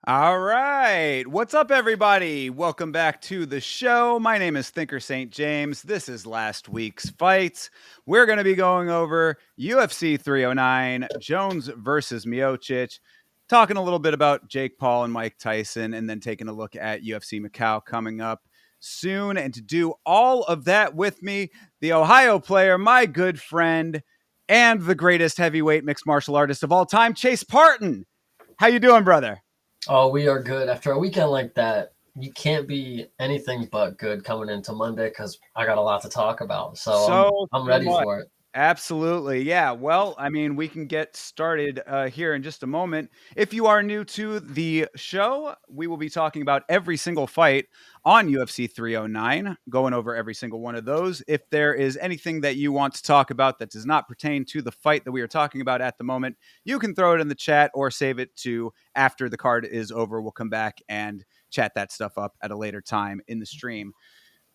All right. What's up, everybody? Welcome back to the show. My name is Thinker St. James. This is last week's fights. We're going to be going over UFC 309, Jones versus Miocic, talking a little bit about Jake Paul and Mike Tyson, and then taking a look at UFC Macau coming up soon. And to do all of that with me, the Ohio player, my good friend, and the greatest heavyweight mixed martial artist of all time, Chase Parton. How you doing, brother? Oh, we are good. After a weekend like that, you can't be anything but good coming into Monday because I got a lot to talk about. So I'm So, I'm so ready much. for it. Absolutely. Yeah. Well, I mean, we can get started here in just a moment. If you are new to the show, we will be talking about every single fight on UFC 309, going over every single one of those. If there is anything that you want to talk about that does not pertain to the fight that we are talking about at the moment, you can throw it in the chat or save it to after the card is over. We'll come back and chat that stuff up at a later time in the stream.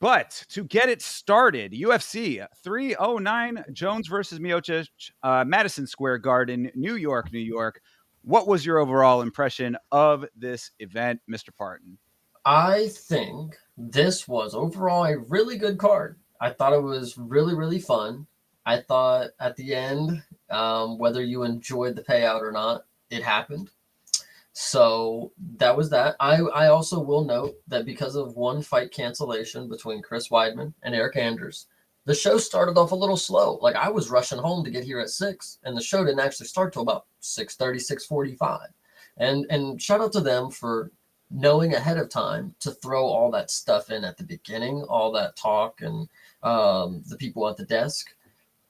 But to get it started, UFC 309, Jones versus Miocic, Madison Square Garden, New York, New York. What was your overall impression of this event, Mr. Parton? I think this was overall a really good card. I thought it was really, really fun. I thought at the end, whether you enjoyed the payout or not, it happened. So that was that. I also will note that because of one fight cancellation between Chris Weidman and Eric Anders, the show started off a little slow. Like I was rushing home to get here at 6, and the show didn't actually start till about 6:30, 6:45. And shout out to them for knowing ahead of time to throw all that stuff in at the beginning, all that talk and the people at the desk.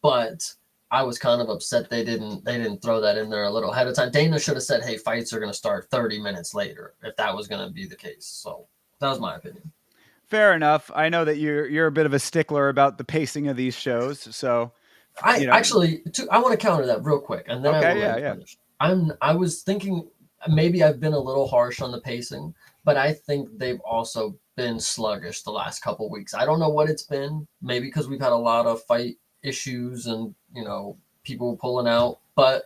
But I was kind of upset they didn't throw that in there a little ahead of time. Dana should have said, "Hey, fights are going to start 30 minutes later," if that was going to be the case. So that was my opinion. Fair enough. I know that you're a bit of a stickler about the pacing of these shows, so I you know. actually, I want to counter that real quick, and then I will Okay, let yeah, you yeah. finish. I was thinking maybe I've been a little harsh on the pacing, but I think they've also been sluggish the last couple weeks. I don't know what it's been. Maybe because we've had a lot of fight issues and people pulling out, but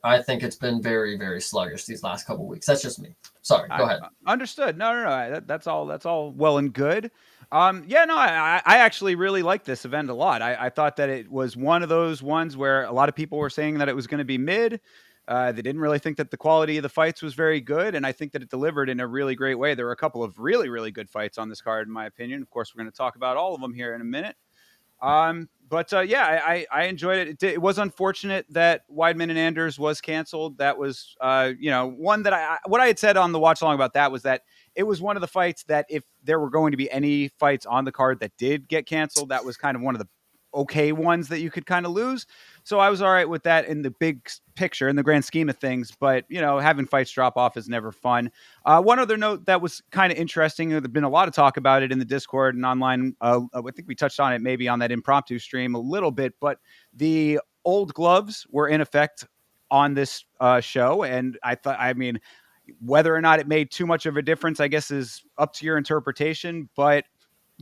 I think it's been very, very sluggish these last couple weeks. That's just me. Sorry. Go I ahead. understood. No, no, no. That's all. That's all well and good. Yeah, no, I actually really liked this event a lot. I thought that it was one of those ones where a lot of people were saying that it was going to be mid. They didn't really think that the quality of the fights was very good, and I think that it delivered in a really great way. There were a couple of really, really good fights on this card, in my opinion. Of course, we're going to talk about all of them here in a minute. But yeah, I enjoyed it. It was unfortunate that Weidman and Anders was canceled. That was, one that what I had said on the watch along about that was that it was one of the fights that if there were going to be any fights on the card that did get canceled, that was kind of one of the okay ones that you could kind of lose. So I was all right with that in the big picture, in the grand scheme of things. But having fights drop off is never fun. One other note that was kind of interesting. There's been a lot of talk about it in the Discord and online. I think we touched on it maybe on that impromptu stream a little bit, but the old gloves were in effect on this show, and I mean, whether or not it made too much of a difference, I guess, is up to your interpretation. But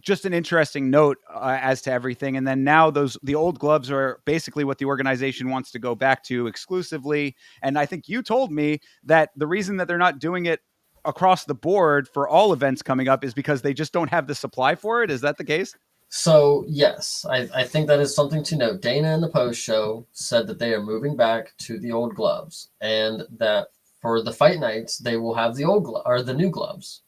just an interesting note as to everything. And then now the old gloves are basically what the organization wants to go back to exclusively. And I think you told me that the reason that they're not doing it across the board for all events coming up is because they just don't have the supply for it. Is that the case? So, yes, I think that is something to note. Dana in the post show said that they are moving back to the old gloves and that for the fight nights, they will have the or the new gloves,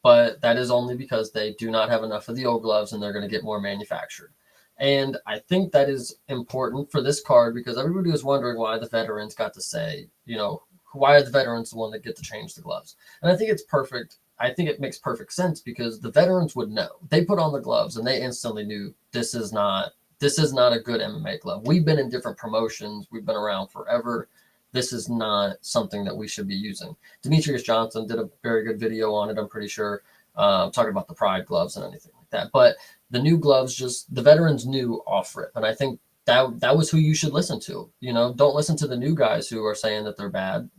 but that is only because they do not have enough of the old gloves and they're going to get more manufactured. And I think that is important for this card because everybody was wondering why the veterans got to say, why are the veterans the one that get to change the gloves? And I think it's perfect. I think it makes perfect sense because the veterans would know. They put on the gloves and they instantly knew this is not a good MMA glove. We've been in different promotions. We've been around forever. This is not something that we should be using. Demetrius Johnson did a very good video on it, I'm pretty sure, talking about the Pride gloves and anything like that. But the new gloves, just the veterans knew off rip. And I think that was who you should listen to. Don't listen to the new guys who are saying that they're bad.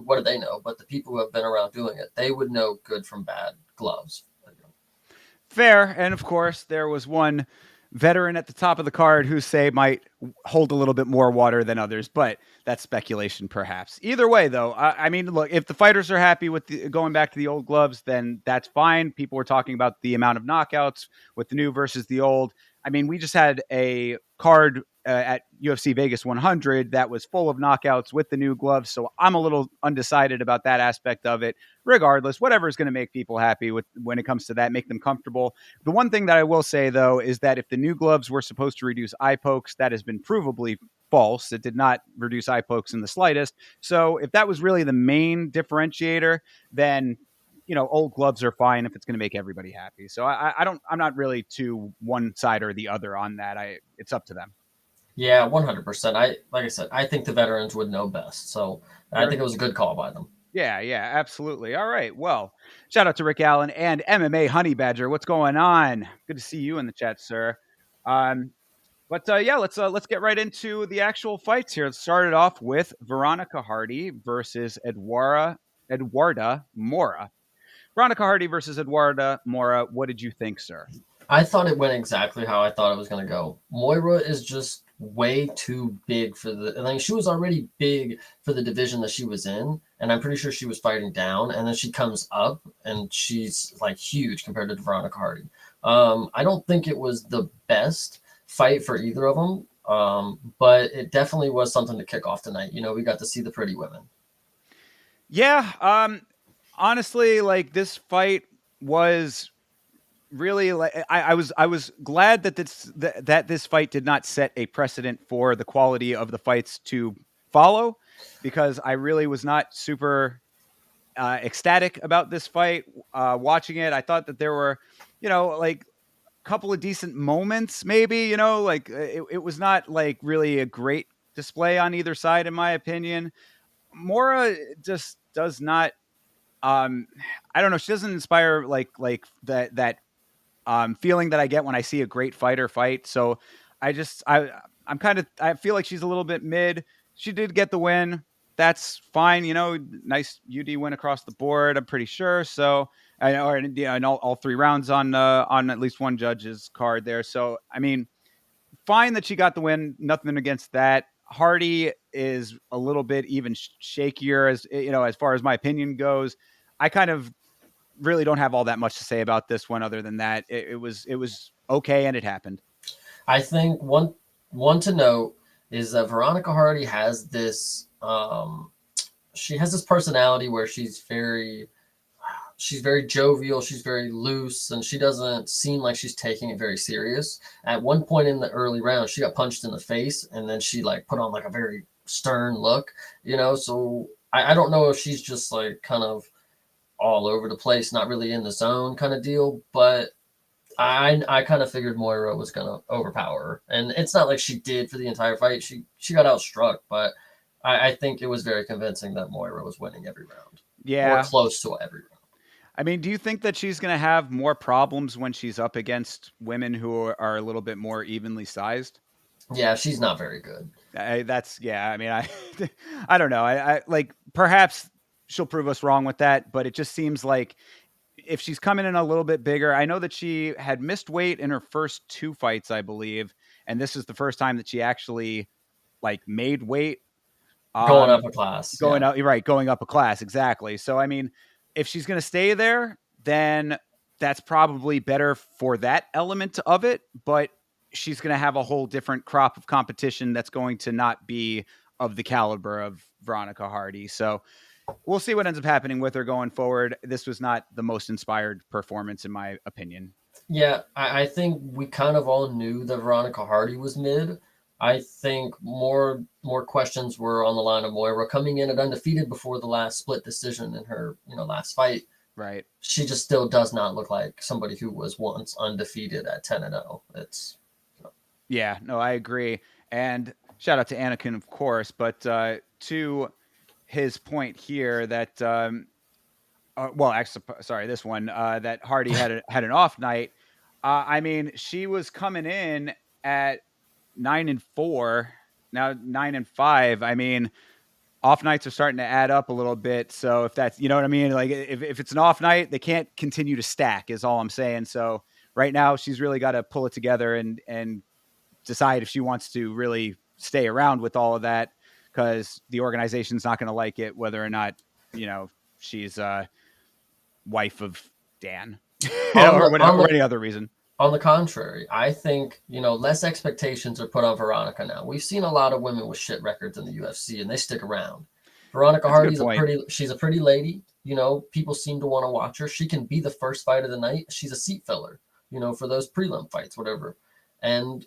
What do they know? But the people who have been around doing it, they would know good from bad gloves. Fair. And of course, there was one veteran at the top of the card who say might hold a little bit more water than others, but that's speculation perhaps. Either way though, I mean, look, if the fighters are happy with going back to the old gloves, then that's fine. People were talking about the amount of knockouts with the new versus the old. I mean, we just had a card at UFC Vegas 100 that was full of knockouts with the new gloves, so I'm a little undecided about that aspect of it. Regardless, whatever is going to make people happy with when it comes to that, make them comfortable. The one thing that I will say, though, is that if the new gloves were supposed to reduce eye pokes, that has been provably false. It did not reduce eye pokes in the slightest. So if that was really the main differentiator, then old gloves are fine if it's going to make everybody happy. So I'm not really too one side or the other on that. It's up to them. Yeah, 100%. Like I said, I think the veterans would know best. So I Sure. think it was a good call by them. Yeah, absolutely. All right. Well, shout out to Rick Allen and MMA Honey Badger. What's going on? Good to see you in the chat, sir. Um, but yeah, let's get right into the actual fights here. Let's start it off with Veronica Hardy versus Eduarda Mora. Veronica Hardy versus Eduarda Mora. What did you think, sir? I thought it went exactly how I thought it was going to go. Moira is just way too big for the. I mean, she was already big for the division that she was in, and I'm pretty sure she was fighting down. And then she comes up, and she's like huge compared to Veronica Hardy. I don't think it was the best fight for either of them, but it definitely was something to kick off tonight. We got to see the pretty women. Yeah. Honestly, like this fight was really like I was glad that this fight did not set a precedent for the quality of the fights to follow, because I really was not super ecstatic about this fight. Watching it, I thought that there were, like a couple of decent moments, maybe, like it was not like really a great display on either side, in my opinion. Mora just does not. I don't know. She doesn't inspire like that feeling that I get when I see a great fighter fight. So I feel like she's a little bit mid. She did get the win. That's fine. Nice UD win across the board. I'm pretty sure. So I know, and all three rounds on at least one judge's card there. So I mean, fine that she got the win. Nothing against that. Hardy is a little bit even shakier as far as my opinion goes. I kind of really don't have all that much to say about this one other than that it was okay and it happened. I think one to note is that Veronica Hardy has this she has this personality where she's very jovial, she's very loose, and she doesn't seem like she's taking it very serious. At one point in the early round, she got punched in the face, and then she like put on like a very stern look, So I don't know if she's just like kind of all over the place, not really in the zone kind of deal, but I kind of figured Moira was gonna overpower her, and it's not like she did for the entire fight. She got outstruck, but I think it was very convincing that Moira was winning every round, or Yeah. close to every round. I mean, do you think that she's going to have more problems when she's up against women who are a little bit more evenly sized? Yeah, she's not very good. Yeah. I mean, I don't know. I like perhaps she'll prove us wrong with that, but it just seems like if she's coming in a little bit bigger, I know that she had missed weight in her first two fights, I believe, and this is the first time that she actually like made weight. Going up a class, Going yeah. up, you're right, going up a class, exactly. So I mean, if she's going to stay there, then that's probably better for that element of it, but she's going to have a whole different crop of competition that's going to not be of the caliber of Veronica Hardy. So we'll see what ends up happening with her going forward. This was not the most inspired performance, in my opinion. Yeah, I think we kind of all knew that Veronica Hardy was mid. I think more questions were on the line of Moira coming in at undefeated before the last split decision in her last fight. Right. She just still does not look like somebody who was once undefeated at 10-0. It's Yeah, no, I agree. And shout out to Anakin, of course, but to his point here that well, actually, sorry, this one that Hardy had an off night. I mean, she was coming in at 9-4, now 9-5. I mean, off nights are starting to add up a little bit. So if that's, what I mean, like if it's an off night, they can't continue to stack, is all I'm saying. So right now she's really got to pull it together and decide if she wants to really stay around with all of that, because the organization's not going to like it, whether or not, she's wife of Dan, On or the whatever, on or the any other reason. On the contrary, I think, less expectations are put on Veronica now. We've seen a lot of women with shit records in the UFC and they stick around. Veronica That's a good Hardy's point. she's a pretty lady. People seem to want to watch her. She can be the first fight of the night. She's a seat filler, for those prelim fights, whatever. And,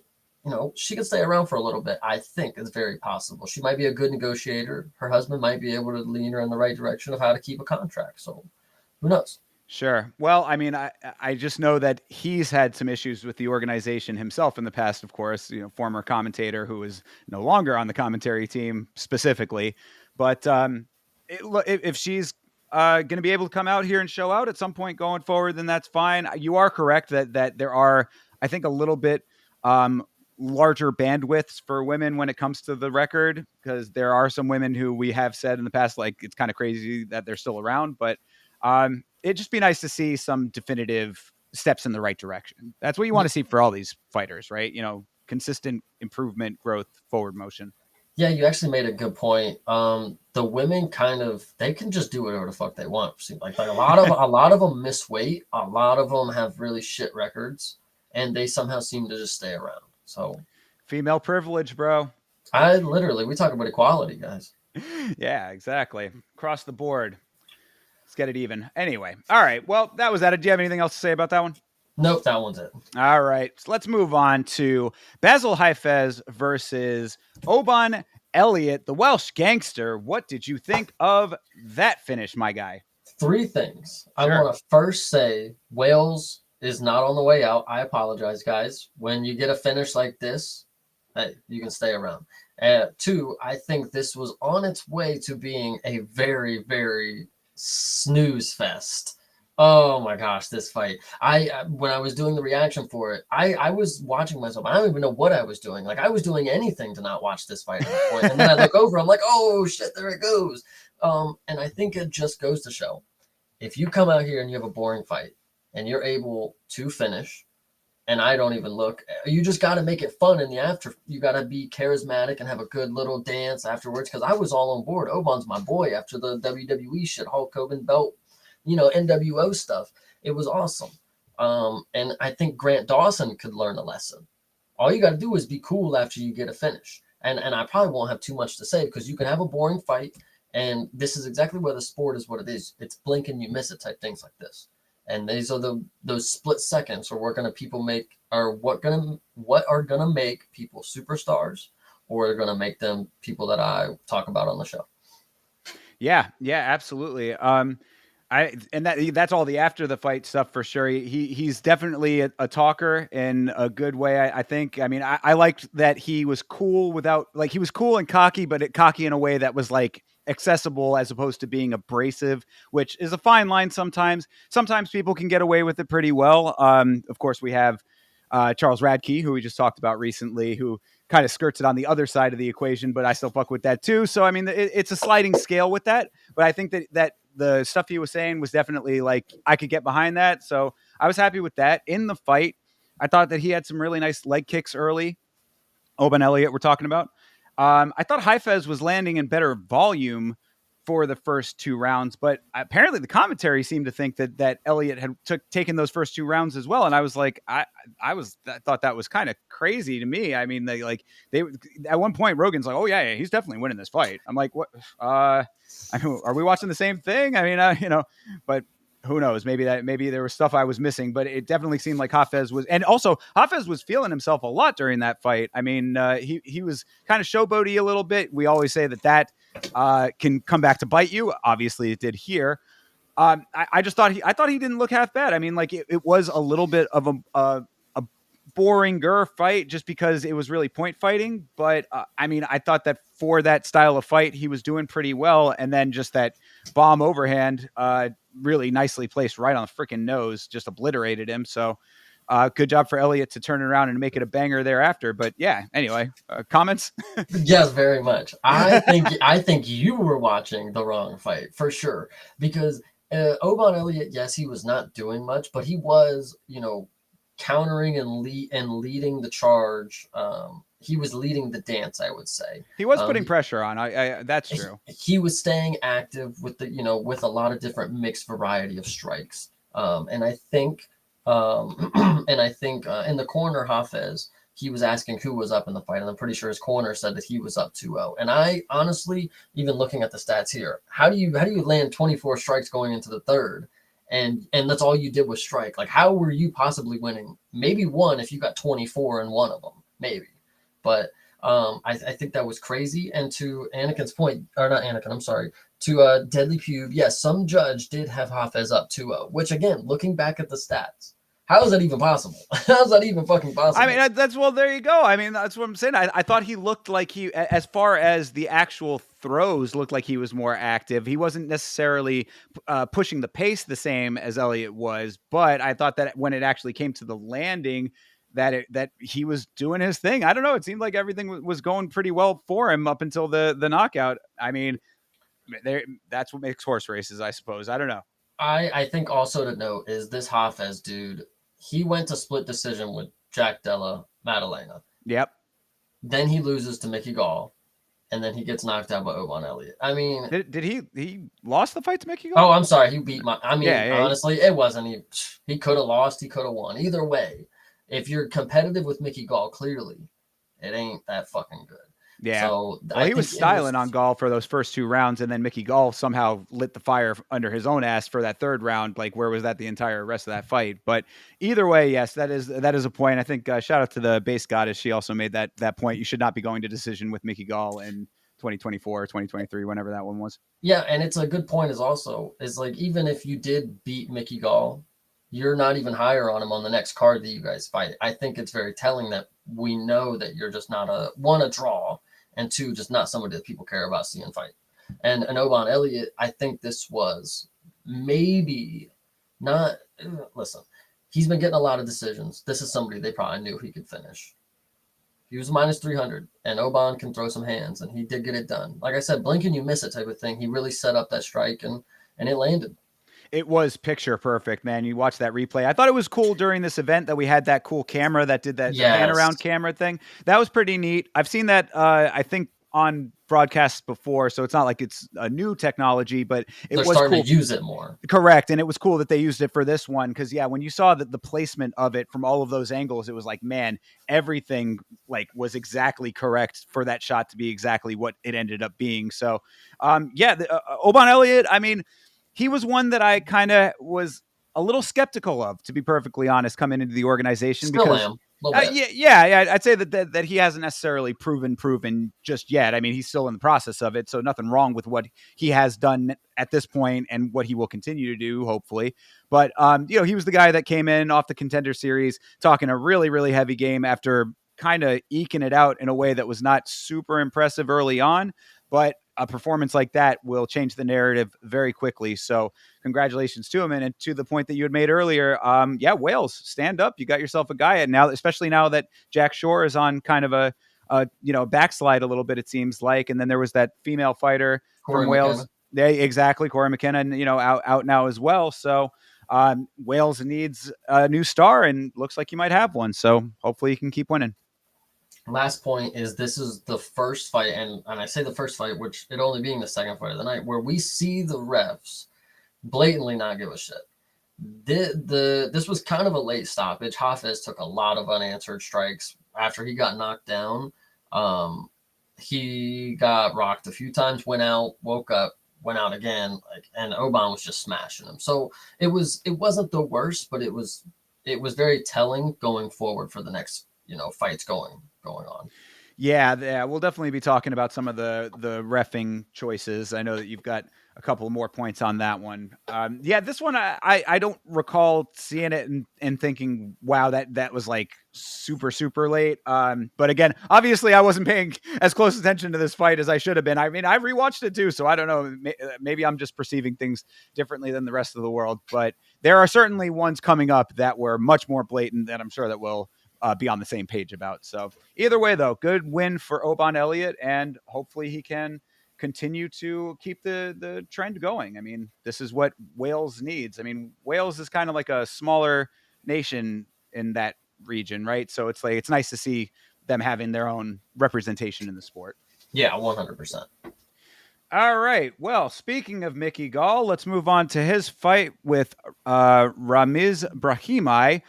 she can stay around for a little bit. I think it's very possible. She might be a good negotiator. Her husband might be able to lean her in the right direction of how to keep a contract. So who knows? Sure. Well, I mean, I just know that he's had some issues with the organization himself in the past, of course, former commentator who is no longer on the commentary team specifically. But if she's going to be able to come out here and show out at some point going forward, then that's fine. You are correct that there are, I think, a little bit larger bandwidths for women when it comes to the record, because there are some women who we have said in the past, like, it's kind of crazy that they're still around, but it'd just be nice to see some definitive steps in the right direction. That's what you want to see for all these fighters, right? Consistent improvement, growth, forward motion. Yeah, you actually made a good point. The women they can just do whatever the fuck they want. Seems like a lot of them miss weight. A lot of them have really shit records, and they somehow seem to just stay around. So, female privilege, bro. we talk about equality, guys. Yeah, exactly. Across the board. Let's get it even. Anyway, all right. Well, that was that. Do you have anything else to say about that one? Nope, that one's it. All right. So let's move on to Basil Haifez versus Oban Elliott, the Welsh gangster. What did you think of that finish, my guy? 3 things. Sure. I want to first say Wales is not on the way out. I apologize, guys. When you get a finish like this, hey, you can stay around. 2, I think this was on its way to being a very, very snooze fest. Oh my gosh, this fight. When I was doing the reaction for it, I was watching myself. I don't even know what I was doing. Like, I was doing anything to not watch this fight at that point. And then I look over, I'm like, oh shit, there it goes. And I think it just goes to show, if you come out here and you have a boring fight and you're able to finish, and I don't even look, you just got to make it fun in the after. You got to be charismatic and have a good little dance afterwards, because I was all on board. Oban's my boy after the WWE shit, Hulk Hogan belt, NWO stuff. It was awesome. And I think Grant Dawson could learn a lesson. All you got to do is be cool after you get a finish. And I probably won't have too much to say, because you can have a boring fight, and this is exactly where the sport is what it is. It's blink and you miss it type things like this. And these are those split seconds are what are gonna make people superstars, or are gonna make them people that I talk about on the show. Yeah, absolutely. That's all the after the fight stuff for sure. He's definitely a talker in a good way. I think. I mean, I liked that he was cool he was cool and cocky, but cocky in a way that was like accessible as opposed to being abrasive, which is a fine line sometimes. Sometimes people can get away with it pretty well. Of course, we have Charles Radke, who we just talked about recently, who kind of skirts it on the other side of the equation, but I still fuck with that too. So, I mean, it's a sliding scale with that, but I think that the stuff he was saying was definitely like, I could get behind that. So I was happy with that. In the fight, I thought that he had some really nice leg kicks early. Oban Elliott, we're talking about. I thought Haifez was landing in better volume for the first 2 rounds, but apparently the commentary seemed to think that Elliott had taken those first 2 rounds as well. And I was like, I thought that was kind of crazy to me. I mean, they at one point Rogan's like, oh yeah, he's definitely winning this fight. I'm like, what? Are we watching the same thing? I mean, but who knows? Maybe there was stuff I was missing, but it definitely seemed like Haifez was feeling himself a lot during that fight. I mean, he was kind of showboaty a little bit. We always say that can come back to bite you. Obviously, it did here. I just thought he didn't look half bad. I mean, like it was a little bit of a boring-er fight just because it was really point fighting. But I mean, I thought that for that style of fight, he was doing pretty well. And then just that bomb overhand, really nicely placed right on the freaking nose, just obliterated him. So good job for Elliott to turn it around and make it a banger thereafter. But yeah, anyway, comments? Yes, very much. I think you were watching the wrong fight for sure, because Oban Elliott, yes, he was not doing much, but he was, countering and leading the charge. He was leading the dance, I would say. He was putting pressure on. I that's true. He was staying active with with a lot of different mixed variety of strikes. And I think in the corner, Hafez, he was asking who was up in the fight, and I'm pretty sure his corner said that he was up 2-0. And I honestly, even looking at the stats here, how do you land 24 strikes going into the third, and that's all you did was strike? Like, how were you possibly winning? Maybe one if you got 24 in one of them, maybe. But I think that was crazy. And to Anakin's point, or not Anakin, I'm sorry, to Deadly Pube, yes, some judge did have Hafez up 2-0, which again, looking back at the stats, how is that even possible? How is that even fucking possible? I mean, that's, well, there you go. I mean, that's what I'm saying. I thought he looked like he, as far as the actual throws, looked like he was more active. He wasn't necessarily pushing the pace the same as Elliott was, but I thought that when it actually came to the landing, that he was doing his thing. I don't know. It seemed like everything was going pretty well for him up until the knockout. I mean, that's what makes horse races, I suppose. I don't know. I think also to note is this Hafez dude, he went to split decision with Jack Della Maddalena. Yep. Then he loses to Mickey Gall, and then he gets knocked out by Oban Elliott. I mean, did he lost the fight to Mickey Gall? Oh, I'm sorry, he beat my. I mean, yeah, honestly, it wasn't. He could have lost. He could have won. Either way, if you're competitive with Mickey Gall, clearly, it ain't that fucking good. Yeah. So well, he was styling on Gall for those first 2 rounds, and then Mickey Gall somehow lit the fire under his own ass for that 3rd round. Like, where was that the entire rest of that fight? But either way, yes, that is a point. I think shout out to the base goddess. She also made that point. You should not be going to decision with Mickey Gall in 2024 or 2023, whenever that one was. Yeah, and it's a good point. Is like, even if you did beat Mickey Gall, you're not even higher on him on the next card that you guys fight. I think it's very telling that we know that you're just not a draw, and 2, just not somebody that people care about seeing fight. And Oban Elliott, I think this was maybe not. Listen, he's been getting a lot of decisions. This is somebody they probably knew he could finish. He was minus 300, and Oban can throw some hands, and he did get it done. Like I said, blink and you miss it type of thing. He really set up that strike, and it landed. It was picture perfect, man. You watch that replay. I thought it was cool during this event that we had that cool camera that did that pan around camera thing. That was pretty neat. I've seen that, I think, on broadcasts before, so it's not like it's a new technology, but they're starting to use it more. Correct. And it was cool that they used it for this one, because when you saw the placement of it from all of those angles, it was like, man, everything was exactly correct for that shot to be exactly what it ended up being. So Oban Elliott, I mean, he was one that I kind of was a little skeptical of, to be perfectly honest, coming into the organization. Still because am. I'd say that he hasn't necessarily proven just yet. I mean, he's still in the process of it, so nothing wrong with what he has done at this point and what he will continue to do, hopefully. But he was the guy that came in off the Contender Series, talking a really, really heavy game after kind of eking it out in a way that was not super impressive early on, but a performance like that will change the narrative very quickly. So congratulations to him. And to the point that you had made earlier, Wales, stand up. You got yourself a guy. And now, especially now that Jack Shore is on kind of a backslide a little bit, it seems like. And then there was that female fighter Corey from Wales. McKenna. Yeah, exactly. Corey McKenna, out now as well. So Wales needs a new star, and looks like you might have one. So hopefully you can keep winning. Last point is, this is the first fight, and I say the first fight, which it only being the second fight of the night, where we see the refs blatantly not give a shit. This was kind of a late stoppage. Hafez took a lot of unanswered strikes after he got knocked down. He got rocked a few times, went out, woke up, went out again, and Oban was just smashing him. So it wasn't the worst, but it was very telling going forward for the next fights going on. Yeah, we'll definitely be talking about some of the reffing choices. I know that you've got a couple more points on that one. This one I don't recall seeing it and thinking, wow, that was like super, super late. But again, obviously I wasn't paying as close attention to this fight as I should have been. I mean, I rewatched it too, so I don't know. Maybe I'm just perceiving things differently than the rest of the world. But there are certainly ones coming up that were much more blatant that I'm sure that will be on the same page about. So either way, though, good win for Oban Elliott, and hopefully he can continue to keep the trend going. I mean, this is what Wales needs. I mean, Wales is kind of like a smaller nation in that region, right? So it's like it's nice to see them having their own representation in the sport. Yeah, 100%. All right. Well, speaking of Mickey Gall, let's move on to his fight with Ramiz Brahimaj.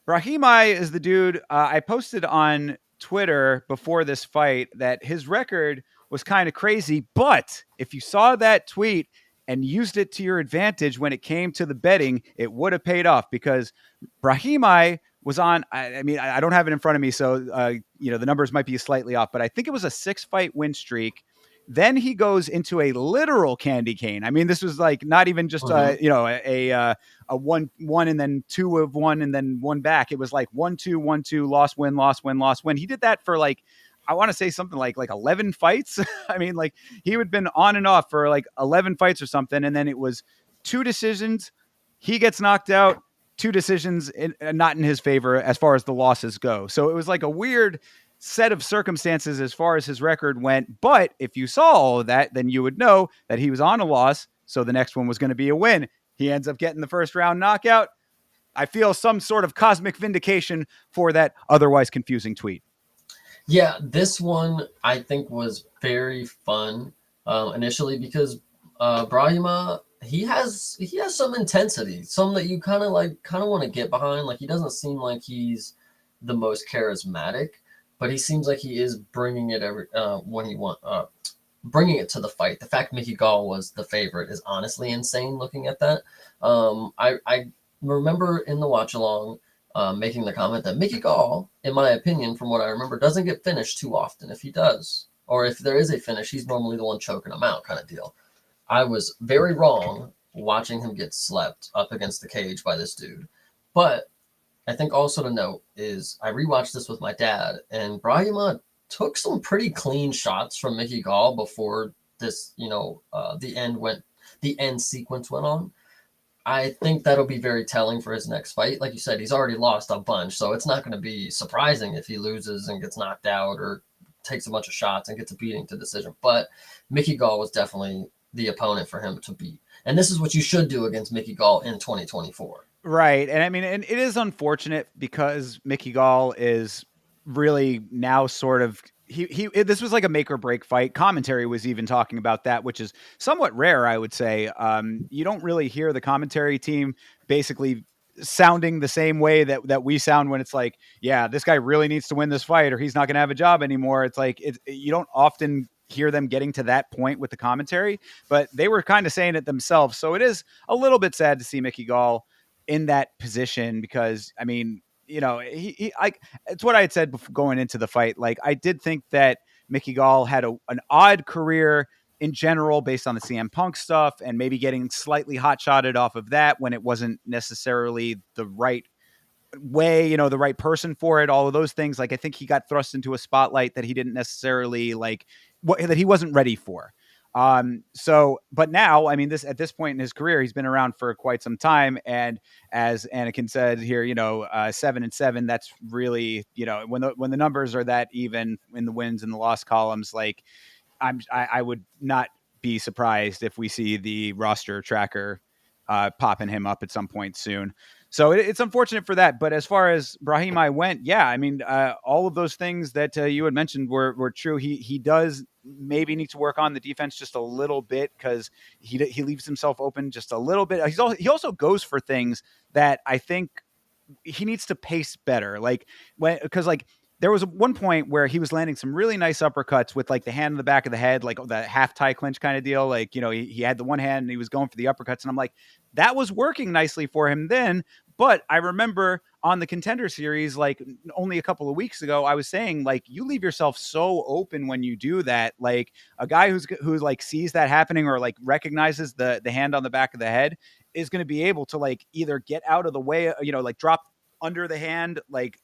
Brahimaj is the dude I posted on Twitter before this fight that his record was kind of crazy. But if you saw that tweet and used it to your advantage when it came to the betting, it would have paid off because Brahimaj was on. I mean, I don't have it in front of me, so the numbers might be slightly off, but I think it was a 6-fight win streak. Then he goes into a literal candy cane. I mean, this was like not even just a one and then two of one and then one back. It was like 1-2, 1-2, loss, win, loss, win, loss, win. He did that for like, I want to say something like 11 fights. I mean, like he had been on and off for like 11 fights or something. And then it was 2 decisions. He gets knocked out, 2 decisions not in his favor as far as the losses go. So it was like a weird set of circumstances as far as his record went. But if you saw all of that, then you would know that he was on a loss. So the next one was going to be a win. He ends up getting the first round knockout. I feel some sort of cosmic vindication for that otherwise confusing tweet. Yeah, this one I think was very fun initially because Brahima he has some intensity, some that you kind of want to get behind. Like he doesn't seem like he's the most charismatic, but he seems like he is bringing it every when he bringing it to the fight. The fact Mickey Gall was the favorite is honestly insane. Looking at that, I remember in the watch along making the comment that Mickey Gall, in my opinion, from what I remember, doesn't get finished too often. If he does, or if there is a finish, he's normally the one choking him out, kind of deal. I was very wrong watching him get slept up against the cage by this dude, but I think also to note is I rewatched this with my dad, and Brahima took some pretty clean shots from Mickey Gall before this, the end sequence went on. I think that'll be very telling for his next fight. Like you said, he's already lost a bunch, so it's not going to be surprising if he loses and gets knocked out or takes a bunch of shots and gets a beating to decision. But Mickey Gall was definitely the opponent for him to beat. And this is what you should do against Mickey Gall in 2024. Right. And I mean, and it is unfortunate because Mickey Gall is really now sort of this was like a make or break fight. Commentary was even talking about that, which is somewhat rare, I would say. You don't really hear the commentary team basically sounding the same way that we sound when it's like, yeah, this guy really needs to win this fight or he's not going to have a job anymore. It's like you don't often hear them getting to that point with the commentary, but they were kind of saying it themselves. So it is a little bit sad to see Mickey Gall in that position because, I mean, it's what I had said before going into the fight. Like, I did think that Mickey Gall had an odd career in general based on the CM Punk stuff and maybe getting slightly hot-shotted off of that when it wasn't necessarily the right way, the right person for it, all of those things. Like, I think he got thrust into a spotlight that he didn't necessarily that he wasn't ready for. But now, I mean, at this point in his career, he's been around for quite some time. And as Anakin said here, 7-7, that's really, when the numbers are that even in the wins and the loss columns, like I would not be surprised if we see the roster tracker popping him up at some point soon. So it's unfortunate for that. But as far as Brahimaj went, yeah, I mean, all of those things that you had mentioned were true. He does maybe need to work on the defense just a little bit because he leaves himself open just a little bit. He also goes for things that I think he needs to pace better. Because there was one point where he was landing some really nice uppercuts with like the hand in the back of the head, like the half tie clinch kind of deal. Like, he had the one hand and he was going for the uppercuts. And I'm like, that was working nicely for him then. But I remember on the Contender Series, like only a couple of weeks ago, I was saying like, you leave yourself so open when you do that. Like a guy who like sees that happening or like recognizes the hand on the back of the head is going to be able to like either get out of the way, like drop under the hand, like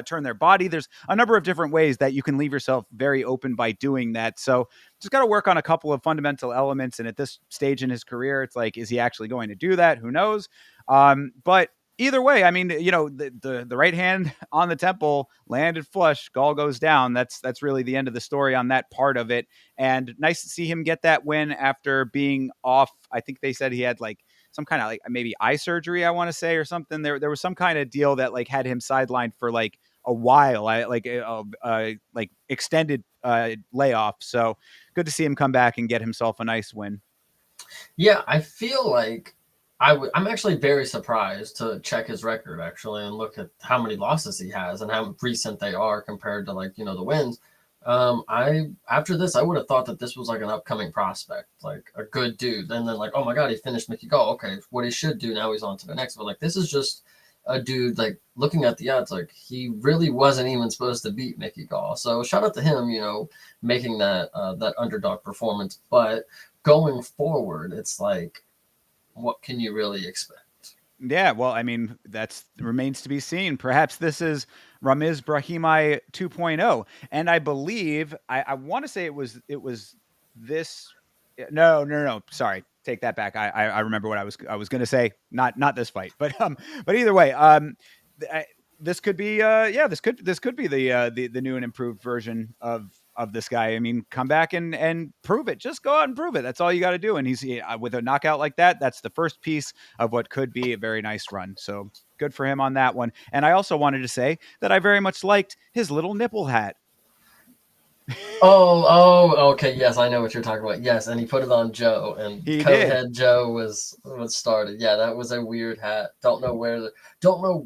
turn their body. There's a number of different ways that you can leave yourself very open by doing that. So just got to work on a couple of fundamental elements. And at this stage in his career, it's like, is he actually going to do that? Who knows? But either way, I mean, the right hand on the temple landed flush, Gall goes down. That's really the end of the story on that part of it. And nice to see him get that win after being off. I think they said he had like some kind of like maybe eye surgery, I want to say, or something. There was some kind of deal that like had him sidelined for like a while, like extended layoff. So good to see him come back and get himself a nice win. Yeah, I feel like I'm actually very surprised to check his record actually and look at how many losses he has and how recent they are compared to like the wins. I after this I would have thought that this was like an upcoming prospect, like a good dude, and then like oh my god he finished Mickey Gall. Okay, what he should do now he's on to the next. But like this is just a dude like looking at the odds like he really wasn't even supposed to beat Mickey Gall. So shout out to him, making that underdog performance, but going forward, it's like, what can you really expect? Yeah, well, I mean, that's remains to be seen. Perhaps this is Ramiz Brahimaj 2.0. And I believe I want to say it was this no. Sorry. Take that back. I remember what I was gonna say. Not this fight. But either way, this could be this could be the new and improved version of this guy. I mean, come back and prove it. Just go out and prove it. That's all you got to do. And he's with a knockout like that. That's the first piece of what could be a very nice run. So good for him on that one. And I also wanted to say that I very much liked his little nipple hat. Okay, yes, I know what you're talking about. Yes, and he put it on Joe, and He did. Conehead Joe was started. Yeah, that was a weird hat. Don't know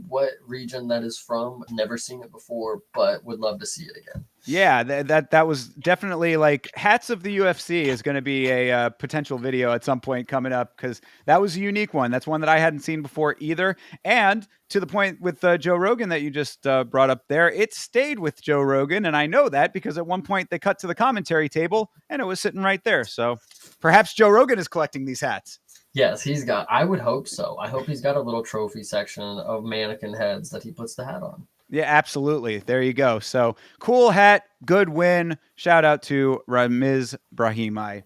what region that is from. Never seen it before, but would love to see it again. Yeah, that was definitely like hats of the UFC is going to be a potential video at some point coming up because that was a unique one. That's one that I hadn't seen before either. And to the point with Joe Rogan that you just brought up there, it stayed with Joe Rogan, and I know that because at one point they cut to the commentary table and it was sitting right there. So perhaps Joe Rogan is collecting these hats. Yes, he's got. I would hope so. I hope he's got a little trophy section of mannequin heads that he puts the hat on. Yeah, absolutely. There you go. So cool hat, good win. Shout out to Ramiz Brahimaj.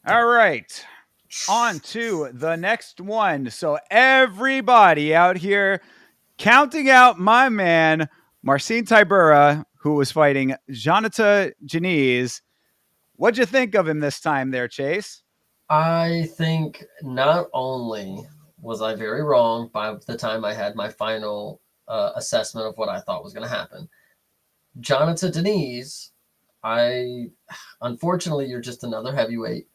All right. On to the next one. So everybody out here counting out my man, Marcin Tybura, who was fighting Jonathan Janice. What'd you think of him this time there, Chase? I think not only was I very wrong by the time I had my final assessment of what I thought was going to happen, Jonathan Denise, I unfortunately you're just another heavyweight,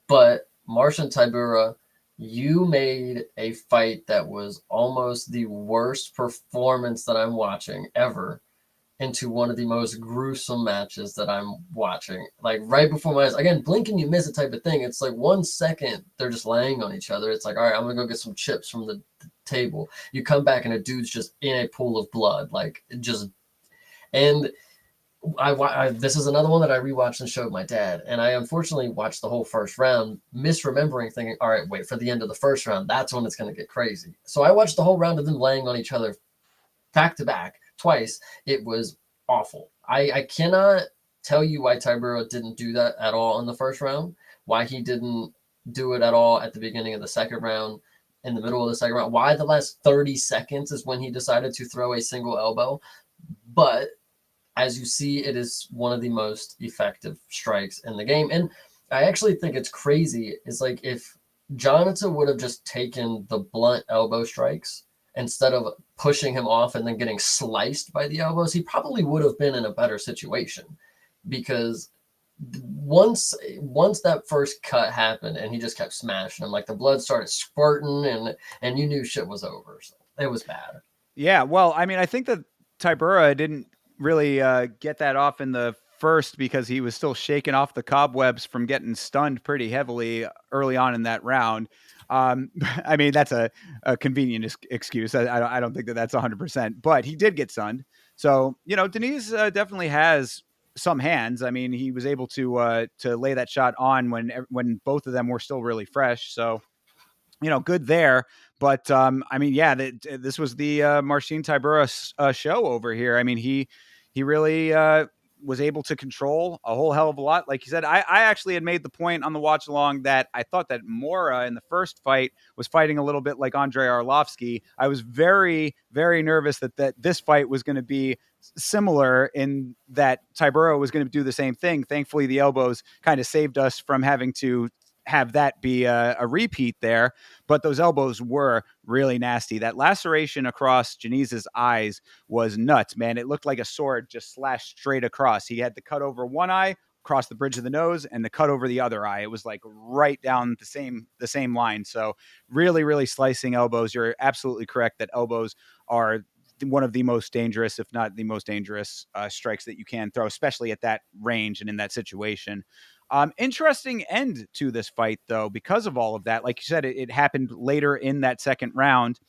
but Marcin Tybura, you made a fight that was almost the worst performance that I'm watching ever into one of the most gruesome matches that I'm watching. Like right before my eyes, again, blink and you miss it type of thing. It's like 1 second they're just laying on each other. It's like, all right, I'm gonna go get some chips from the table. You come back and a dude's just in a pool of blood, like just. And this is another one that I rewatched and showed my dad, and I unfortunately watched the whole first round, misremembering, thinking, all right, wait for the end of the first round. That's when it's gonna get crazy. So I watched the whole round of them laying on each other back to back twice. It was awful. I cannot tell you why Tybura didn't do that at all in the first round, why he didn't do it at all at the beginning of the second round, in the middle of the second round, why the last 30 seconds is when he decided to throw a single elbow. But as you see, it is one of the most effective strikes in the game. And I actually think it's crazy. It's like if Jonathan would have just taken the blunt elbow strikes instead of pushing him off and then getting sliced by the elbows, he probably would have been in a better situation, because once that first cut happened and he just kept smashing him, like the blood started squirting and you knew shit was over. So it was bad. Yeah, well, I mean, I think that Tybura didn't really get that off in the first because he was still shaking off the cobwebs from getting stunned pretty heavily early on in that round. I mean, that's a convenient excuse. I don't think that that's 100%, but he did get stunned. So, Denise definitely has some hands. I mean, he was able to lay that shot on when both of them were still really fresh. So, good there. But I mean, yeah, this was the Marcin Tybura show over here. I mean, he really was able to control a whole hell of a lot. Like you said, I actually had made the point on the watch along that I thought that Mora in the first fight was fighting a little bit like Andrei Arlovsky. I was very, very nervous that this fight was going to be similar in that Tybura was going to do the same thing. Thankfully, the elbows kind of saved us from having to have that be a repeat there. But those elbows were really nasty. That laceration across Janice's eyes was nuts, man. It looked like a sword just slashed straight across. He had the cut over one eye, across the bridge of the nose, and the cut over the other eye. It was like right down the same line. So really, really slicing elbows. You're absolutely correct that elbows are one of the most dangerous, if not the most dangerous, strikes that you can throw, especially at that range and in that situation. Interesting end to this fight, though, because of all of that. Like you said, it happened later in that second round.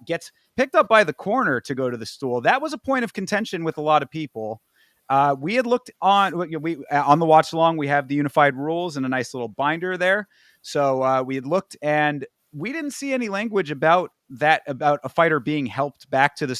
Gets picked up by the corner to go to the stool. That was a point of contention with a lot of people. We had looked on on the watch along. We have the unified rules and a nice little binder there. So we had looked, and we didn't see any language about a fighter being helped back to the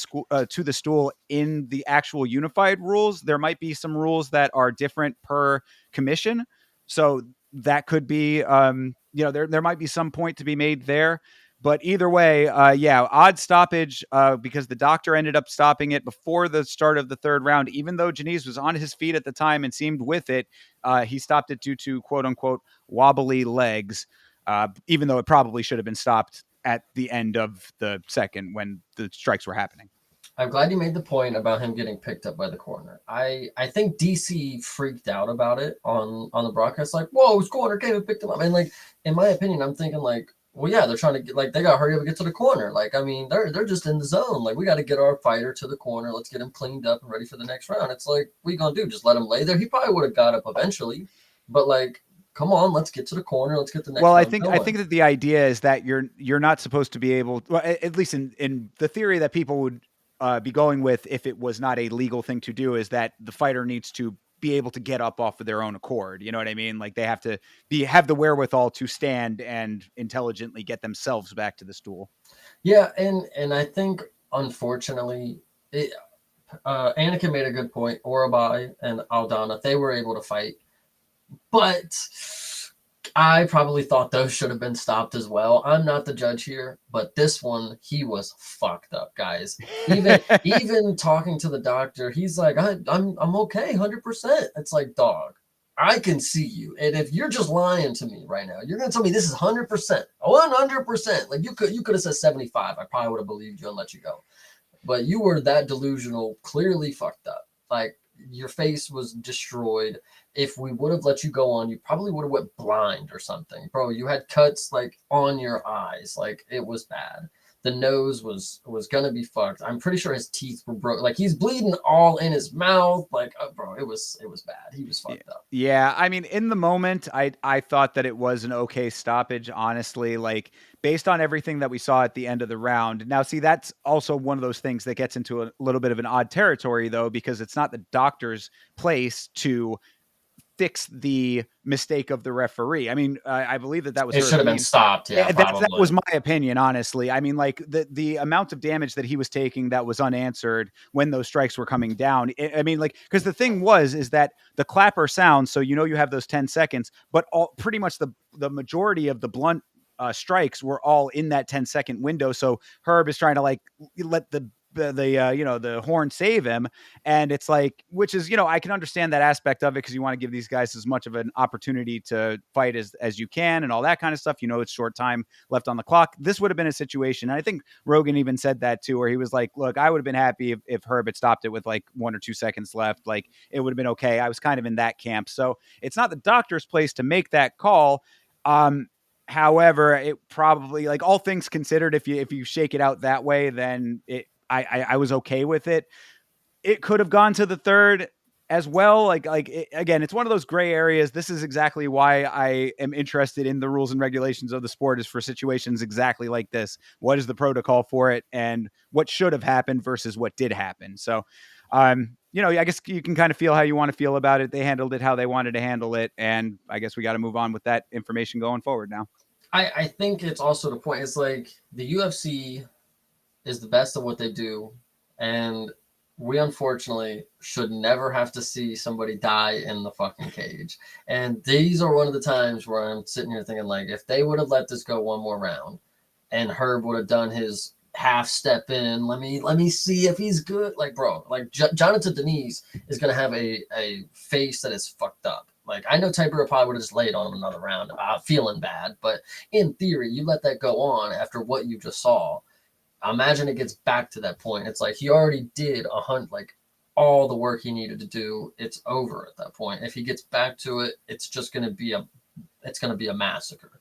stool in the actual unified rules. There might be some rules that are different per commission, so that could be there might be some point to be made there. But either way, odd stoppage because the doctor ended up stopping it before the start of the third round. Even though Janice was on his feet at the time and seemed with it, he stopped it due to quote unquote wobbly legs. Even though it probably should have been stopped at the end of the second when the strikes were happening. I'm glad you made the point about him getting picked up by the corner. I think DC freaked out about it on the broadcast, like, whoa, his corner came and picked him up. And like, in my opinion, I'm thinking like, well, yeah, they're trying to get, like, they got to hurry up and get to the corner. Like, I mean, they're just in the zone. Like, we got to get our fighter to the corner. Let's get him cleaned up and ready for the next round. It's like, what are you going to do? Just let him lay there? He probably would have got up eventually. But like, come on, let's get to the corner. Let's get the next. Well, I think that the idea is that you're not supposed to be able, well, at least in the theory that people would be going with if it was not a legal thing to do, is that the fighter needs to be able to get up off of their own accord. You know what I mean? Like they have to have the wherewithal to stand and intelligently get themselves back to the stool. Yeah, and I think unfortunately, Anakin made a good point. Orabai and Aldana, they were able to fight, but I probably thought those should have been stopped as well. I'm not the judge here, but this one, he was fucked up, guys. Even talking to the doctor, he's like, I'm okay, 100%. It's like, dog, I can see you, and if you're just lying to me right now, you're gonna tell me this is 100%, 100%. Like you could have said 75. I probably would have believed you and let you go, but you were that delusional, clearly fucked up. Like your face was destroyed. If we would have let you go on, you probably would have went blind or something. Bro, you had cuts like on your eyes. Like it was bad. The nose was gonna be fucked. I'm pretty sure his teeth were broke. Like he's bleeding all in his mouth. Like, bro, it was bad. He was fucked up. Yeah, I mean, in the moment, I thought that it was an okay stoppage, honestly, like based on everything that we saw at the end of the round. Now, see, that's also one of those things that gets into a little bit of an odd territory, though, because it's not the doctor's place to fix the mistake of the referee. I mean, I believe that was. It should have been stopped. Yeah, that was my opinion, honestly. I mean, like the amount of damage that he was taking that was unanswered when those strikes were coming down. I mean, like, because the thing is that the clapper sounds, so you have those 10 seconds, but pretty much the majority of the blunt strikes were all in that 10-second window. So Herb is trying to like let the horn save him, and it's like, which is, I can understand that aspect of it because you want to give these guys as much of an opportunity to fight as you can and all that kind of stuff. It's short time left on the clock. This would have been a situation, and I think Rogan even said that too, where he was like, look, I would have been happy if Herb had stopped it with like 1 or 2 seconds left. Like it would have been okay. I was kind of in that camp. So it's not the doctor's place to make that call. However, it probably, like all things considered, if you shake it out that way, then I was okay with it. It could have gone to the third as well. Again, it's one of those gray areas. This is exactly why I am interested in the rules and regulations of the sport, is for situations exactly like this. What is the protocol for it, and what should have happened versus what did happen? So, I guess you can kind of feel how you want to feel about it. They handled it how they wanted to handle it, and I guess we got to move on with that information going forward now. I think it's also the point. It's like the UFC is the best of what they do, and we unfortunately should never have to see somebody die in the fucking cage. And these are one of the times where I'm sitting here thinking, like, if they would have let this go one more round and Herb would have done his half step in, let me see if he's good. Like, bro, like Jonathan Denise is going to have a face that is fucked up. Like, I know Tybura probably would have just laid on him another round, feeling bad. But in theory, you let that go on after what you just saw. Imagine it gets back to that point. It's like he already did like all the work he needed to do. It's over at that point. If he gets back to it, it's just going to be a massacre.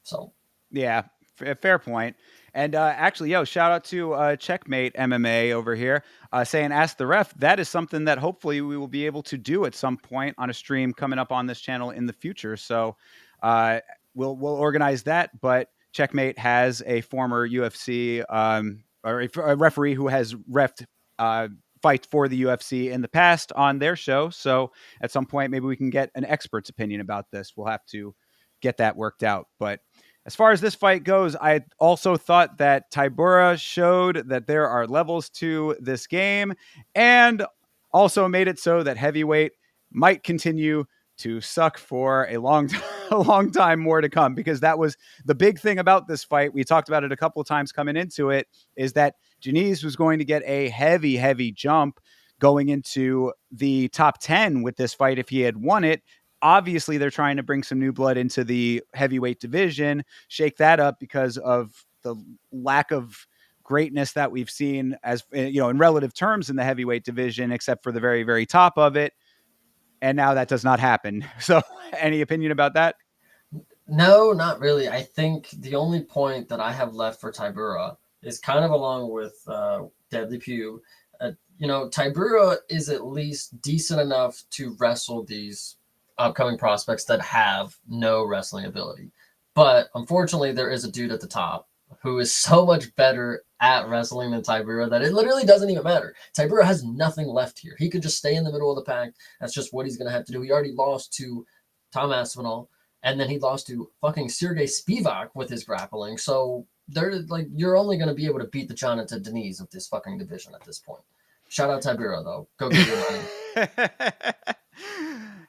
So Yeah, fair point. And actually, shout out to Checkmate MMA over here saying, "Ask the ref." That is something that hopefully we will be able to do at some point on a stream coming up on this channel in the future. So uh, we'll organize that. But Checkmate has a former UFC or a referee who has refed fights for the UFC in the past on their show. So at some point, maybe we can get an expert's opinion about this. We'll have to get that worked out. But as far as this fight goes, I also thought that Tybura showed that there are levels to this game and also made it so that heavyweight might continue to suck for a a long time more to come, because that was the big thing about this fight. We talked about it a couple of times coming into it, is that Janice was going to get a heavy jump going into the top 10 with this fight if he had won it. Obviously, they're trying to bring some new blood into the heavyweight division, shake that up because of the lack of greatness that we've seen, as in relative terms in the heavyweight division, except for the very top of it. And now that does not happen. So any opinion about that? no, not really. I think the only point that I have left for Tybura is kind of along with Deadly Pugh. Tybura is at least decent enough to wrestle these upcoming prospects that have no wrestling ability. But unfortunately, there is a dude at the top who is so much better at wrestling than Tybura that it literally doesn't even matter. Tybura has nothing left here. He could just stay in the middle of the pack. That's just what he's going to have to do. He already lost to Tom Aspinall, and then he lost to fucking Sergey Spivak with his grappling. So you're only going to be able to beat the Jonathan Denise of this fucking division at this point. Shout out Tybura, though. Go get your money.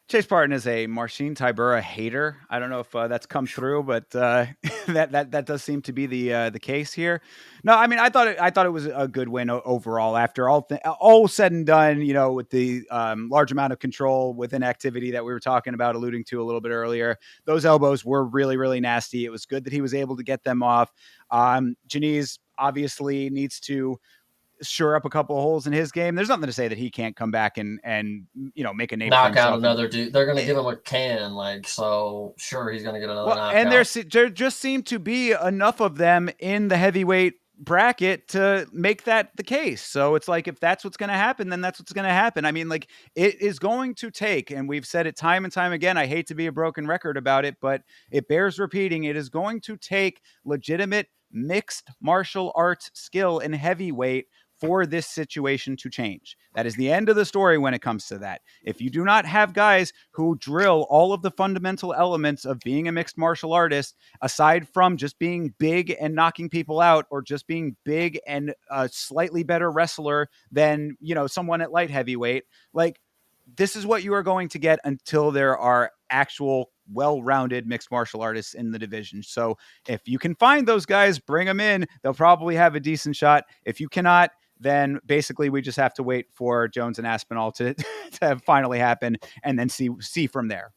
Chase Parton is a Marcin Tybura hater. I don't know if that's come through, but that does seem to be the case here. No, I mean, I thought it was a good win overall. After all said and done, with the large amount of control within activity that we were talking about, alluding to a little bit earlier, those elbows were really nasty. It was good that he was able to get them off. Janice obviously needs to shore up a couple of holes in his game. There's nothing to say that he can't come back and make a name for himself. Knock out another dude. They're going to give him a can, so sure he's going to get another knockout. And there just seem to be enough of them in the heavyweight bracket to make that the case. So it's like, if that's what's going to happen, then that's what's going to happen. I mean, like, it is going to take, and we've said it time and time again, I hate to be a broken record about it, but it bears repeating, it is going to take legitimate mixed martial arts skill in heavyweight for this situation to change. That is the end of the story when it comes to that. If you do not have guys who drill all of the fundamental elements of being a mixed martial artist, aside from just being big and knocking people out, or just being big and a slightly better wrestler than, someone at light heavyweight, like, this is what you are going to get until there are actual well-rounded mixed martial artists in the division. So if you can find those guys, bring them in. They'll probably have a decent shot. If you cannot, then basically we just have to wait for Jones and Aspinall to finally happen, and then see from there.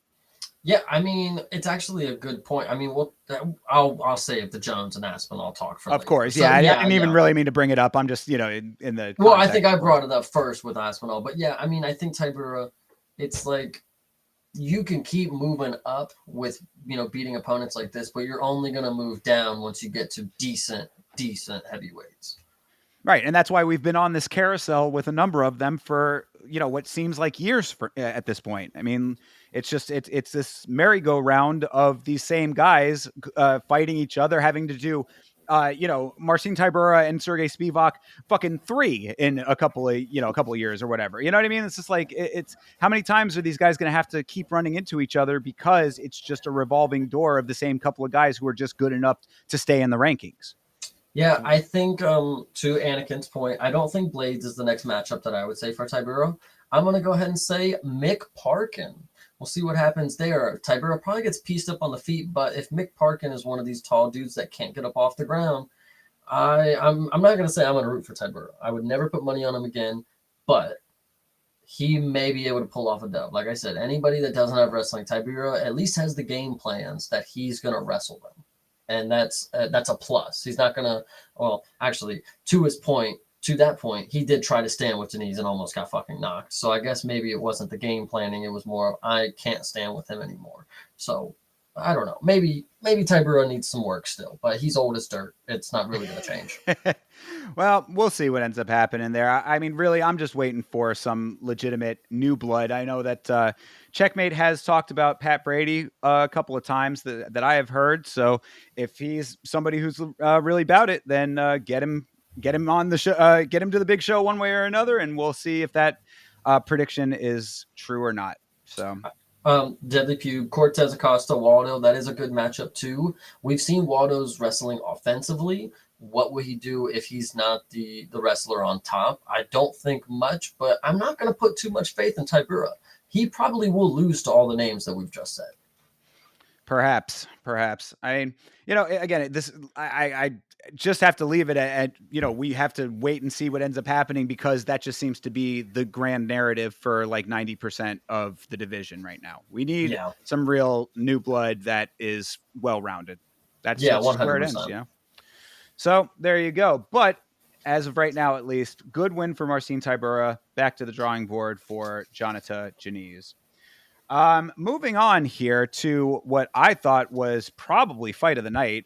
Yeah, I mean, it's actually a good point. I mean, I'll save the Jones and Aspinall talk for later. Of course, yeah. I didn't even really mean to bring it up. I'm just, in the. Well, I think I brought it up first with Aspinall, but yeah, I mean, I think Tybura, it's like, you can keep moving up with, beating opponents like this, but you're only going to move down once you get to decent heavyweights. Right. And that's why we've been on this carousel with a number of them for, what seems like years at this point. I mean, it's just, it's this merry-go-round of these same guys fighting each other, having to do, Marcin Tybura and Sergey Spivak fucking 3 in a couple of years or whatever. You know what I mean? It's just like, it's how many times are these guys going to have to keep running into each other, because it's just a revolving door of the same couple of guys who are just good enough to stay in the rankings. Yeah, I think to Anakin's point, I don't think Blades is the next matchup that I would say for Tybura. I'm going to go ahead and say Mick Parkin. We'll see what happens there. Tybura probably gets pieced up on the feet, but if Mick Parkin is one of these tall dudes that can't get up off the ground, I'm not going to say I'm going to root for Tybura. I would never put money on him again, but he may be able to pull off a dub. Like I said, anybody that doesn't have wrestling, Tibura at least has the game plans that he's going to wrestle them. And that's a plus. He's not going to, well, actually, to his point, to that point, he did try to stand with Denise and almost got fucking knocked. So I guess maybe it wasn't the game planning. It was more of, I can't stand with him anymore. So I don't know. Maybe Tibura needs some work still, but he's old as dirt. It's not really going to change. Well, we'll see what ends up happening there. I mean, really, I'm just waiting for some legitimate new blood. I know that Checkmate has talked about Pat Brady a couple of times that I have heard. So if he's somebody who's really about it, then get him on the show, get him to the big show one way or another, and we'll see if that prediction is true or not. So. Deadly Pube, Cortez Acosta, Waldo. That is a good matchup too. We've seen Waldo's wrestling offensively. What will he do if he's not the wrestler on top? I don't think much, but I'm not going to put too much faith in Tibura. He probably will lose to all the names that we've just said. Perhaps. I mean, again, I just have to leave it at, we have to wait and see what ends up happening, because that just seems to be the grand narrative for like 90% of the division right now. We need some real new blood that is well-rounded. That's just 100%. where it ends, So there you go. But as of right now, at least, good win for Marcin Tybura. Back to the drawing board for Jonata Janice. Moving on here to what I thought was probably fight of the night.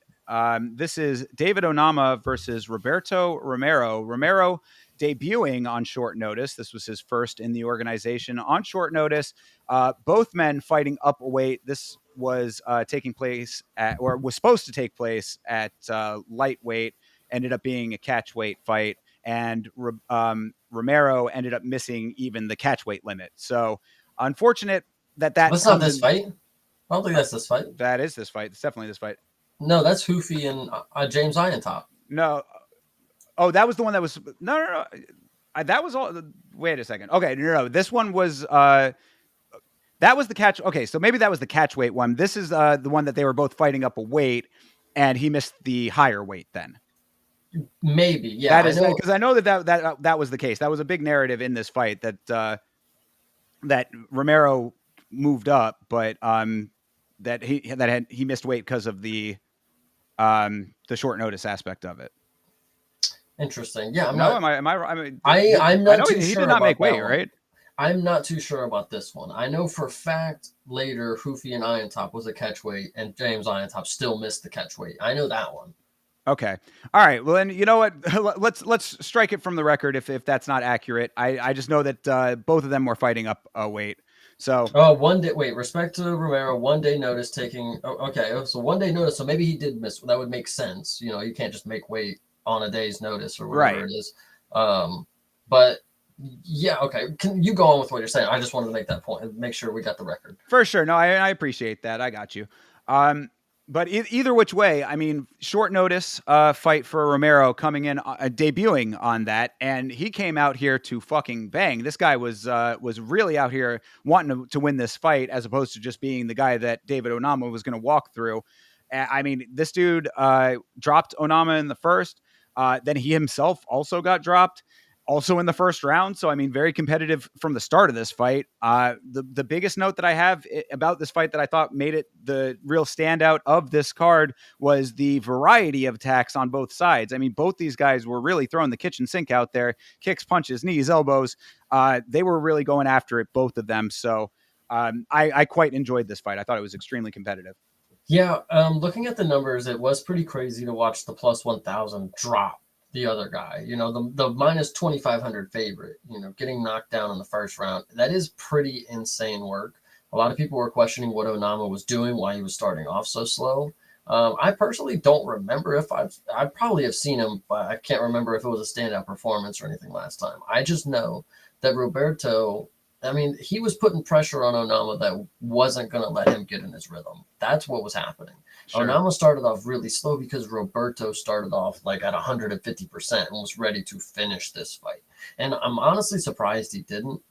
This is David Onama versus Roberto Romero. Romero debuting on short notice. This was his first in the organization on short notice. Both men fighting up a weight. This was taking place was supposed to take place at lightweight. Ended up being a catchweight fight, and Romero ended up missing even the catchweight limit. So unfortunate. That's not this fight. I don't think that's this fight. That is this fight. It's definitely this fight. No, that's Hoofy and James Irontop. No. Oh, that was the one that was no. That was all. Wait a second. Okay, no. This one was that was the catch. Okay, so maybe that was the catch weight one. This is the one that they were both fighting up a weight, and he missed the higher weight then. Maybe, yeah. That is because I know that was the case. That was a big narrative in this fight that Romero moved up, but that he missed weight because of the short notice aspect of it. Interesting. Yeah, I'm not too sure. He did not make weight, right? I'm not too sure about this one. I know for a fact later Hoofy and Irontop was a catch weight, and James Irontop still missed the catch weight. I know that one. Okay. All right. Well, then you know what? Let's strike it from the record if that's not accurate. I just know that both of them were fighting up a weight. So respect to Romero, 1 day notice taking. So 1 day notice. So maybe he did miss. That would make sense. You can't just make weight on a day's notice or whatever it is. But yeah, okay. Can you go on with what you're saying? I just wanted to make that point and make sure we got the record. For sure. No, I appreciate that. I got you. But either which way, I mean, short notice fight for Romero coming in, debuting on that, and he came out here to fucking bang. This guy was really out here wanting to win this fight, as opposed to just being the guy that David Onama was going to walk through. I mean, this dude dropped Onama in the first, then he himself also got dropped. Also in the first round. So, I mean, very competitive from the start of this fight. The biggest note that I have about this fight that I thought made it the real standout of this card was the variety of attacks on both sides. I mean, both these guys were really throwing the kitchen sink out there. Kicks, punches, knees, elbows. They were really going after it, both of them. So I quite enjoyed this fight. I thought it was extremely competitive. Yeah, looking at the numbers, it was pretty crazy to watch the plus 1,000 drop the other guy, the minus 2,500 favorite, getting knocked down in the first round. That is pretty insane work. A lot of people were questioning what Onama was doing, why he was starting off so slow. I personally don't remember if I probably have seen him, but I can't remember if it was a standout performance or anything last time. I just know that Roberto, he was putting pressure on Onama that wasn't going to let him get in his rhythm. That's what was happening. Sure. Onama started off really slow because Roberto started off like at 150% and was ready to finish this fight. And I'm honestly surprised he didn't,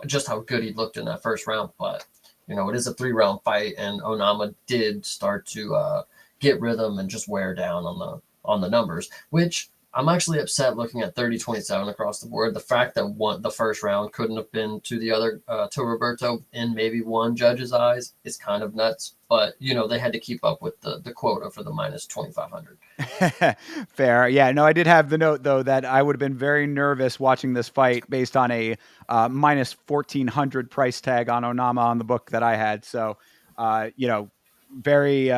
just how good he looked in that first round. But, it is a 3-round fight, and Onama did start to get rhythm and just wear down on the numbers, which I'm actually upset looking at 30-27 across the board. The fact that the first round couldn't have been to the other to Roberto in maybe one judge's eyes is kind of nuts. But they had to keep up with the quota for the minus 2,500. Fair. Yeah, no, I did have the note though that I would have been very nervous watching this fight based on a minus 1,400 price tag on Onama on the book that I had. So, very,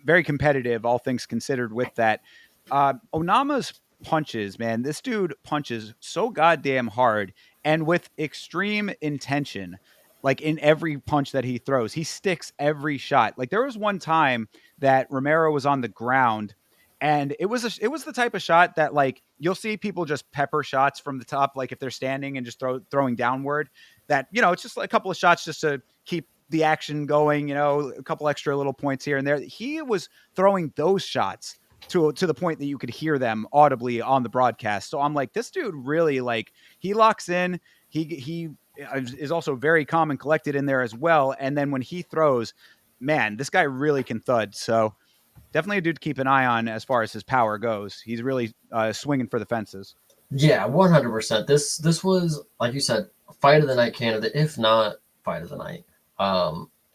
very competitive, all things considered with that. Onama's punches, man, this dude punches so goddamn hard and with extreme intention. Like in every punch that he throws, he sticks every shot. Like there was one time that Romero was on the ground and it was the type of shot that like you'll see people just pepper shots from the top, like if they're standing and just throwing downward. That it's just like a couple of shots just to keep the action going. A couple extra little points here and there. He was throwing those shots to the point that you could hear them audibly on the broadcast. So I'm like, this dude really like he locks in. He is also very calm and collected in there as well. And then when he throws, man, this guy really can thud. So definitely a dude to keep an eye on as far as his power goes. He's really swinging for the fences. Yeah, 100%. This was, like you said, fight of the night candidate, if not fight of the night.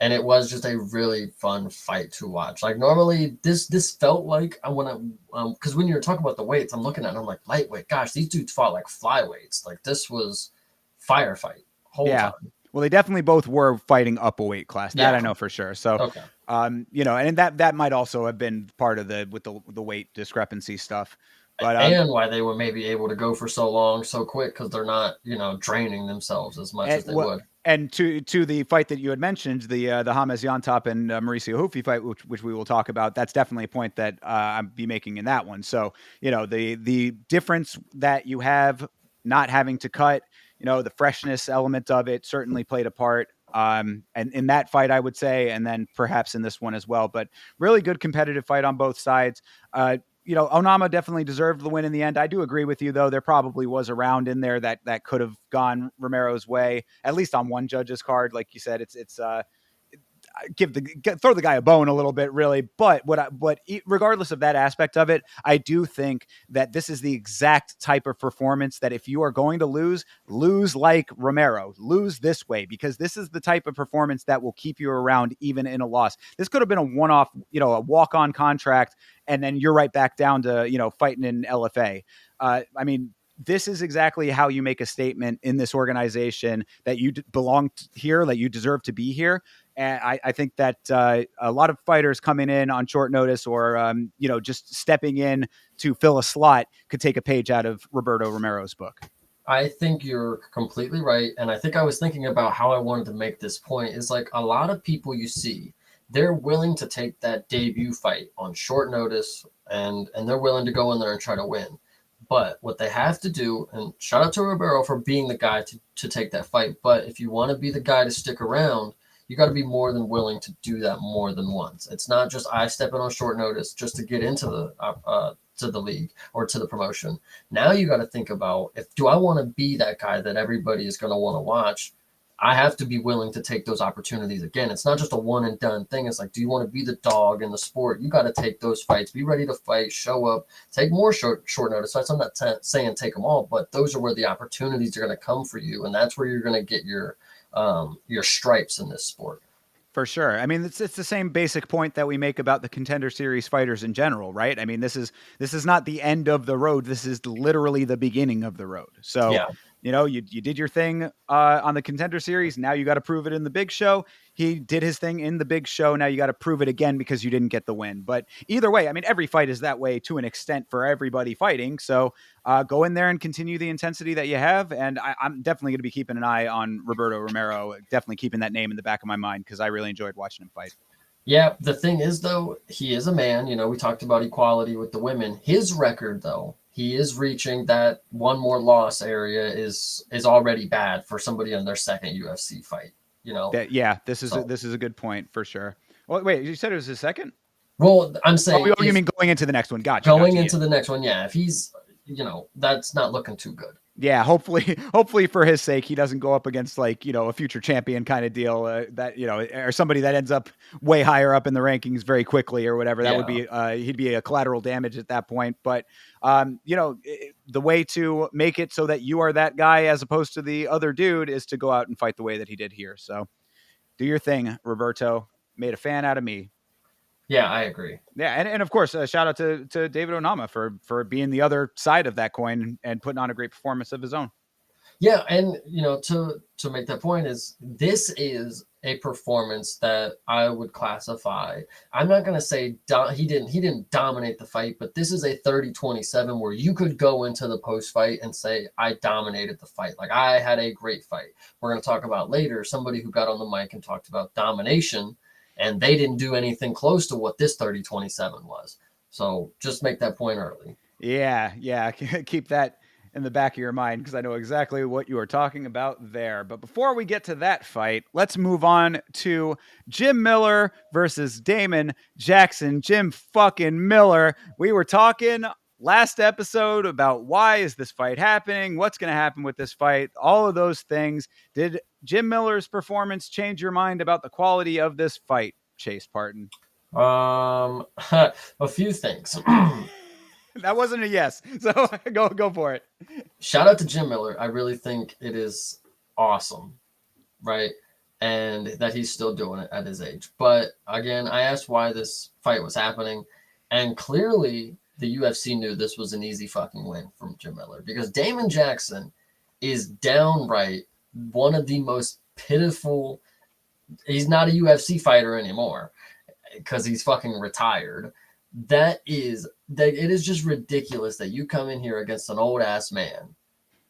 And it was just a really fun fight to watch. Like normally, this felt like I want to, because when you're talking about the weights, I'm looking at it, I'm like lightweight. Gosh, these dudes fought like flyweights. Like this was firefight whole time. Well, they definitely both were fighting up a weight class. That I know for sure. So, okay. And that might also have been part of the weight discrepancy stuff. But, and why they were maybe able to go for so long, so quick, because they're not, draining themselves as much as they would. And to the fight that you had mentioned, the James Yontop and Mauricio Hufi fight, which we will talk about, that's definitely a point that I'll be making in that one. So, the difference that you have not having to cut, the freshness element of it certainly played a part. And in that fight, I would say, and then perhaps in this one as well, but really good competitive fight on both sides. Onama definitely deserved the win in the end. I do agree with you, though. There probably was a round in there that could have gone Romero's way, at least on one judge's card. Like you said, it's throw the guy a bone a little bit, really. But regardless of that aspect of it, I do think that this is the exact type of performance that if you are going to lose like Romero, lose this way, because this is the type of performance that will keep you around even in a loss. This could have been a one-off, a walk-on contract, and then you're right back down to, fighting in LFA. This is exactly how you make a statement in this organization that you belong here, that you deserve to be here. And I think that a lot of fighters coming in on short notice or, just stepping in to fill a slot could take a page out of Roberto Romero's book. I think you're completely right. And I think I was thinking about how I wanted to make this point is like a lot of people you see, they're willing to take that debut fight on short notice and they're willing to go in there and try to win. But what they have to do, and shout out to Roberto for being the guy to take that fight. But if you want to be the guy to stick around, you got to be more than willing to do that more than once. It's not just I step in on short notice just to get into the league or to the promotion. Now you got to think about do I want to be that guy that everybody is going to want to watch? I have to be willing to take those opportunities again. It's not just a one and done thing. It's like, do you want to be the dog in the sport? You got to take those fights, be ready to fight, show up, take more short notice fights. I'm not saying take them all, but those are where the opportunities are going to come for you. And that's where you're going to get your stripes in this sport. For sure. I mean, it's the same basic point that we make about the Contender Series fighters in general, right? I mean, this is not the end of the road. This is literally the beginning of the road. So, yeah. You did your thing on the Contender Series. Now you got to prove it in the big show. He did his thing in the big show. Now you got to prove it again because you didn't get the win. But either way, I mean, every fight is that way to an extent for everybody fighting. So go in there and continue the intensity that you have. And I'm definitely going to be keeping an eye on Roberto Romero, definitely keeping that name in the back of my mind because I really enjoyed watching him fight. Yeah, the thing is, though, he is a man. We talked about equality with the women. His record, though, he is reaching that one more loss area is already bad for somebody in their second UFC fight. This is a good point for sure. Well, wait, you said it was his second? Well, I'm saying you mean going into the next one? Gotcha. Going into the next one, yeah. If he's, that's not looking too good. Yeah, hopefully, hopefully for his sake, he doesn't go up against like a future champion kind of deal that or somebody that ends up way higher up in the rankings very quickly or whatever. That would Yeah. be he'd be a collateral damage at that point. But the way to make it so that you are that guy as opposed to the other dude is to go out and fight the way that he did here. So do your thing, Roberto. Made a fan out of me. Yeah, I agree. Yeah, and of course, shout out to David Onama for being the other side of that coin and putting on a great performance of his own. Yeah, and to make that point is this is a performance that I would classify. I'm not going to say he didn't dominate the fight, but this is a 30-27 where you could go into the post fight and say I dominated the fight. Like I had a great fight. We're going to talk about later somebody who got on the mic and talked about domination and they didn't do anything close to what this 30-27 was. So just make that point early. Yeah. Keep that in the back of your mind because I know exactly what you are talking about there. But before we get to that fight, let's move on to Jim Miller versus Damon Jackson. Jim fucking Miller. We were talking last episode about why is this fight happening? What's going to happen with this fight? All of those things. Did Jim Miller's performance change your mind about the quality of this fight, Chase Parton? A few things. That wasn't a yes. So go for it. Shout out to Jim Miller. I really think it is awesome, right? And that he's still doing it at his age. But again, I asked why this fight was happening, and clearly the UFC knew this was an easy fucking win from Jim Miller because Damon Jackson is downright one of the most pitiful. He's not a UFC fighter anymore because he's fucking retired. That it is just ridiculous that you come in here against an old ass man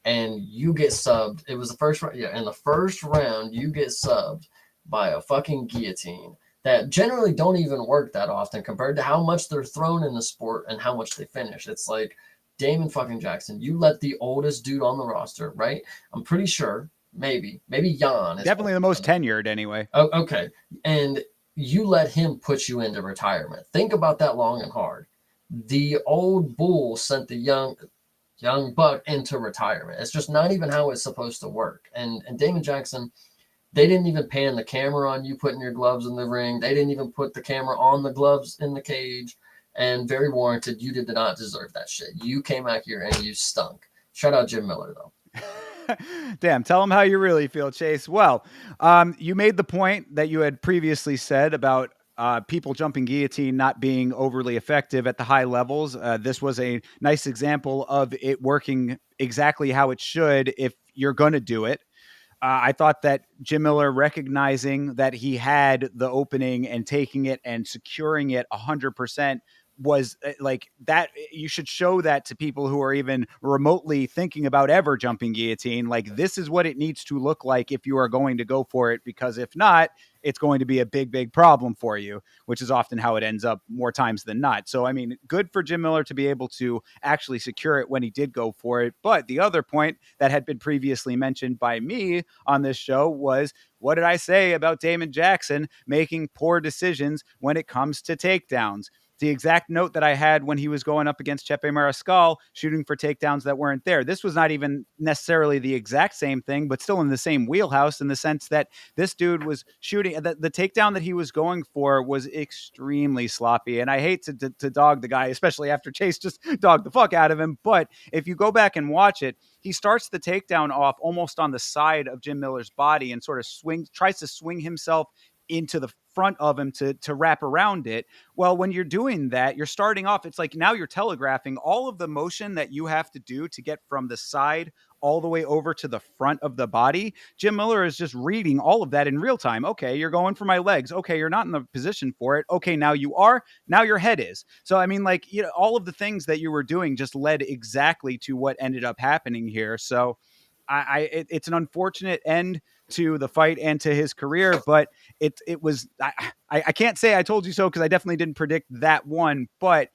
and you get subbed. It was the first round. Yeah, in the first round, you get subbed by a fucking guillotine that generally don't even work that often compared to how much they're thrown in the sport and how much they finish. It's like Damon fucking Jackson, you let the oldest dude on the roster, right? I'm pretty sure, maybe Jan is definitely the most tenured anyway. Oh, okay. And you let him put you into retirement. Think about that long and hard. The old bull sent the young buck into retirement. It's just not even how it's supposed to work. And Damon Jackson, they didn't even pan the camera on you putting your gloves in the ring. They didn't even put the camera on the gloves in the cage. And very warranted, you did not deserve that shit. You came out here and you stunk. Shout out Jim Miller, though. Damn, tell them how you really feel, Chase. Well, you made the point that you had previously said about people jumping guillotine not being overly effective at the high levels. This was a nice example of it working exactly how it should if you're going to do it. I thought that Jim Miller recognizing that he had the opening and taking it and securing it 100% was like that. You should show that to people who are even remotely thinking about ever jumping guillotine. Like this is what it needs to look like if you are going to go for it, because if not, it's going to be a big problem for you, which is often how it ends up more times than not. So, I mean, good for Jim Miller to be able to actually secure it when he did go for it. But the other point that had been previously mentioned by me on this show was, what did I say about Damon Jackson making poor decisions when it comes to takedowns? The exact note that I had when he was going up against Chepe Mariscal, shooting for takedowns that weren't there. This was not even necessarily the exact same thing, but still in the same wheelhouse in the sense that this dude was shooting. The takedown that he was going for was extremely sloppy. And I hate to dog the guy, especially after Chase just dogged the fuck out of him. But if you go back and watch it, he starts the takedown off almost on the side of Jim Miller's body and sort of tries to swing himself into the front of him to wrap around it. Well, when you're doing that, you're starting off, it's like now you're telegraphing all of the motion that you have to do to get from the side all the way over to the front of the body. Jim Miller is just reading all of that in real time. Okay, you're going for my legs. Okay, you're not in the position for it. Okay, now you are. Now your head is. So, I mean, like, all of the things that you were doing just led exactly to what ended up happening here. So, it's an unfortunate end to the fight and to his career, but it was, I can't say I told you so because I definitely didn't predict that one, but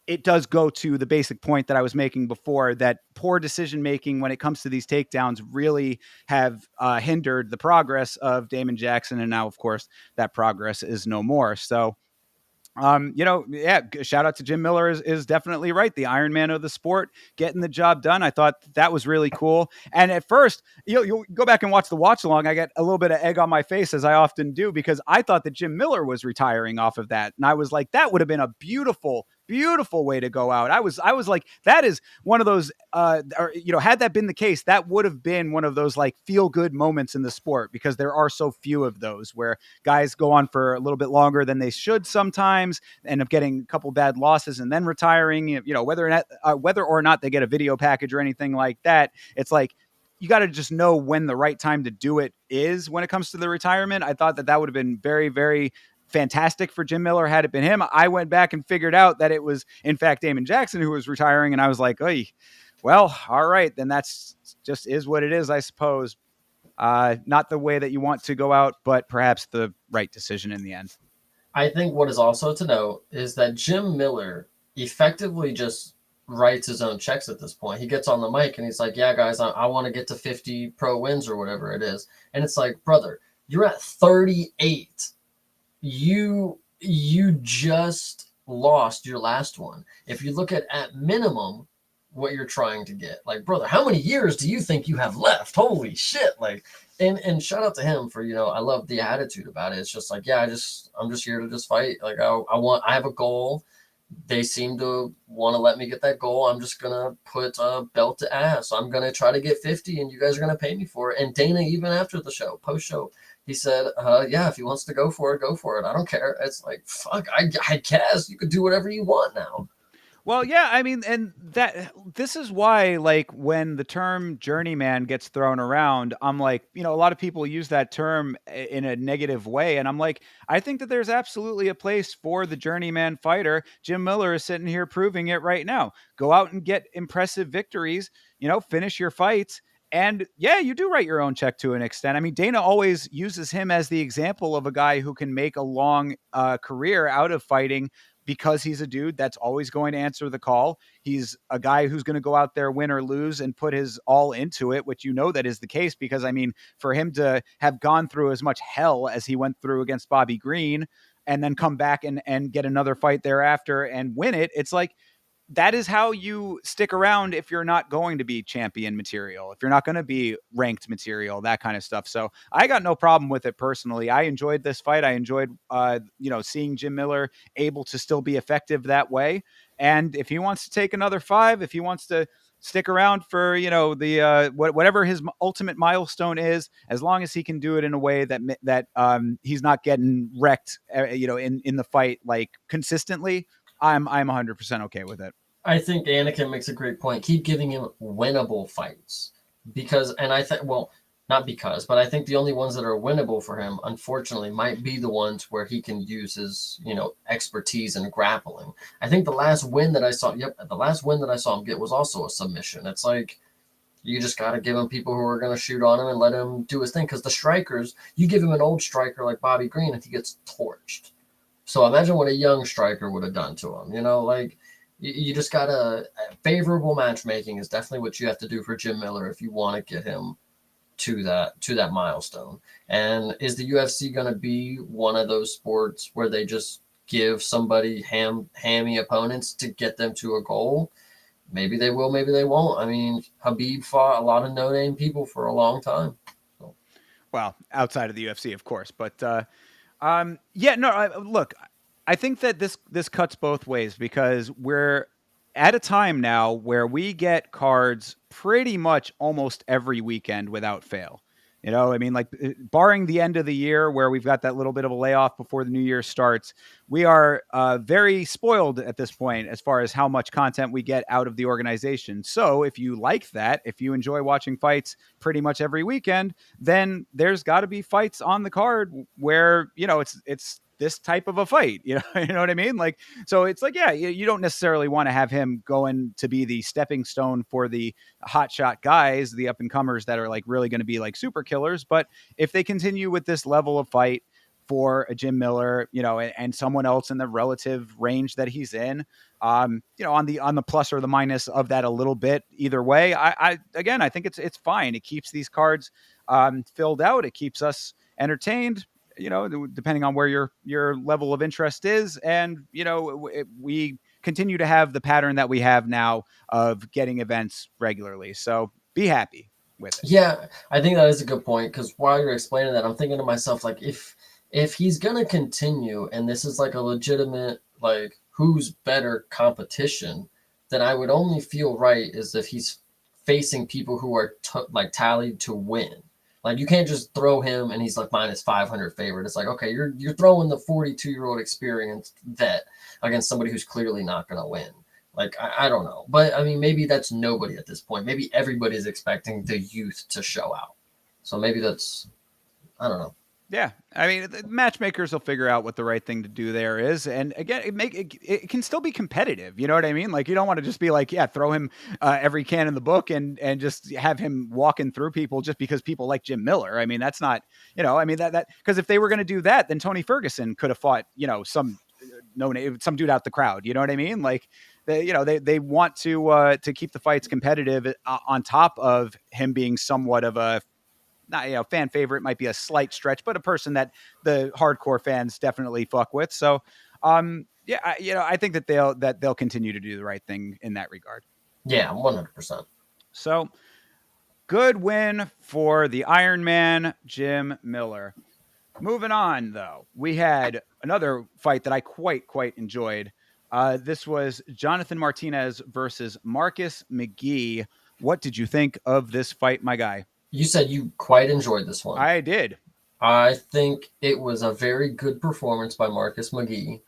it does go to the basic point that I was making before, that poor decision making when it comes to these takedowns really have hindered the progress of Damon Jackson, and now, of course, that progress is no more. So Yeah, shout out to Jim Miller is definitely right. The Iron Man of the sport, getting the job done. I thought that was really cool. And at first, you'll go back and watch the watch along. I get a little bit of egg on my face, as I often do, because I thought that Jim Miller was retiring off of that. And I was like, that would have been a beautiful way to go out. I was like, that is one of those, had that been the case, that would have been one of those like feel good moments in the sport, because there are so few of those where guys go on for a little bit longer than they should sometimes, end up getting a couple bad losses and then retiring. Whether or not they get a video package or anything like that, it's like you got to just know when the right time to do it is when it comes to the retirement. I thought that would have been very, very fantastic for Jim Miller had it been him. I went back and figured out that it was, in fact, Damon Jackson who was retiring, and I was like, "Oy, well, all right, then that's just is what it is, I suppose." Not the way that you want to go out, but perhaps the right decision in the end. I think what is also to note is that Jim Miller effectively just writes his own checks at this point. He gets on the mic and he's like, "Yeah, guys, I want to get to 50 pro wins or whatever it is." And it's like, brother, you're at 38. You just lost your last one. If you look at minimum what you're trying to get, like, brother, how many years do you think you have left? Holy shit. Like, and shout out to him for, I love the attitude about it. It's just like, yeah, I'm just here to just fight. Like, I have a goal. They seem to want to let me get that goal. I'm just gonna put a belt to ass. I'm gonna try to get 50, and you guys are gonna pay me for it. And Dana, even after the show, post show, he said, "Yeah, if he wants to go for it, go for it. I don't care." It's like, fuck, I guess you could do whatever you want now. Well, yeah, I mean, and this is why, like, when the term journeyman gets thrown around, I'm like, a lot of people use that term in a negative way, and I'm like, I think that there's absolutely a place for the journeyman fighter. Jim Miller is sitting here proving it right now. Go out and get impressive victories, finish your fights. And yeah, you do write your own check to an extent. I mean, Dana always uses him as the example of a guy who can make a long career out of fighting, because he's a dude that's always going to answer the call. He's a guy who's going to go out there, win or lose, and put his all into it, which that is the case, because, I mean, for him to have gone through as much hell as he went through against Bobby Green and then come back and get another fight thereafter and win it, it's like, that is how you stick around if you're not going to be champion material, if you're not going to be ranked material, that kind of stuff. So I got no problem with it personally. I enjoyed this fight. I enjoyed, seeing Jim Miller able to still be effective that way. And if he wants to take another 5, if he wants to stick around for, whatever his ultimate milestone is, as long as he can do it in a way that he's not getting wrecked, in the fight, like, consistently, I'm 100% okay with it. I think Anakin makes a great point. Keep giving him winnable fights, because, and I think, well, not because, but I think the only ones that are winnable for him, unfortunately, might be the ones where he can use his, expertise in grappling. I think the last win that I saw him get was also a submission. It's like, you just got to give him people who are going to shoot on him and let him do his thing. Because the strikers, you give him an old striker like Bobby Green, and he gets torched. So imagine what a young striker would have done to him. Like, you just got to, favorable matchmaking is definitely what you have to do for Jim Miller if you want to get him to that milestone. And is the UFC going to be one of those sports where they just give somebody hammy opponents to get them to a goal? Maybe they will, maybe they won't. I mean, Habib fought a lot of no-name people for a long time. So. Well, outside of the UFC, of course, but look, I think that this cuts both ways, because we're at a time now where we get cards pretty much almost every weekend without fail. I mean, like, barring the end of the year where we've got that little bit of a layoff before the new year starts, we are very spoiled at this point as far as how much content we get out of the organization. So if you like that, if you enjoy watching fights pretty much every weekend, then there's got to be fights on the card where, it's this type of a fight, you know what I mean? Like, so it's like, yeah, you don't necessarily want to have him going to be the stepping stone for the hotshot guys, the up and comers that are like really going to be like super killers. But if they continue with this level of fight for a Jim Miller, and someone else in the relative range that he's in, on the plus or the minus of that a little bit, either way, I think it's fine. It keeps these cards filled out. It keeps us entertained. depending on where your level of interest is. And, we continue to have the pattern that we have now of getting events regularly. So be happy with it. Yeah, I think that is a good point because while you're explaining that, I'm thinking to myself like if he's gonna continue and this is like a legitimate like who's better competition, then I would only feel right is if he's facing people who are like tallied to win. Like you can't just throw him and he's like minus 500 favorite. It's like okay, you're throwing the 42-year-old experienced vet against somebody who's clearly not gonna win. Like I don't know, but I mean maybe that's nobody at this point. Maybe everybody's expecting the youth to show out. So maybe that's I don't know. Yeah, I mean, the matchmakers will figure out what the right thing to do there is, and again, it can still be competitive. You know what I mean? Like, you don't want to just be like, yeah, throw him every can in the book and just have him walking through people just because people like Jim Miller. I mean, that's not, I mean that because if they were going to do that, then Tony Ferguson could have fought, some no name, some dude out the crowd. You know what I mean? Like, they want to keep the fights competitive on top of him being somewhat of a not fan favorite might be a slight stretch, but a person that the hardcore fans definitely fuck with. So, yeah, I think that they'll continue to do the right thing in that regard. Yeah, 100%. So, good win for the Iron Man, Jim Miller. Moving on, though, we had another fight that I quite enjoyed. This was Jonathan Martinez versus Marcus McGee. What did you think of this fight, my guy? You said you quite enjoyed this one. I did. I think it was a very good performance by Marcus McGee,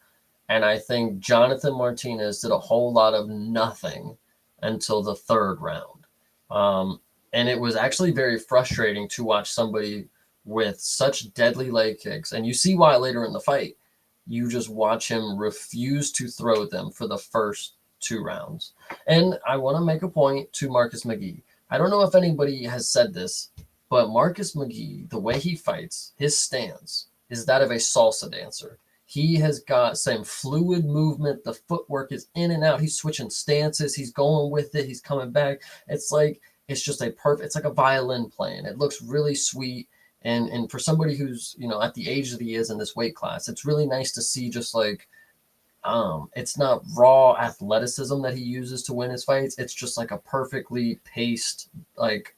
and I think Jonathan Martinez did a whole lot of nothing until the third round. And it was actually very frustrating to watch somebody with such deadly leg kicks, and you see why later in the fight. You just watch him refuse to throw them for the first 2 rounds. And I want to make a point to Marcus McGee. I don't know if anybody has said this, but Marcus McGee, the way he fights, his stance is that of a salsa dancer. He has got some fluid movement. The footwork is in and out. He's switching stances. He's going with it. He's coming back. It's just it's like a violin playing. It looks really sweet. And for somebody who's, at the age that he is in this weight class, it's really nice to see just like, it's not raw athleticism that he uses to win his fights. It's just like a perfectly paced, it's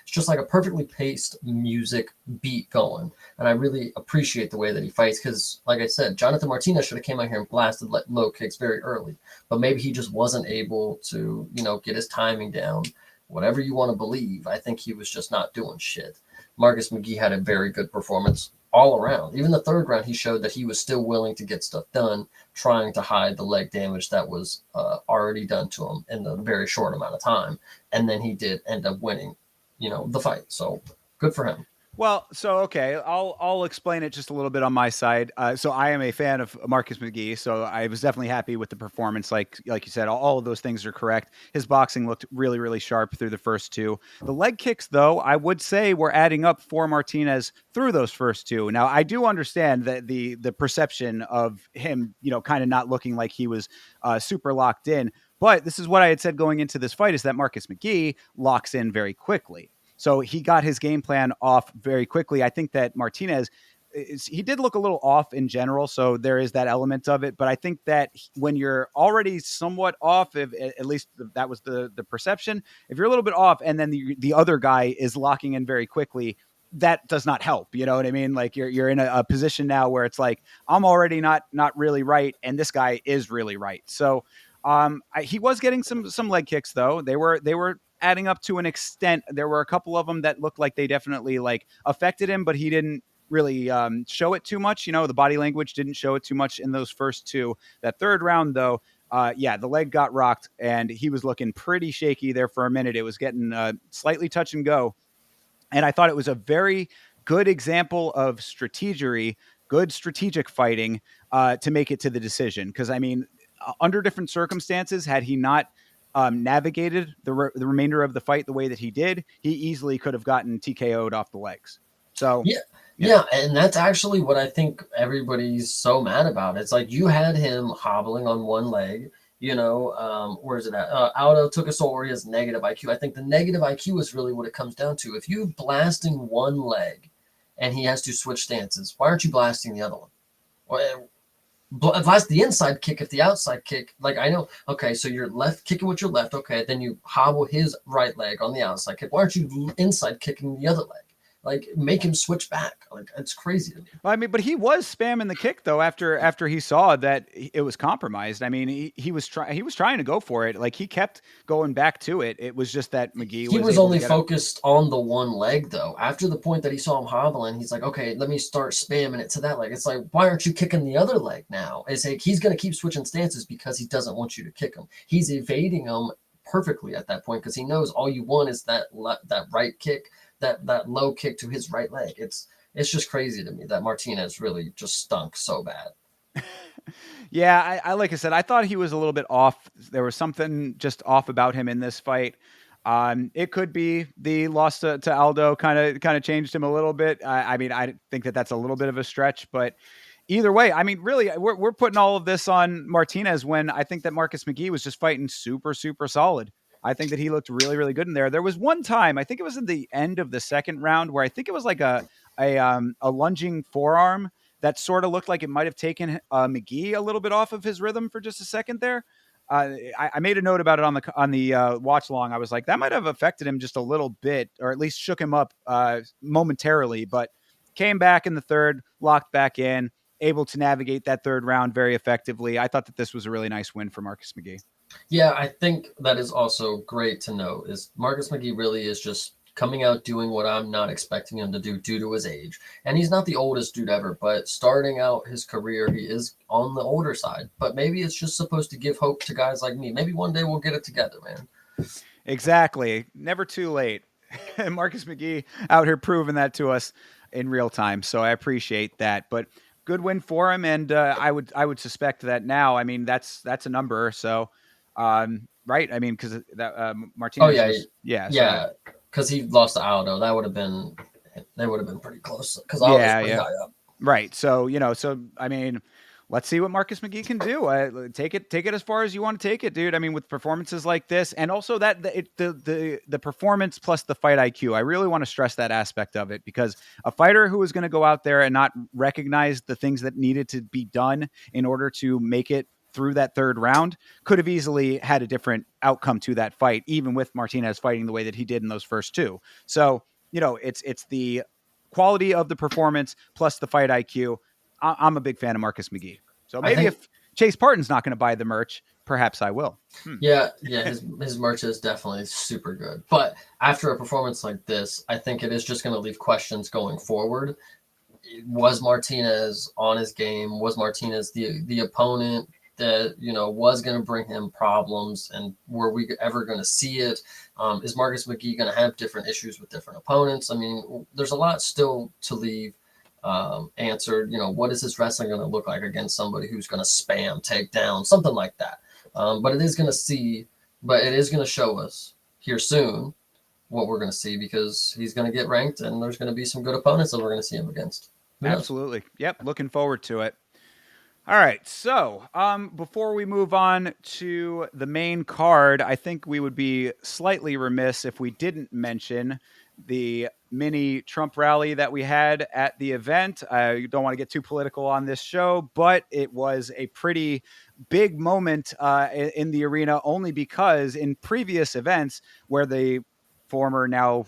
just like a perfectly paced music beat going. And I really appreciate the way that he fights because, like I said, Jonathan Martinez should have came out here and blasted low kicks very early, but maybe he just wasn't able to, get his timing down. Whatever you want to believe, I think he was just not doing shit. Marcus McGee had a very good performance all around. Even the third round, he showed that he was still willing to get stuff done, trying to hide the leg damage that was already done to him in a very short amount of time. And then he did end up winning, the fight. So good for him. Well, so okay, I'll explain it just a little bit on my side. So I am a fan of Marcus McGee, so I was definitely happy with the performance. Like you said, all of those things are correct. His boxing looked really sharp through the first two. The leg kicks, though, I would say were adding up for Martinez through those first two. Now I do understand that the perception of him, kind of not looking like he was super locked in. But this is what I had said going into this fight: is that Marcus McGee locks in very quickly. So he got his game plan off very quickly. I think that Martinez, he did look a little off in general. So there is that element of it. But I think that when you're already somewhat off, if at least that was the perception, if you're a little bit off and then the other guy is locking in very quickly, that does not help. You know what I mean? Like you're in a position now where it's like, I'm already not really right. And this guy is really right. So he was getting some leg kicks, though. They were adding up to an extent. There were a couple of them that looked like they definitely like affected him, but he didn't really show it too much. The body language didn't show it too much in those first two. That third round, though, the leg got rocked and he was looking pretty shaky there for a minute. It was getting slightly touch and go. And I thought it was a very good example of strategery, good strategic fighting to make it to the decision. Because, I mean, under different circumstances, had he not navigated the remainder of the fight the way that he did, he easily could have gotten TKO'd off the legs. So yeah, and that's actually what I think everybody's so mad about. It's like you had him hobbling on one leg. Where is it at? Aldo took a soul where he has negative IQ. I think the negative IQ is really what it comes down to. If you're blasting one leg and he has to switch stances. Why aren't you blasting the other one? Well, blast the inside kick if the outside kick. Like, I know, okay, so you're left kicking with your left, okay, then you hobble his right leg on the outside kick. Why aren't you inside kicking the other leg? Like, make him switch back. Like, it's crazy to me. I mean, but he was spamming the kick though after he saw that it was compromised. I mean, he was trying to go for it. Like he kept going back to it. It was just that McGee He was able only to get focused on the one leg, though. After the point that he saw him hobbling, he's like, okay, let me start spamming it to that leg. It's like, why aren't you kicking the other leg now? It's like he's going to keep switching stances because he doesn't want you to kick him. He's evading him perfectly at that point because he knows all you want is that right kick, that low kick to his right leg. It's just crazy to me that Martinez really just stunk so bad. Yeah, I like I said, I thought he was a little bit off. There was something just off about him in this fight. It could be the loss to Aldo kind of changed him a little bit. I mean, I think that that's a little bit of a stretch, but either way, I mean, really, we're putting all of this on Martinez when I think that Marcus McGee was just fighting super, super solid. I think that he looked really, really good in there. There was one time, I think it was in the end of the second round, where I think it was like a lunging forearm that sort of looked like it might have taken McGee a little bit off of his rhythm for just a second there. I made a note about it on the watch long. I was like, that might have affected him just a little bit, or at least shook him up momentarily. But came back in the third, locked back in, able to navigate that third round very effectively. I thought that this was a really nice win for Marcus McGee. Yeah, I think that is also great to know is Marcus McGee really is just coming out doing what I'm not expecting him to do due to his age. And he's not the oldest dude ever, but starting out his career, he is on the older side. But maybe it's just supposed to give hope to guys like me. Maybe one day we'll get it together, man. Exactly. Never too late. And Marcus McGee out here proving that to us in real time. So I appreciate that. But good win for him. And I would suspect that now. I mean, that's a number. So right. I mean, because that Martinez. Oh yeah, was, yeah. yeah. Because he lost to Aldo, they would have been pretty close. Because Aldo's Yeah. pretty Yeah. high up. Right. So I mean, let's see what Marcus McGee can do. Take it as far as you want to take it, dude. I mean, with performances like this, and also that the performance plus the fight IQ. I really want to stress that aspect of it because a fighter who is going to go out there and not recognize the things that needed to be done in order to make it through that third round could have easily had a different outcome to that fight, even with Martinez fighting the way that he did in those first two. So, it's the quality of the performance plus the fight IQ. I'm a big fan of Marcus McGee. So maybe if Chase Parton's not going to buy the merch, perhaps I will. Yeah, his merch is definitely super good. But after a performance like this, I think it is just going to leave questions going forward. Was Martinez on his game? Was Martinez the opponent that was going to bring him problems? And were we ever going to see it? Is Marcus McGee going to have different issues with different opponents? I mean, there's a lot still to leave answered. What is his wrestling going to look like against somebody who's going to spam, take down, something like that? But it is going to show us here soon what we're going to see because he's going to get ranked and there's going to be some good opponents that we're going to see him against. Absolutely. Yep. Looking forward to it. All right. So before we move on to the main card, I think we would be slightly remiss if we didn't mention the mini Trump rally that we had at the event. I don't want to get too political on this show, but it was a pretty big moment in the arena only because in previous events where the former now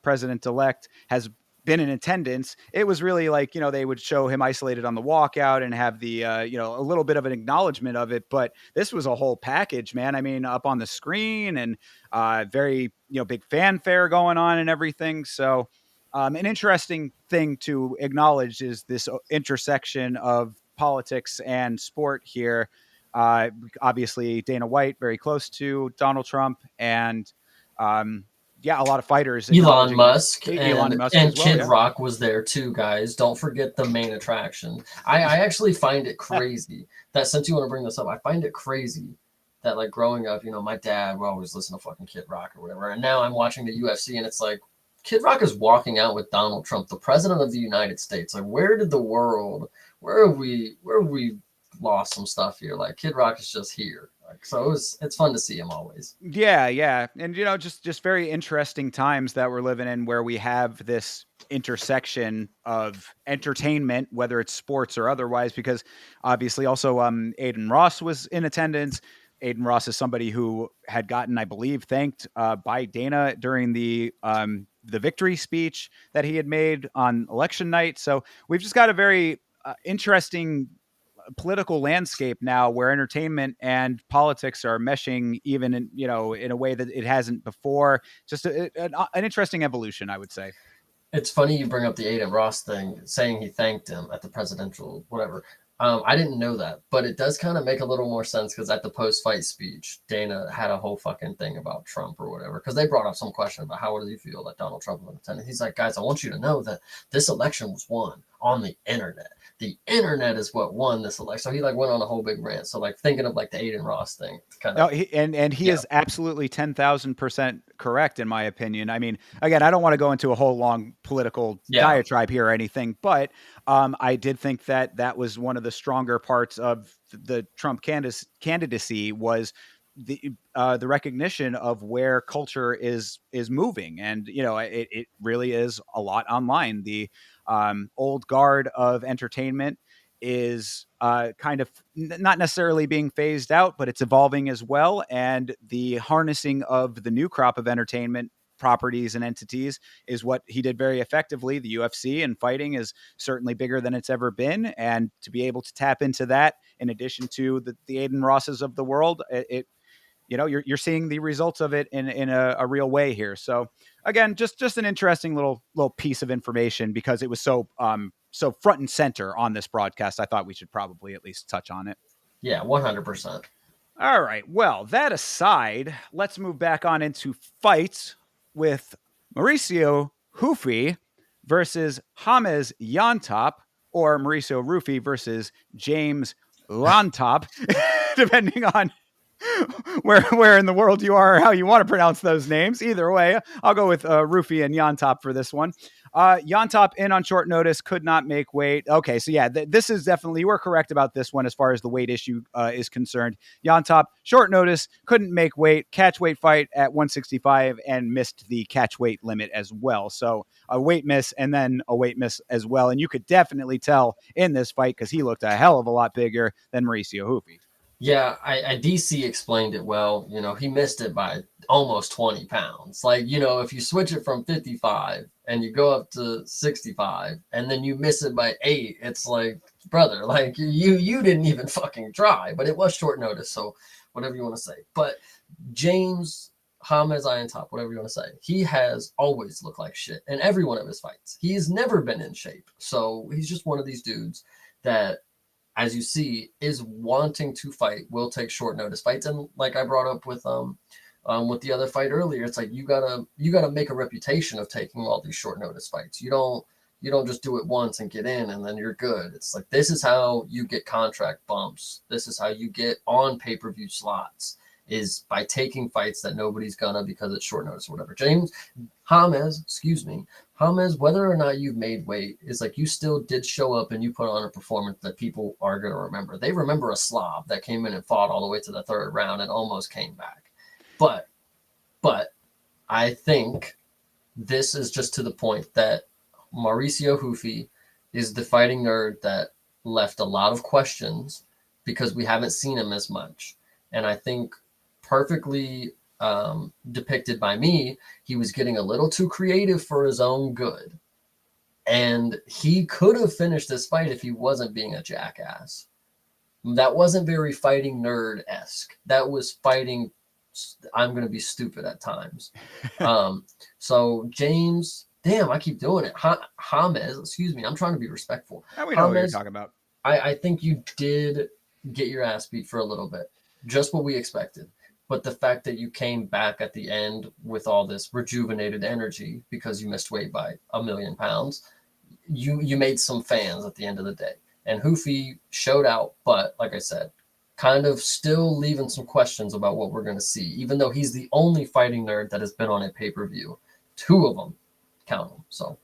president-elect has been in attendance, it was really like, they would show him isolated on the walkout and have the, a little bit of an acknowledgement of it. But this was a whole package, man. I mean, up on the screen and very, big fanfare going on and everything. So an interesting thing to acknowledge is this intersection of politics and sport here. Obviously, Dana White, very close to Donald Trump, and a lot of fighters. Elon Musk and as well, Kid Rock was there too, guys. Don't forget the main attraction. I actually find it crazy that since you want to bring this up, I find it crazy that like growing up, my dad would always listen to fucking Kid Rock or whatever. And now I'm watching the UFC and it's like Kid Rock is walking out with Donald Trump, the president of the United States. Like where have we lost some stuff here? Like Kid Rock is just here. back. So it's fun to see him always. Yeah, yeah. And just very interesting times that we're living in where we have this intersection of entertainment, whether it's sports or otherwise, because obviously also Aiden Ross was in attendance. Aiden Ross is somebody who had gotten, I believe, thanked by Dana during the victory speech that he had made on election night. So we've just got a very interesting political landscape now where entertainment and politics are meshing even in a way that it hasn't before. Just an interesting evolution, I would say. It's funny you bring up the Aiden Ross thing, saying he thanked him at the presidential whatever. I didn't know that, but it does kind of make a little more sense because at the post-fight speech, Dana had a whole fucking thing about Trump or whatever. Because they brought up some question about how does he feel that Donald Trump was attending. He's like, guys, I want you to know that this election was won on the internet. The internet is what won this election. So he like went on a whole big rant. So like thinking of like the Aiden Ross thing, kind No, of he yeah, is absolutely 10,000% correct in my opinion. I mean, again, I don't want to go into a whole long political yeah. diatribe here or anything, but I did think that that was one of the stronger parts of the Trump candidacy was the recognition of where culture is moving, and it really is a lot online. The old guard of entertainment is kind of not necessarily being phased out, but it's evolving as well. And the harnessing of the new crop of entertainment properties and entities is what he did very effectively. The UFC and fighting is certainly bigger than it's ever been. And to be able to tap into that, in addition to the Aiden Rosses of the world, you're seeing the results of it in a real way here. So again, just an interesting little piece of information because it was so front and center on this broadcast. I thought we should probably at least touch on it. Yeah, 100%. All right. Well, that aside, let's move back on into fights with Mauricio Hufi versus James Yontop, or Mauricio Rufi versus James Lontop, depending on where in the world you are or how you want to pronounce those names. Either way, I'll go with Rufi and Yontop for this one. Yontop in on short notice, could not make weight. Okay, so yeah, this is definitely, you were correct about this one as far as the weight issue is concerned. Yontop, short notice, couldn't make weight, catch weight fight at 165 and missed the catch weight limit as well. So a weight miss and then a weight miss as well. And you could definitely tell in this fight because he looked a hell of a lot bigger than Mauricio Hufi. Yeah, DC explained it well. He missed it by almost 20 pounds. Like, if you switch it from 55 and you go up to 65 and then you miss it by 8, it's like, brother, like you didn't even fucking try, but it was short notice. So whatever you want to say. But James Iron Top, whatever you want to say, he has always looked like shit in every one of his fights. He's never been in shape. So he's just one of these dudes that, as you see, is wanting to fight, will take short notice fights. And like I brought up with the other fight earlier, it's like you gotta make a reputation of taking all these short notice fights. You don't just do it once and get in and then you're good. It's like this is how you get contract bumps. This is how you get on pay-per-view slots, is by taking fights that nobody's gonna because it's short notice or whatever. James, whether or not you've made weight, is like you still did show up and you put on a performance that people are going to remember. They remember a Slav that came in and fought all the way to the third round and almost came back. But I think this is just to the point that Mauricio Hufi is the fighting nerd that left a lot of questions because we haven't seen him as much. And I think perfectly depicted by me, he was getting a little too creative for his own good. And he could have finished this fight if he wasn't being a jackass. That wasn't very fighting nerd-esque. That was fighting, I'm going to be stupid at times. So James, damn, I keep doing it. James, excuse me, I'm trying to be respectful. We know what you're talking about. I think you did get your ass beat for a little bit. Just what we expected. But the fact that you came back at the end with all this rejuvenated energy because you missed weight by 1,000,000 pounds, you made some fans at the end of the day. And Hufi showed out, but like I said, kind of still leaving some questions about what we're going to see, even though he's the only fighting nerd that has been on a pay-per-view. 2 of them, count them. So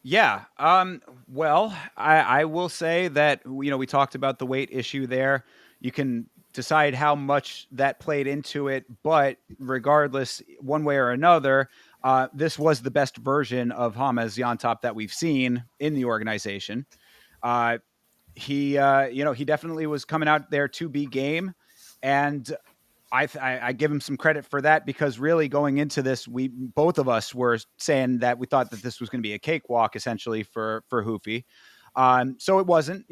yeah. Well, I will say that we talked about the weight issue there. You can decide how much that played into it, but regardless, one way or another, this was the best version of Hamas Yontop that we've seen in the organization. Uh, he definitely was coming out there to be game, and I give him some credit for that, because really going into this, we both of us were saying that we thought that this was going to be a cakewalk essentially for Hoofy. So it wasn't,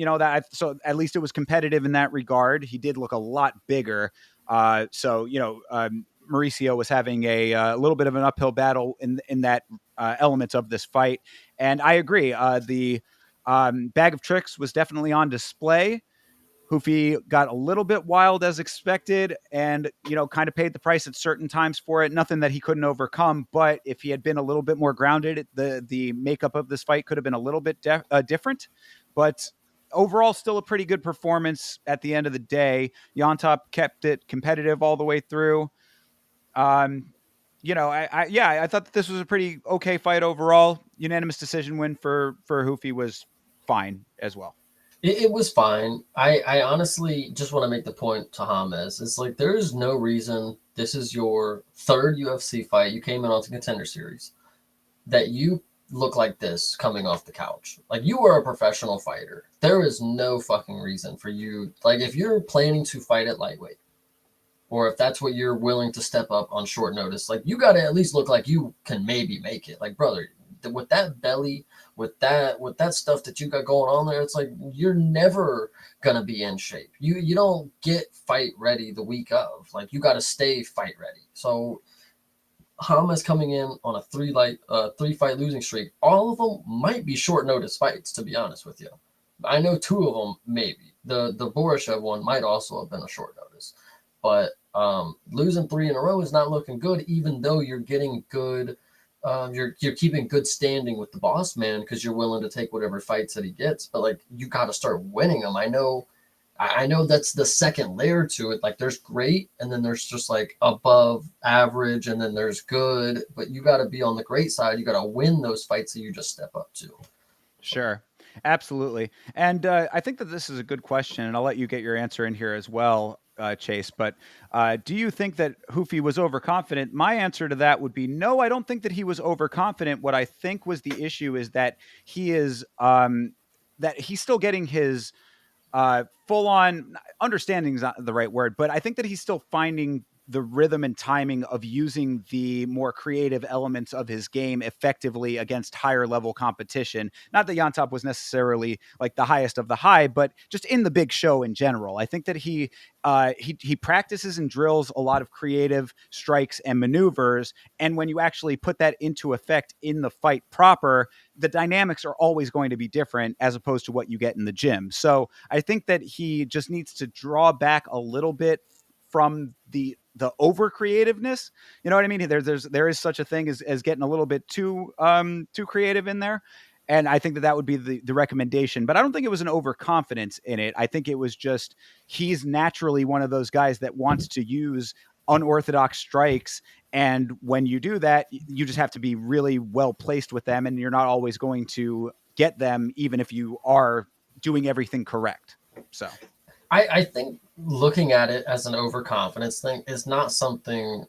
so at least it was competitive in that regard. He did look a lot bigger. Mauricio was having a little bit of an uphill battle in that element of this fight. And I agree. The bag of tricks was definitely on display. Hoofy got a little bit wild as expected, and kind of paid the price at certain times for it. Nothing that he couldn't overcome, but if he had been a little bit more grounded, the makeup of this fight could have been a little bit different. But overall, still a pretty good performance at the end of the day. Yontop kept it competitive all the way through. I thought that this was a pretty okay fight overall. Unanimous decision win for Hoofy was fine as well. It was fine. I honestly just want to make the point to James. It's like there is no reason, this is your third UFC fight. You came in onto Contender Series, that you look like this coming off the couch. Like, you are a professional fighter. There is no fucking reason for you. Like, if you're planning to fight at lightweight, or if that's what you're willing to step up on short notice, like, you got to at least look like you can maybe make it. Like, brother, with that belly, with that stuff that you got going on there, it's like you're never gonna be in shape. You don't get fight ready the week of. Like, you got to stay fight ready. So Hamas coming in on a three fight losing streak. All of them might be short notice fights, to be honest with you. I know two of them maybe. The Borishev one might also have been a short notice, but losing 3 in a row is not looking good. Even though you're getting good. You're keeping good standing with the boss man because you're willing to take whatever fights that he gets, but like, you got to start winning them. I know that's the second layer to it. Like, there's great, and then there's just like above average, and then there's good. But you got to be on the great side. You got to win those fights that you just step up to. Sure. Absolutely. And I think that this is a good question, and I'll let you get your answer in here as well, Chase. But do you think that Hoofy was overconfident? My answer to that would be no, I don't think that he was overconfident. What I think was the issue is that that he's still getting his full on understanding is not the right word, but I think that he's still finding the rhythm and timing of using the more creative elements of his game effectively against higher level competition. Not that Yontop was necessarily like the highest of the high, but just in the big show in general. I think that he practices and drills a lot of creative strikes and maneuvers, and when you actually put that into effect in the fight proper, the dynamics are always going to be different as opposed to what you get in the gym. So I think that he just needs to draw back a little bit from the over creativeness. You know what I mean? There is such a thing as getting a little bit too creative in there. And I think that would be the recommendation, but I don't think it was an overconfidence in it. I think it was just, he's naturally one of those guys that wants to use unorthodox strikes. And when you do that, you just have to be really well placed with them, and you're not always going to get them, even if you are doing everything correct. So I think looking at it as an overconfidence thing is not something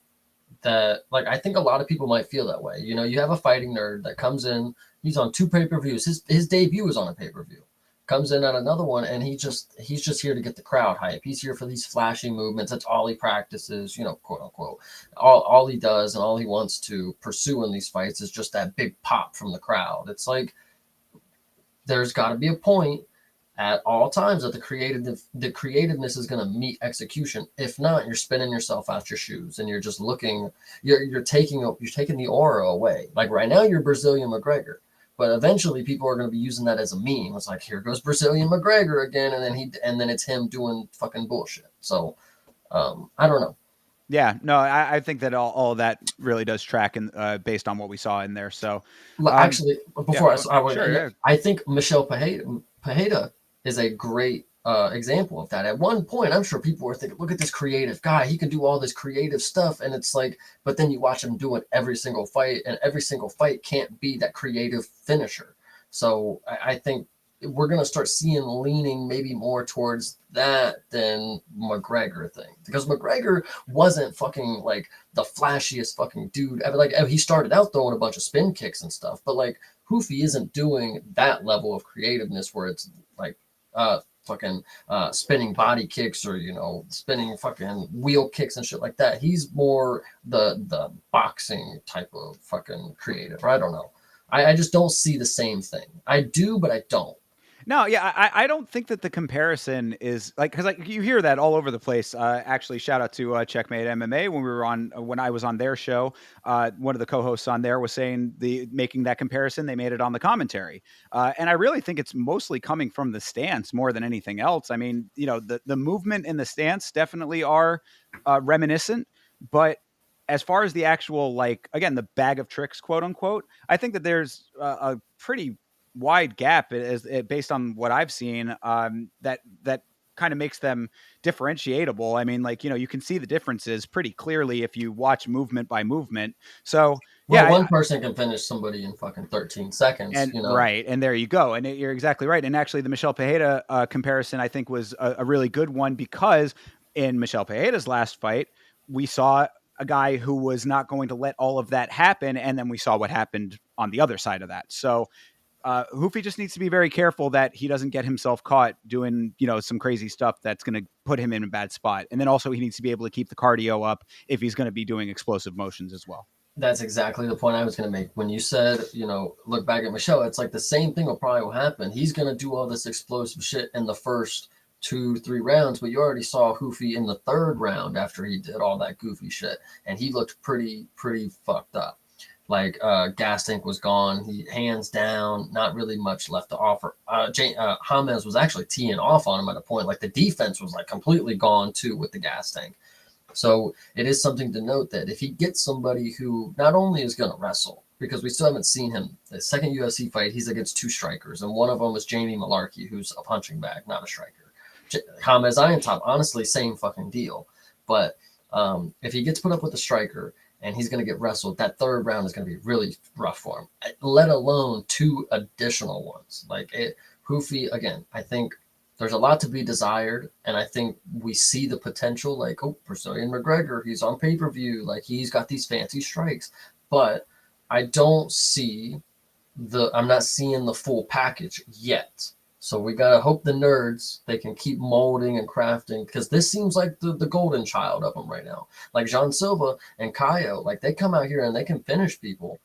that, like, I think a lot of people might feel that way. You know, you have a fighting nerd that comes in, he's on 2 pay-per-views. His debut was on a pay-per-view. Comes in at another one, and he's just here to get the crowd hype. He's here for these flashy movements. That's all he practices, you know, quote unquote. All he does and all he wants to pursue in these fights is just that big pop from the crowd. It's like, there's got to be a point at all times that the creativeness is going to meet execution. If not, you're spinning yourself out your shoes, and you're just you're taking the aura away. Like, right now, you're Brazilian McGregor, but eventually people are going to be using that as a meme. It's like, here goes Brazilian McGregor again, and then it's him doing fucking bullshit. So I don't know. Yeah, no, I think that all that really does track in, based on what we saw in there. So actually, before sure. I think Michel Pajeda is a great example of that. At one point, I'm sure people were thinking, look at this creative guy. He can do all this creative stuff. And it's like, but then you watch him do it every single fight, and every single fight can't be that creative finisher. So I think we're gonna start seeing leaning maybe more towards that than McGregor thing, because McGregor wasn't fucking like the flashiest fucking dude ever. Like he started out throwing a bunch of spin kicks and stuff, but like Hoofy isn't doing that level of creativeness where it's like fucking spinning body kicks or spinning fucking wheel kicks and shit like that. He's more the boxing type of fucking creative. Or I don't know. I just don't see the same thing. I do, but I don't. No, yeah, I don't think that the comparison is like, because like you hear that all over the place. Actually, shout out to Checkmate MMA when I was on their show. One of the co-hosts on there was saying making that comparison. They made it on the commentary, and I really think it's mostly coming from the stance more than anything else. I mean, the movement and the stance definitely are reminiscent, but as far as the actual, like, again, the bag of tricks, quote unquote, I think that there's a pretty wide gap based on what I've seen, that kind of makes them differentiatable. I mean, like, you can see the differences pretty clearly if you watch movement by movement. So Well, yeah, one person can finish somebody in fucking 13 seconds, and right, and there you go, and you're exactly right. And actually, the Michel Pereira comparison, I think, was a really good one, because in Michel Pereira's last fight, we saw a guy who was not going to let all of that happen, and then we saw what happened on the other side of that. So Hoofy just needs to be very careful that he doesn't get himself caught doing, some crazy stuff that's going to put him in a bad spot. And then also he needs to be able to keep the cardio up if he's going to be doing explosive motions as well. that's exactly the point I was going to make. When you said, look back at Michelle, it's like the same thing will happen. He's going to do all this explosive shit in the first 2-3 rounds, but you already saw Hoofy in the third round after he did all that goofy shit, and he looked pretty fucked up. Like gas tank was gone. He hands down, not really much left to offer. James was actually teeing off on him at a point. Like the defense was like completely gone too with the gas tank. So it is something to note that if he gets somebody who not only is going to wrestle, because we still haven't seen him. The second UFC fight, he's against 2 strikers, and one of them was Jamie Malarkey, who's a punching bag, not a striker. James Iron-Top, honestly, same fucking deal. But if he gets put up with a striker, and he's going to get wrestled, that third round is going to be really rough for him, let alone 2 additional ones. Like Hoofy, again, I think there's a lot to be desired, and I think we see the potential, like, Brazilian McGregor, he's on pay-per-view, like, he's got these fancy strikes, but I don't see I'm not seeing the full package yet. So we got to hope the nerds, they can keep molding and crafting, because this seems like the golden child of them right now. Like Jean Silva and Caio, like they come out here and they can finish people,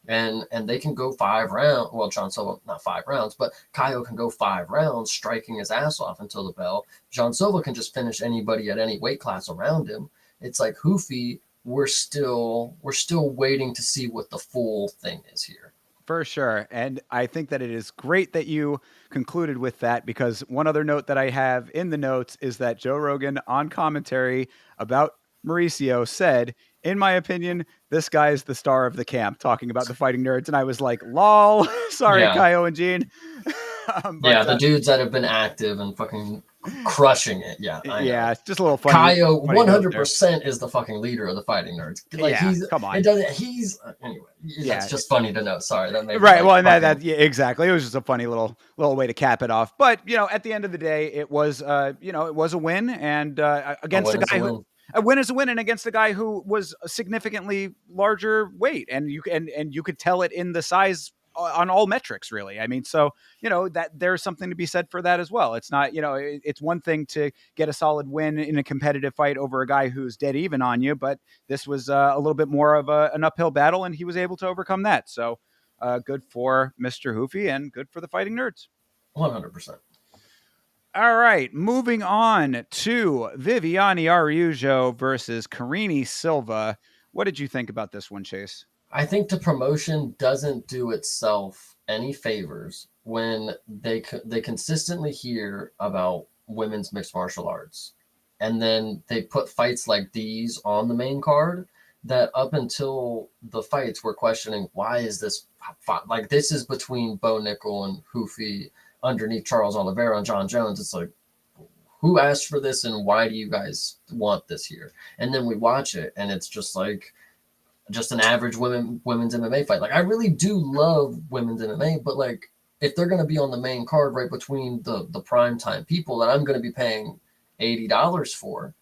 and they can go 5 rounds. Well, Jean Silva, not 5 rounds, but Caio can go 5 rounds, striking his ass off until the bell. Jean Silva can just finish anybody at any weight class around him. It's like Hoofy, we're still waiting to see what the full thing is here. For sure. And I think that it is great that you concluded with that, because one other note that I have in the notes is that Joe Rogan on commentary about Mauricio said, in my opinion, this guy is the star of the camp, talking about the Fighting Nerds. And I was like, lol, sorry, Caio and Gene. The dudes that have been active and fucking crushing it. Yeah, yeah, it's just a little funny. Caio 100% is the fucking leader of the Fighting Nerds. Like come on. He's anyway. That's just funny to know. Sorry, that made right. Well, and that exactly. It was just a funny little way to cap it off. But at the end of the day, it was it was a win, and against a guy who. A win is a win, and against a guy who was a significantly larger weight, and you could tell it in the size on all metrics, really. I mean, so that there's something to be said for that as well. It's not it's one thing to get a solid win in a competitive fight over a guy who's dead even on you, but this was a little bit more of an uphill battle, and he was able to overcome that. So good for Mr. Hoofy, and good for the Fighting Nerds. 100%. All right, moving on to Viviane Araújo versus Karine Silva. What did you think about this one, Chase? I think the promotion doesn't do itself any favors when they consistently hear about women's mixed martial arts, and then they put fights like these on the main card that up until the fights we're questioning, why is this like, this is between Bo Nickel and Hoofy underneath Charles Oliveira and John Jones. It's like, who asked for this, and why do you guys want this here? And then we watch it, and it's just like just an average women's MMA fight. Like, I really do love women's MMA, but like, if they're going to be on the main card right between the prime time people that I'm going to be paying $80 for,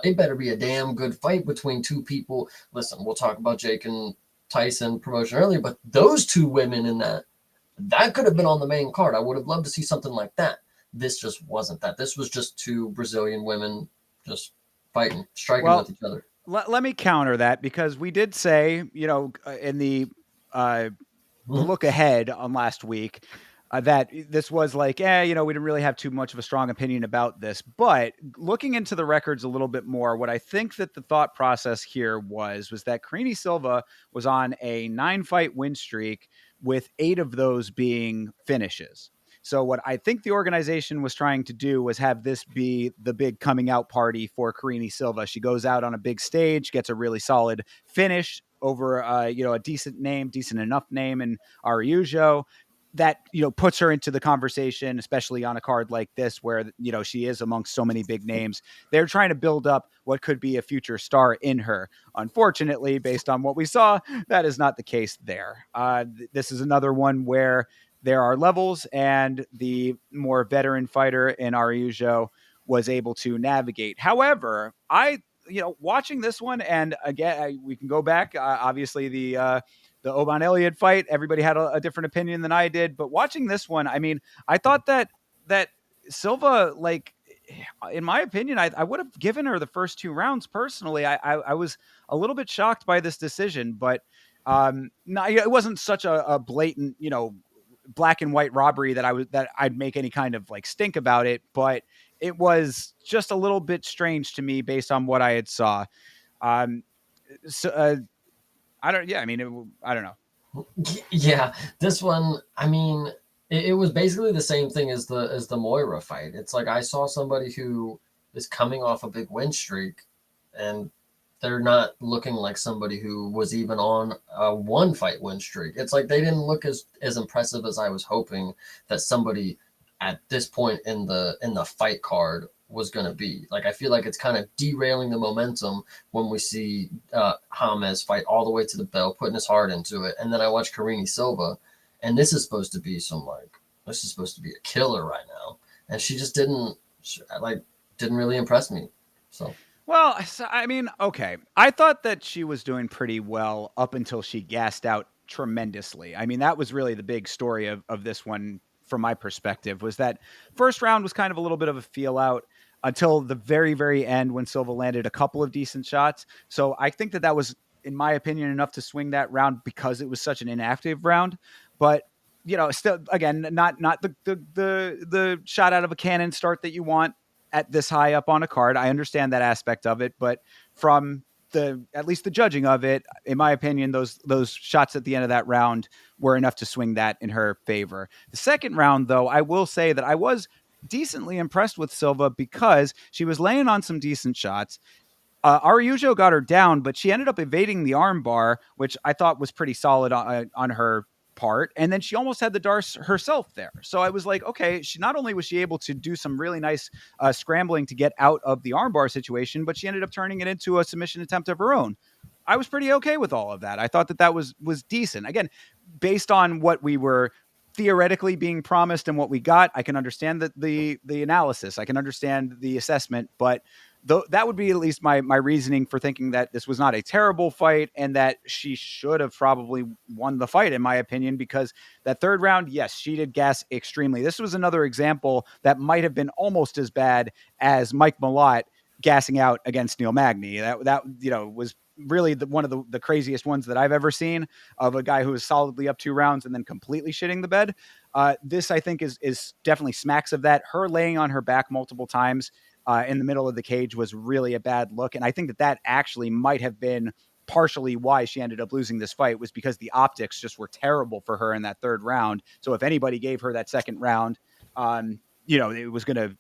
it better be a damn good fight between two people. Listen, we'll talk about Jake and Tyson promotion earlier, but those two women in that could have been on the main card. I would have loved to see something like that. This just wasn't that. This was just two Brazilian women just fighting, striking with Well, each other. let me counter that because we did say, in uh, the Mhm. look ahead on last week, that this was like, we didn't really have too much of a strong opinion about this. But looking into the records a little bit more, what I think that the thought process here was that Carini Silva was on a 9-fight win streak with 8 of those being finishes. So what I think the organization was trying to do was have this be the big coming out party for Carini Silva. She goes out on a big stage, gets a really solid finish over, a decent name, decent enough name in Araujo that puts her into the conversation, especially on a card like this where she is amongst so many big names. They're trying to build up what could be a future star in her. Unfortunately, based on what we saw, that is not the case there. This is another one where there are levels, and the more veteran fighter in Araujo was able to navigate. However, watching this one, and again, we can go back. Obviously, the Oban Elliott fight, everybody had a different opinion than I did. But watching this one, I mean, I thought that Silva, like, in my opinion, I would have given her the first 2 rounds personally. I was a little bit shocked by this decision, but no, it wasn't such a blatant, black and white robbery that I'd make any kind of like stink about it. But it was just a little bit strange to me based on what I had saw. Um, so I don't. Yeah, I mean, I don't know. Yeah, this one, I mean, it was basically the same thing as the Moira fight. It's like I saw somebody who is coming off a big win streak, and they're not looking like somebody who was even on a 1 fight win streak. It's like they didn't look as impressive as I was hoping that somebody at this point in the fight card was going to be. Like I feel like it's kind of derailing the momentum when we see James fight all the way to the bell, putting his heart into it, and then I watch Carini Silva, and this is supposed to be this is supposed to be a killer right now, and she just didn't really impress me. So Well, I mean, okay. I thought that she was doing pretty well up until she gassed out tremendously. I mean, that was really the big story of this one from my perspective, was that first round was kind of a little bit of a feel out until the very, very end when Silva landed a couple of decent shots. So I think that was, in my opinion, enough to swing that round because it was such an inactive round. But still, again, not the shot out of a cannon start that you want at this high up on a card. I understand that aspect of it, but from at least the judging of it, in my opinion, those shots at the end of that round were enough to swing that in her favor. The second round, though, I will say that I was decently impressed with Silva because she was laying on some decent shots. Araujo got her down, but she ended up evading the armbar, which I thought was pretty solid on her part. And then she almost had the Darce herself there. So I was like, okay, she not only was she able to do some really nice scrambling to get out of the armbar situation, but she ended up turning it into a submission attempt of her own. I was pretty okay with all of that. I thought that was decent. Again, based on what we were theoretically being promised and what we got, I can understand the analysis. I can understand the assessment, but that would be at least my reasoning for thinking that this was not a terrible fight and that she should have probably won the fight, in my opinion, because that third round, yes, she did gas extremely. This was another example that might have been almost as bad as Mike Malott gassing out against Neil Magny. That was really one of the craziest ones that I've ever seen, of a guy who was solidly up 2 rounds and then completely shitting the bed. This, I think, is definitely smacks of that. Her laying on her back multiple times in the middle of the cage was really a bad look. And I think that actually might have been partially why she ended up losing this fight, was because the optics just were terrible for her in that third round. So if anybody gave her that second round, it was going to,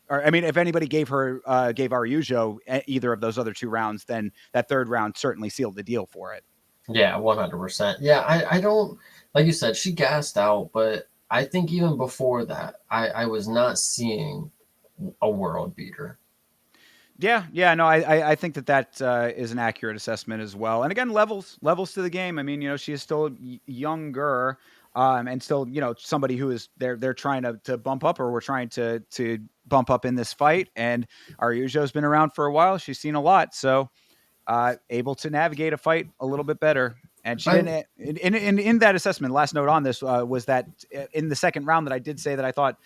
or I mean, if anybody gave Araujo either of those other 2 rounds, then that third round certainly sealed the deal for it. yeah, 100%. Yeah, I don't, like you said, she gassed out, but I think even before that, I was not seeing a world beater. Yeah, no, I think that is an accurate assessment as well. And again, levels to the game. I mean, she is still younger. and still, somebody who is they're trying to bump up, or we're trying to bump up in this fight. And Ariujo's been around for a while; she's seen a lot, so able to navigate a fight a little bit better. And she I didn't. In that assessment, last note on this was that in the second round that I did say that I thought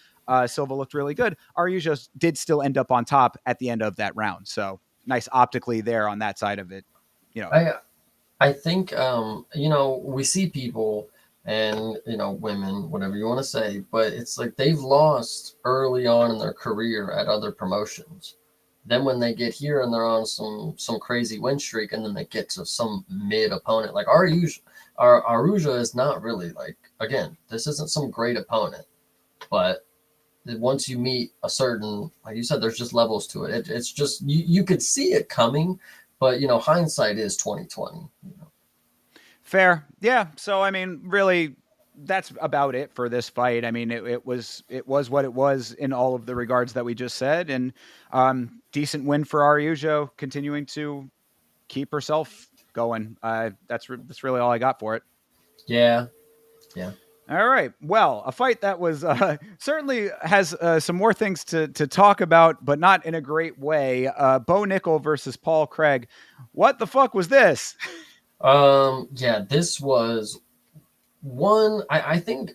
Silva looked really good. Ariujo did still end up on top at the end of that round, so nice optically there on that side of it. You know, I I think we see people and women, whatever you want to say, but it's like they've lost early on in their career at other promotions. Then when they get here and they're on some crazy win streak, and then they get to some mid opponent like Aruja is not really like, again, this isn't some great opponent, but once you meet a certain, like you said, there's just levels to it. It's just you could see it coming, but hindsight is 2020. fair, yeah. So I mean, really, that's about it for this fight. I mean, it was what it was in all of the regards that we just said, and decent win for Ariujo, continuing to keep herself going. That's really all I got for it. Yeah, yeah. All right. Well, a fight that was certainly has some more things to talk about, but not in a great way. Bo Nickel versus Paul Craig. What the fuck was this? Yeah, this was one. I think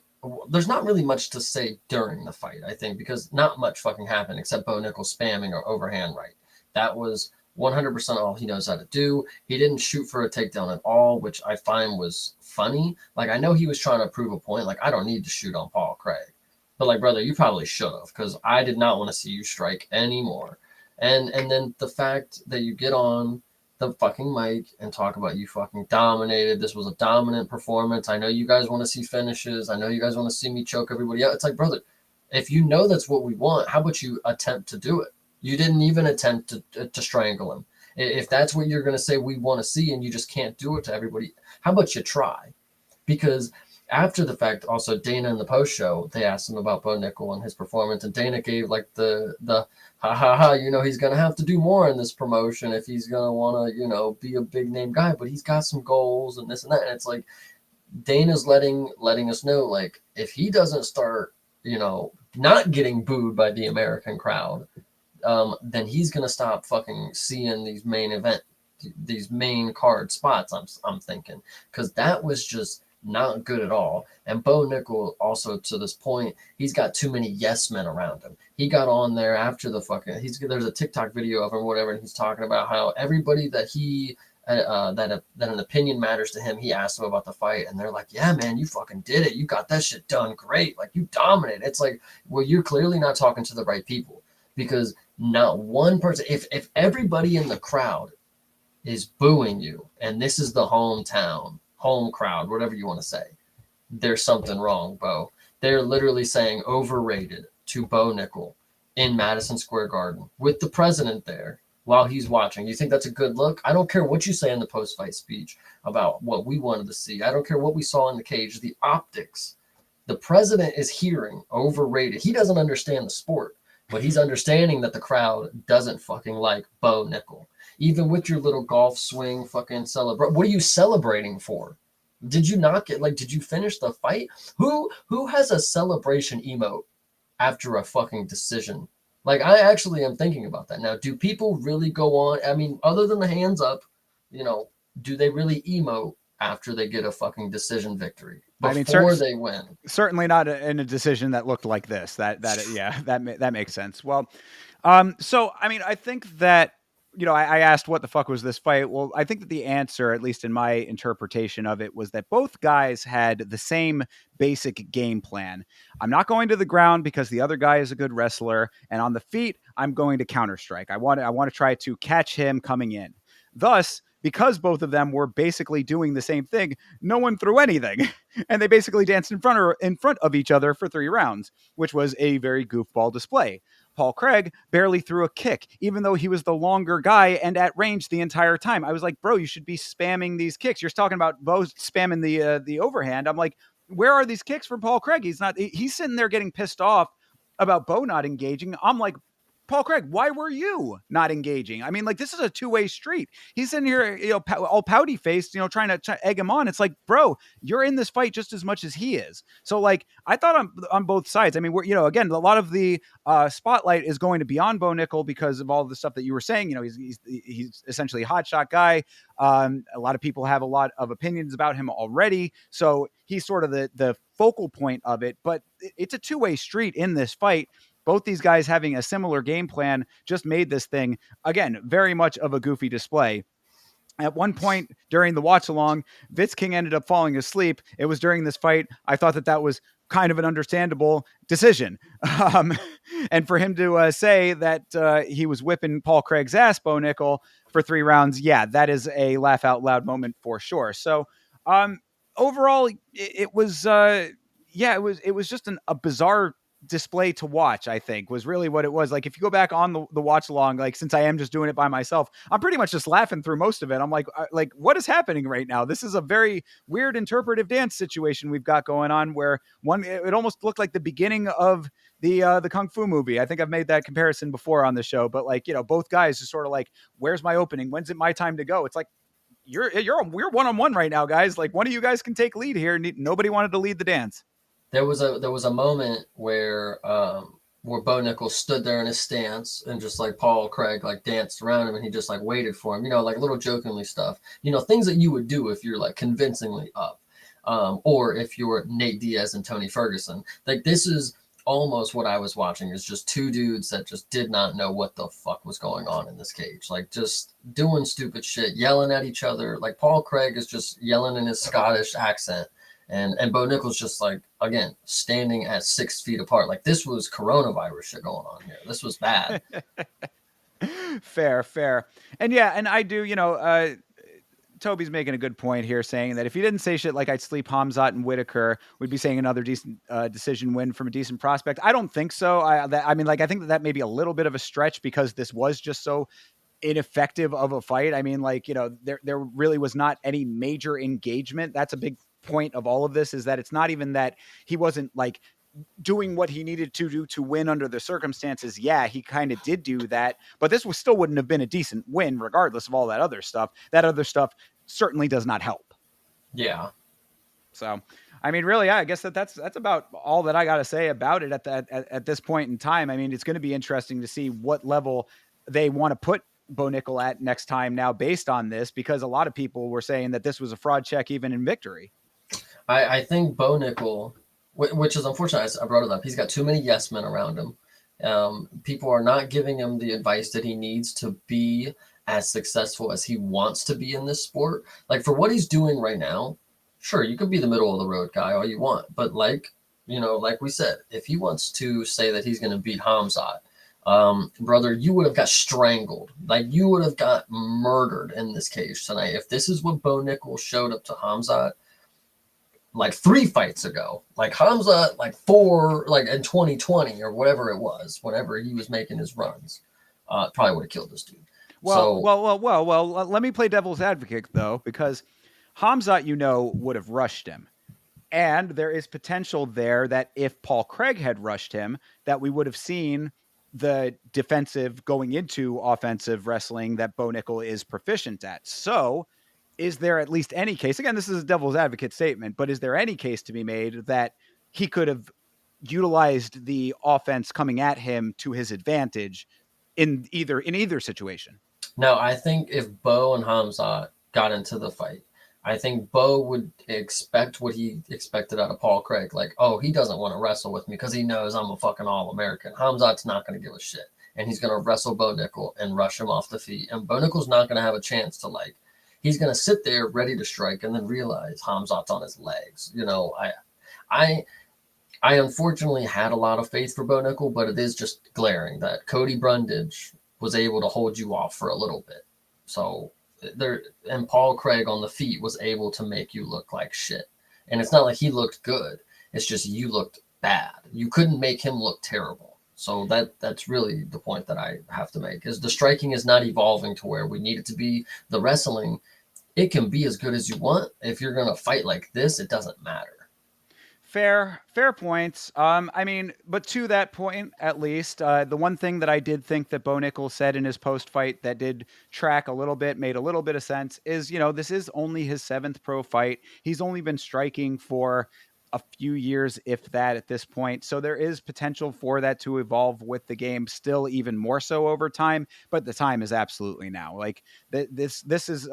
there's not really much to say during the fight, I think, because not much fucking happened except Bo Nickel spamming or overhand right. That was 100% all he knows how to do. He didn't shoot for a takedown at all, which I find was funny. Like, I know he was trying to prove a point. Like, I don't need to shoot on Paul Craig. But, like, brother, you probably should have, because I did not want to see you strike anymore. And then the fact that you get on the fucking mic and talk about you fucking dominated. This was a dominant performance. I know you guys want to see finishes. I know you guys want to see me choke everybody out. It's like, brother, if you know that's what we want, how about you attempt to do it? You didn't even attempt to strangle him. If that's what you're going to say we want to see, and you just can't do it to everybody, how about you try? Because after the fact, also Dana in the post show, they asked him about Bo Nickel and his performance, and Dana gave like the ha ha ha, he's gonna have to do more in this promotion if he's gonna want to be a big name guy, but he's got some goals and this and that, and it's like Dana's letting us know, like, if he doesn't start not getting booed by the American crowd, then he's gonna stop fucking seeing these main card spots. I'm thinking, because that was just not good at all. And Bo Nickel also, to this point, he's got too many yes men around him. He got on there after the fucking there's a TikTok video of him, whatever, and he's talking about how everybody that he that an opinion matters to him, he asked them about the fight, and they're like, yeah, man, you fucking did it. You got that shit done great. Like, you dominated. It's like, well, you're clearly not talking to the right people, because not one person, if everybody in the crowd is booing you, and this is the home crowd, whatever you want to say, there's something wrong, Bo. They're literally saying overrated to Bo Nickel in Madison Square Garden with the president there while he's watching. You think that's a good look? I don't care what you say in the post-fight speech about what we wanted to see. I don't care what we saw in the cage. The optics. The president is hearing overrated. He doesn't understand the sport, but he's understanding that the crowd doesn't fucking like Bo Nickel. Even with your little golf swing fucking celebrate. What are you celebrating for? Did you not did you finish the fight? Who has a celebration emote after a fucking decision? Like, I actually am thinking about that now. Do people really go on? I mean, other than the hands up, do they really emote after they get a fucking decision victory before they win? Certainly not in a decision that looked like this. Yeah, that makes sense. Well, so I mean, I think that I asked what the fuck was this fight. Well, I think that the answer, at least in my interpretation of it, was that both guys had the same basic game plan. I'm not going to the ground because the other guy is a good wrestler, and on the feet, I'm going to counter strike. I want to try to catch him coming in. Thus, because both of them were basically doing the same thing, no one threw anything, and they basically danced in front of each other for 3 rounds, which was a very goofball display. Paul Craig barely threw a kick, even though he was the longer guy and at range the entire time. I was like, bro, you should be spamming these kicks. You're talking about Bo spamming the overhand. I'm like, where are these kicks from Paul Craig? He's sitting there getting pissed off about Bo not engaging. I'm like, Paul Craig, why were you not engaging? I mean, like, this is a two-way street. He's in here, all pouty faced, trying to egg him on. It's like, bro, you're in this fight just as much as he is. So, like, I thought on both sides. I mean, we're, again, a lot of the spotlight is going to be on Bo Nickel because of all the stuff that you were saying. He's essentially a hotshot guy. A lot of people have a lot of opinions about him already. So he's sort of the focal point of it. But it's a two-way street in this fight. Both these guys having a similar game plan just made this thing, again, very much of a goofy display. At one point during the watch along, Vitz King ended up falling asleep. It was during this fight. I thought that was kind of an understandable decision. And for him to say that he was whipping Paul Craig's ass, Bo Nickel, for 3 rounds, yeah, that is a laugh out loud moment for sure. So overall, it was just a bizarre display to watch. I think was really what it was. Like, if you go back on the watch along, like, since I am just doing it by myself, I'm pretty much just laughing through most of it. I'm like what is happening right now? This is a very weird interpretive dance situation we've got going on, where it almost looked like the beginning of the Kung Fu movie. I think I've made that comparison before on the show, but like, both guys just sort of like, where's my opening? When's it my time to go? It's like, we're one-on-one right now, guys. Like, one of you guys can take lead here. Nobody wanted to lead the dance. There was a moment where Bo Nickel stood there in his stance, and just like Paul Craig like danced around him, and he just like waited for him, like little jokingly stuff, things that you would do if you're like convincingly up, or if you were Nate Diaz and Tony Ferguson. Like, this is almost what I was watching, is just two dudes that just did not know what the fuck was going on in this cage, like just doing stupid shit, yelling at each other. Like, Paul Craig is just yelling in his Scottish accent. And Bo Nickel's just like, again, standing at 6 feet apart. Like, this was coronavirus shit going on here. This was bad. Fair. And yeah, and I do, Toby's making a good point here, saying that if he didn't say shit like I'd sleep Hamzat and Whitaker, we'd be saying another decent decision win from a decent prospect. I don't think so. I mean, like, I think that may be a little bit of a stretch, because this was just so ineffective of a fight. I mean, like, there really was not any major engagement. That's a big point of all of this, is that it's not even that he wasn't like doing what he needed to do to win under the circumstances. Yeah, he kind of did do that, but this still wouldn't have been a decent win regardless of all that other stuff. That other stuff certainly does not help. Yeah. So, I mean, really, I guess that's about all that I got to say about it at this point in time. I mean, it's going to be interesting to see what level they want to put Bo Nickel at next time now, based on this, because a lot of people were saying that this was a fraud check even in victory. I think Bo Nickel, which is unfortunate, I brought it up, he's got too many yes men around him. People are not giving him the advice that he needs to be as successful as he wants to be in this sport. Like, for what he's doing right now, sure, you could be the middle of the road guy all you want, but like we said, if he wants to say that he's going to beat Hamzat, brother, you would have got strangled. Like, you would have got murdered in this cage tonight. If this is what Bo Nickel showed up to Hamzat like 3 fights ago, like Hamzat, like 4, like in 2020 or whatever it was, whenever he was making his runs, probably would have killed this dude. Well, let me play devil's advocate, though, because Hamzat, would have rushed him. And there is potential there that if Paul Craig had rushed him, that we would have seen the defensive going into offensive wrestling that Bo Nickel is proficient at. So is there at least any case, again, this is a devil's advocate statement, but is there any case to be made that he could have utilized the offense coming at him to his advantage in either situation? No, I think if Bo and Hamzat got into the fight, I think Bo would expect what he expected out of Paul Craig. Like, oh, he doesn't want to wrestle with me because he knows I'm a fucking All-American. Hamzat's not going to give a shit. And he's going to wrestle Bo Nickel and rush him off the feet. And Bo Nickel's not going to have a chance to, like, he's going to sit there ready to strike and then realize Hamzat's on his legs. I unfortunately had a lot of faith for Bo Nickel, but it is just glaring that Cody Brundage was able to hold you off for a little bit. So there, and Paul Craig on the feet was able to make you look like shit. And it's not like he looked good. It's just you looked bad. You couldn't make him look terrible. So that's really the point that I have to make, is the striking is not evolving to where we need it to be. The wrestling, it can be as good as you want. If you're going to fight like this, it doesn't matter. Fair points. I mean, but to that point, at least, the one thing that I did think that Bo Nickal said in his post fight that did track a little bit, made a little bit of sense, is this is only his seventh pro fight. He's only been striking for a few years, if that, at this point. So there is potential for that to evolve with the game, still even more so over time. But the time is absolutely now. Like this is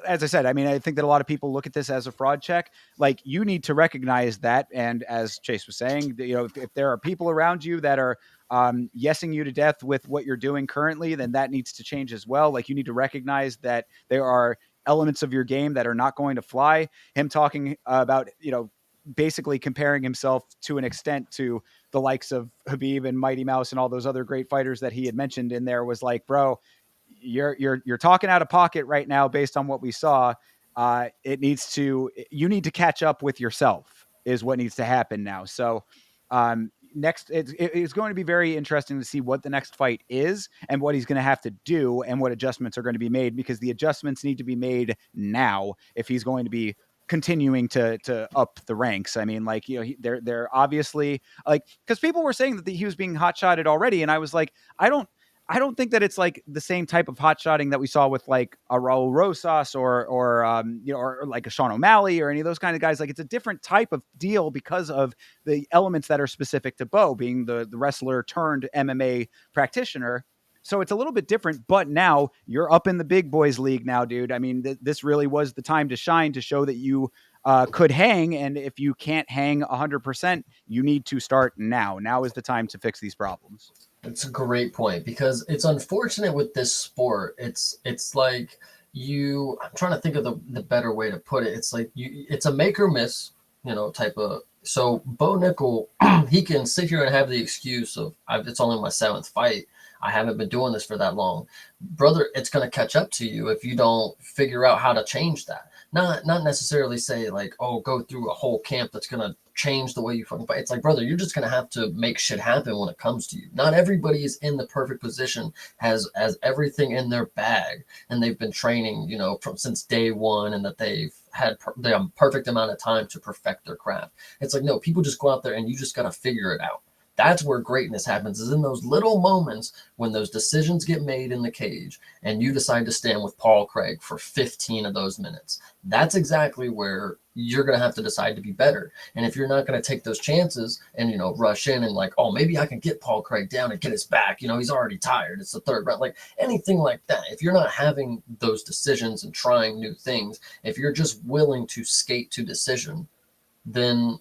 as I said, I mean, I think that a lot of people look at this as a fraud check. Like, you need to recognize that. And as Chase was saying, if there are people around you that are yesing you to death with what you're doing currently, then that needs to change as well. Like, you need to recognize that there are elements of your game that are not going to fly. Him talking about, basically comparing himself to an extent to the likes of Habib and Mighty Mouse and all those other great fighters that he had mentioned in there was like, bro, you're talking out of pocket right now based on what we saw. You need to catch up with yourself is what needs to happen now. So next, it's going to be very interesting to see what the next fight is and what he's going to have to do and what adjustments are going to be made, because the adjustments need to be made now if he's going to be continuing to up the ranks. I mean, like, they're obviously, like, because people were saying that he was being hot shotted already, and I was like, I don't think that it's like the same type of hot shotting that we saw with like a Raul Rosas or like a Sean O'Malley or any of those kind of guys. Like, it's a different type of deal because of the elements that are specific to Bo being the wrestler turned MMA practitioner. So it's a little bit different, but now you're up in the big boys league now, dude. I mean, this really was the time to shine, to show that you could hang. And if you can't hang 100%, you need to start now. Now is the time to fix these problems. It's a great point because it's unfortunate with this sport. It's like I'm trying to think of the better way to put it. It's like it's a make or miss, type of. So Bo Nickal, he can sit here and have the excuse of it's only my seventh fight. I haven't been doing this for that long. Brother, it's going to catch up to you if you don't figure out how to change that. Not necessarily say like, oh, go through a whole camp that's going to change the way you fucking fight. It's like, brother, you're just going to have to make shit happen when it comes to you. Not everybody is in the perfect position, has everything in their bag, and they've been training, since day one, and that they've had the perfect amount of time to perfect their craft. It's like, no, people just go out there and you just got to figure it out. That's where greatness happens, is in those little moments when those decisions get made in the cage and you decide to stand with Paul Craig for 15 of those minutes. That's exactly where you're going to have to decide to be better. And if you're not going to take those chances and, rush in and like, oh, maybe I can get Paul Craig down and get his back. He's already tired. It's the third round. Like anything like that. If you're not having those decisions and trying new things, if you're just willing to skate to decision, then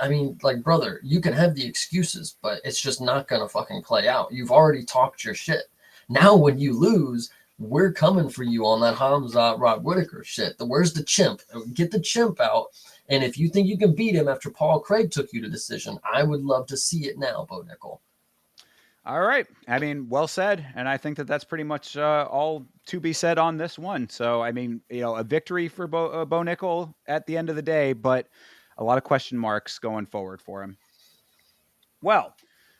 I mean, like, brother, you can have the excuses, but it's just not going to fucking play out. You've already talked your shit. Now, when you lose, we're coming for you on that Hamzat Rod Whitaker shit. Where's the chimp? Get the chimp out. And if you think you can beat him after Paul Craig took you to decision, I would love to see it now, Bo Nickal. All right. I mean, well said. And I think that that's pretty much all to be said on this one. So, I mean, a victory for Bo Nickal at the end of the day, but a lot of question marks going forward for him. Well,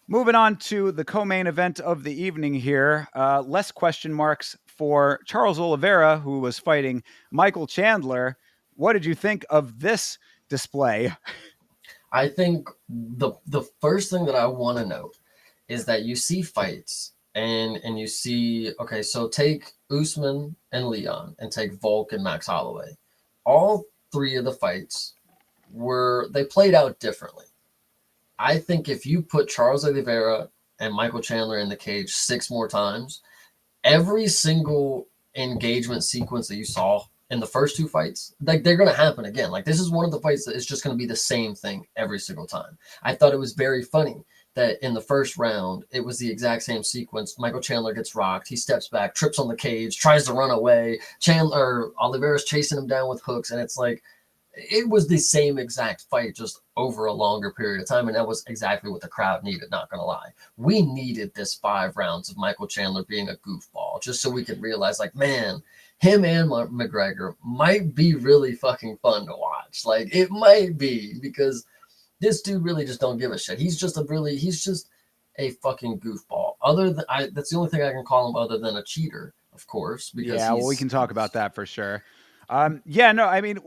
moving on to the co-main event of the evening here, less question marks for Charles Oliveira, who was fighting Michael Chandler. What did you think of this display? I think the first thing that I want to note is that you see fights and you see, okay, so take Usman and Leon and take Volk and Max Holloway. All three of the fights they played out differently. I think if you put Charles Oliveira and Michael Chandler in the cage 6 more times, every single engagement sequence that you saw in the first 2 fights, like they're going to happen again. Like this is one of the fights that is just going to be the same thing every single time. I thought it was very funny that in the first round, it was the exact same sequence. Michael Chandler gets rocked. He steps back, trips on the cage, tries to run away. Oliveira's chasing him down with hooks. And it's like, it was the same exact fight, just over a longer period of time. And that was exactly what the crowd needed, not going to lie. We needed this 5 rounds of Michael Chandler being a goofball, just so we could realize, like, man, him and McGregor might be really fucking fun to watch. Like, it might be, because this dude really just don't give a shit. He's just a fucking goofball. That's the only thing I can call him other than a cheater, of course. Because yeah, well, we can talk about that for sure. Yeah, no, I mean,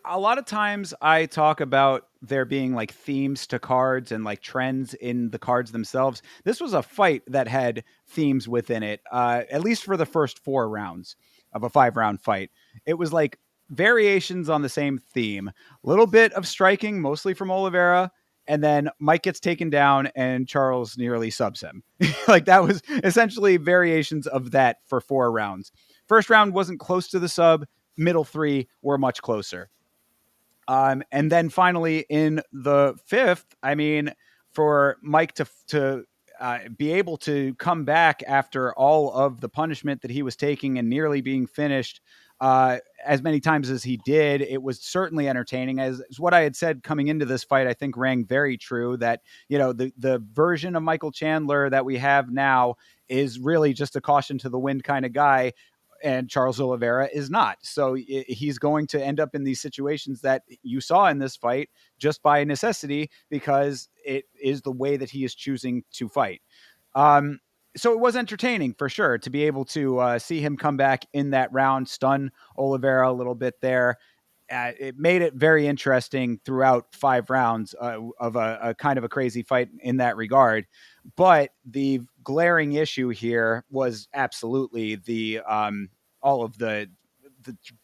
a lot of times I talk about there being like themes to cards and like trends in the cards themselves. This was a fight that had themes within it, at least for the first 4 rounds of a 5 round fight. It was like variations on the same theme, a little bit of striking, mostly from Oliveira. And then Mike gets taken down and Charles nearly subs him. Like that was essentially variations of that for 4 rounds. First round wasn't close to the sub, middle three were much closer. And then finally in the fifth, I mean, for Mike to be able to come back after all of the punishment that he was taking and nearly being finished as many times as he did, it was certainly entertaining. As what I had said coming into this fight, I think rang very true. That the version of Michael Chandler that we have now is really just a caution to the wind kind of guy, and Charles Oliveira is not. So he's going to end up in these situations that you saw in this fight just by necessity because it is the way that he is choosing to fight. Um, so it was entertaining for sure to be able to see him come back in that round, stun Oliveira a little bit there. It made it very interesting throughout 5 rounds of a kind of a crazy fight in that regard. But the glaring issue here was absolutely the all of the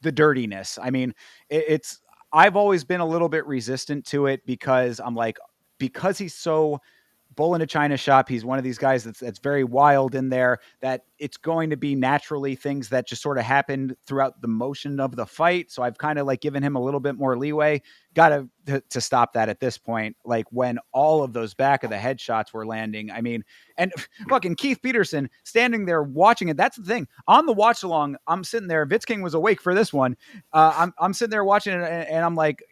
dirtiness. I mean, it's I've always been a little bit resistant to it because I'm like, because he's so bull in a china shop. He's one of these guys that's very wild in there, that it's going to be naturally things that just sort of happened throughout the motion of the fight. So I've kind of like given him a little bit more leeway. Got to stop that at this point. Like when all of those back of the head shots were landing. I mean, and fucking Keith Peterson standing there watching it. That's the thing. On the watch along, I'm sitting there. Vitz King was awake for this one. I'm sitting there watching it, and I'm like,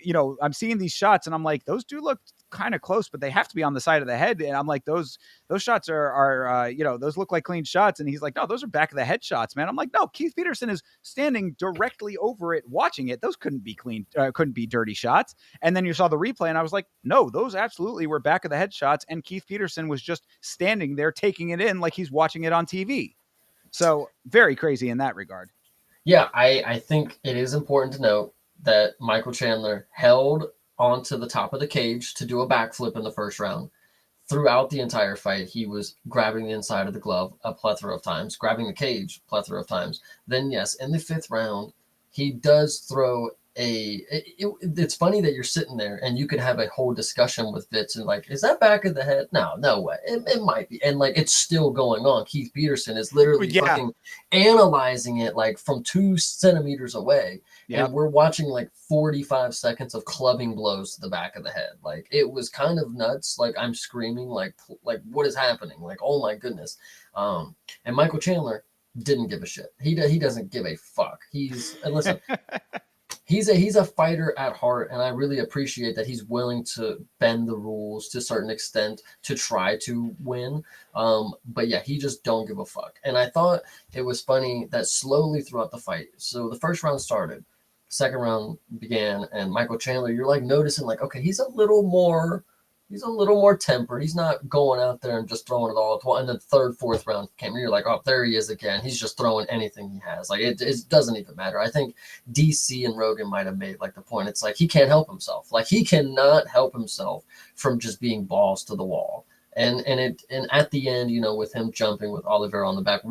I'm seeing these shots, and I'm like, those do look kind of close, but they have to be on the side of the head. And I'm like, those shots are those look like clean shots. And he's like, no, those are back of the head shots, man. I'm like, no, Keith Peterson is standing directly over it, watching it. Those couldn't be clean, couldn't be dirty shots. And then you saw the replay, and I was like, no, those absolutely were back of the head shots. And Keith Peterson was just standing there taking it in like he's watching it on TV. So very crazy in that regard. Yeah, I think it is important to note that Michael Chandler held onto the top of the cage to do a backflip in the first round. Throughout the entire fight, he was grabbing the inside of the glove a plethora of times, grabbing the cage a plethora of times. Then, yes, in the fifth round, he does throw it's funny that you're sitting there and you could have a whole discussion with Vitz and like, is that back of the head? No way. It might be. And like, it's still going on. Keith Peterson is literally fucking analyzing it like from 2 centimeters away. Yep. And we're watching like 45 seconds of clubbing blows to the back of the head. Like it was kind of nuts. Like I'm screaming like what is happening? Like, oh my goodness. And Michael Chandler didn't give a shit. He doesn't give a fuck. Listen, he's a fighter at heart, and I really appreciate that he's willing to bend the rules to a certain extent to try to win. But yeah, he just don't give a fuck. And I thought it was funny that slowly throughout the fight, so the first round started, second round began, and Michael Chandler, you're like noticing like, okay, he's a little more tempered. He's not going out there and just throwing it all at once. And then third, fourth round came, and you're like, oh, there he is again. He's just throwing anything he has. Like it doesn't even matter. I think DC and Rogan might have made like the point. It's like he can't help himself. Like he cannot help himself from just being balls to the wall. And at the end, with him jumping with Oliveira on the back,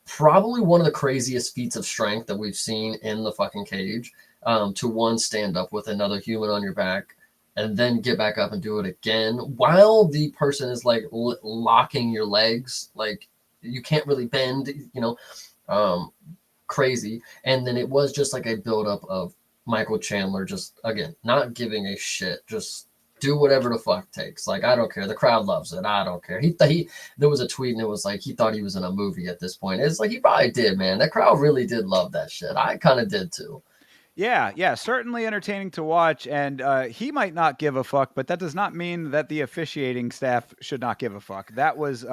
probably one of the craziest feats of strength that we've seen in the fucking cage. To stand up with another human on your back, and then get back up and do it again while the person is like locking your legs. Like you can't really bend, crazy. And then it was just like a buildup of Michael Chandler just, again, not giving a shit. Just do whatever the fuck takes. Like, I don't care. The crowd loves it. I don't care. There was a tweet and it was like, he thought he was in a movie at this point. It's like, he probably did, man. That crowd really did love that shit. I kind of did too. Yeah, certainly entertaining to watch, and he might not give a fuck, but that does not mean that the officiating staff should not give a fuck. That was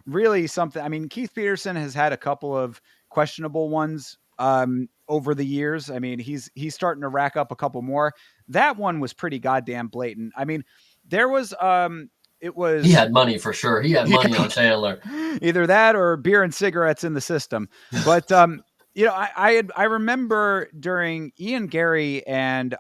really something. I mean, Keith Peterson has had a couple of questionable ones over the years. I mean, he's starting to rack up a couple more. That one was pretty goddamn blatant. I mean, there was he had money for sure. He had money on Chandler. Either that or beer and cigarettes in the system. But I remember during Ian Gary and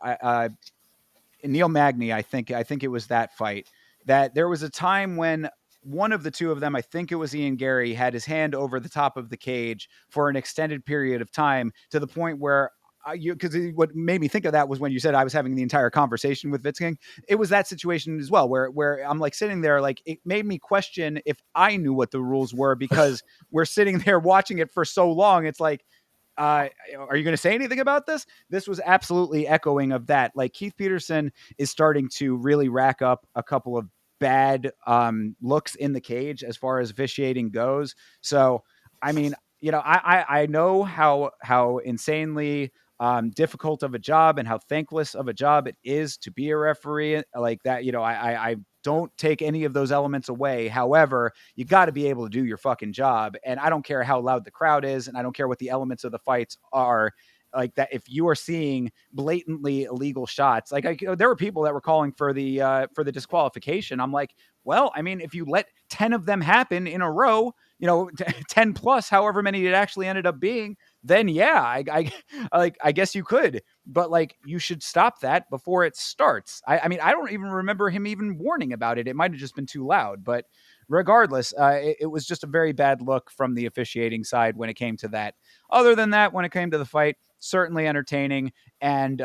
Neil Magny, I think it was that fight, that there was a time when one of the two of them, I think it was Ian Gary, had his hand over the top of the cage for an extended period of time, to the point where because what made me think of that was when you said I was having the entire conversation with Vitzking. It was that situation as well, where I'm like sitting there, like it made me question if I knew what the rules were, because we're sitting there watching it for so long. It's like, are you going to say anything about this? This was absolutely echoing of that. Like Keith Peterson is starting to really rack up a couple of bad looks in the cage as far as officiating goes. So, I mean, I know how insanely difficult of a job and how thankless of a job it is to be a referee like that. I don't take any of those elements away. However, you got to be able to do your fucking job. And I don't care how loud the crowd is, and I don't care what the elements of the fights are. Like that, if you are seeing blatantly illegal shots, there were people that were calling for the disqualification. I'm like, well, I mean, if you let 10 of them happen in a row, 10 plus, however many it actually ended up being, then yeah, I guess you could, but like you should stop that before it starts. I mean, I don't even remember him even warning about it. It might have just been too loud, but regardless, it was just a very bad look from the officiating side when it came to that. Other than that, when it came to the fight, certainly entertaining, and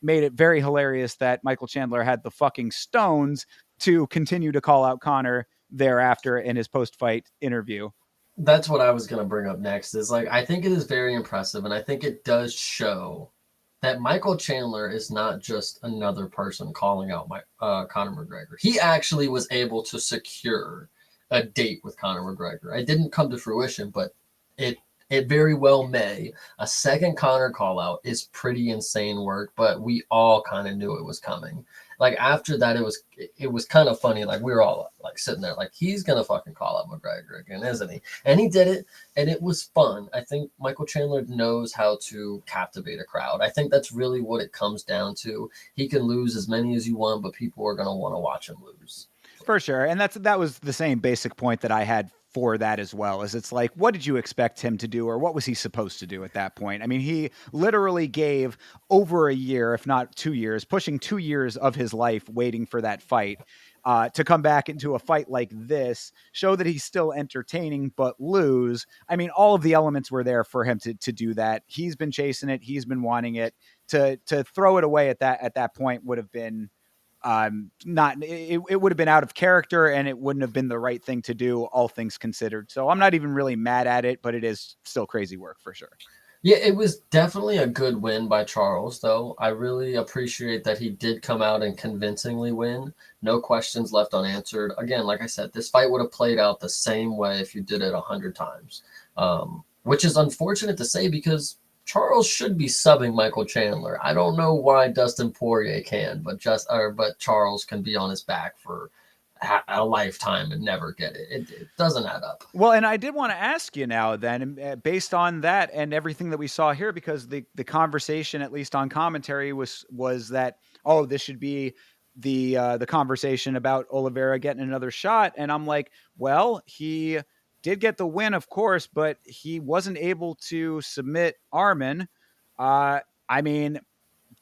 made it very hilarious that Michael Chandler had the fucking stones to continue to call out Connor thereafter in his post-fight interview. That's what I was going to bring up next. Is like I think it is very impressive, and I think it does show that Michael Chandler is not just another person calling out Conor McGregor. He actually was able to secure a date with Conor McGregor. It didn't come to fruition, but it it very well may. A second Conor call out is pretty insane work, but we all kind of knew it was coming. Like after that, it was kind of funny. Like we were all like sitting there, like he's gonna fucking call out McGregor again, isn't he? And he did it, and it was fun. I think Michael Chandler knows how to captivate a crowd. I think that's really what it comes down to. He can lose as many as you want, but people are gonna want to watch him lose. For sure. And that was the same basic point that I had for that as well. Is it's like, what did you expect him to do, or what was he supposed to do at that point? I mean, he literally gave over a year, if not 2 years, pushing 2 years of his life waiting for that fight. To come back into a fight like this, show that he's still entertaining, but lose. I mean, all of the elements were there for him to do that. He's been chasing it. He's been wanting it. To throw it away at that point would have been not it would have been out of character, and it wouldn't have been the right thing to do, all things considered. So I'm not even really mad at it, but it is still crazy work for sure. Yeah, it was definitely a good win by Charles, though. I really appreciate that he did come out and convincingly win. No questions left unanswered. Again, like I said, this fight would have played out the same way if you did it 100 times, which is unfortunate to say because Charles should be subbing Michael Chandler. I don't know why Dustin Poirier can, but Charles can be on his back for a lifetime and never get it. It doesn't add up. Well, and I did want to ask you now then, based on that and everything that we saw here, because the conversation, at least on commentary, was that, oh, this should be the conversation about Oliveira getting another shot. And I'm like, well, he did get the win, of course, but he wasn't able to submit Arman. I mean,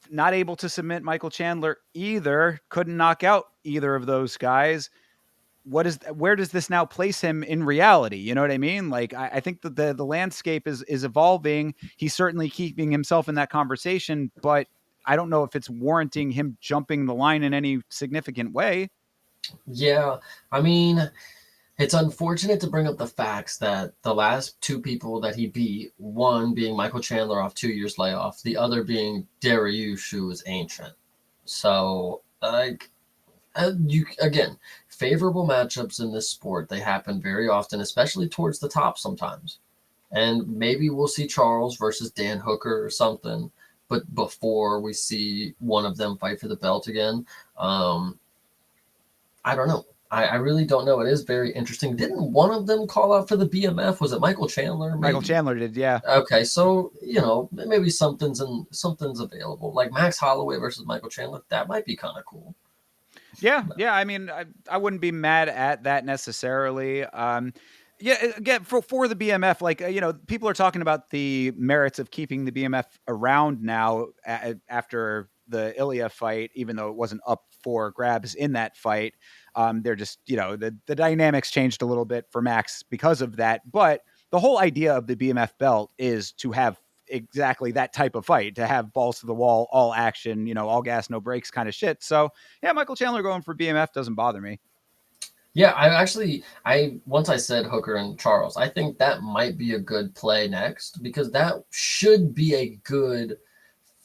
not able to submit Michael Chandler either. Couldn't knock out either of those guys. Where does this now place him in reality? You know what I mean? Like I think that the landscape is evolving. He's certainly keeping himself in that conversation, but I don't know if it's warranting him jumping the line in any significant way. Yeah, I mean, it's unfortunate to bring up the facts that the last two people that he beat, one being Michael Chandler off 2 years layoff, the other being Dariush, who is ancient. So, like, you again, favorable matchups in this sport, they happen very often, especially towards the top sometimes. And maybe we'll see Charles versus Dan Hooker or something, but before we see one of them fight for the belt again. I don't know. I really don't know. It is very interesting. Didn't one of them call out for the BMF? Was it Michael Chandler? Michael Maybe. Chandler did, yeah. Okay, so maybe something's available. Like Max Holloway versus Michael Chandler. That might be kind of cool. Yeah, yeah. I mean, I wouldn't be mad at that necessarily. Yeah, again for the BMF, like people are talking about the merits of keeping the BMF around now after the Ilya fight, even though it wasn't up for grabs in that fight. They're just the dynamics changed a little bit for Max because of that. But the whole idea of the BMF belt is to have exactly that type of fight, to have balls to the wall, all action, all gas, no brakes kind of shit. So yeah, Michael Chandler going for BMF doesn't bother me. Yeah, I once I said Hooker and Charles. I think that might be a good play next because that should be a good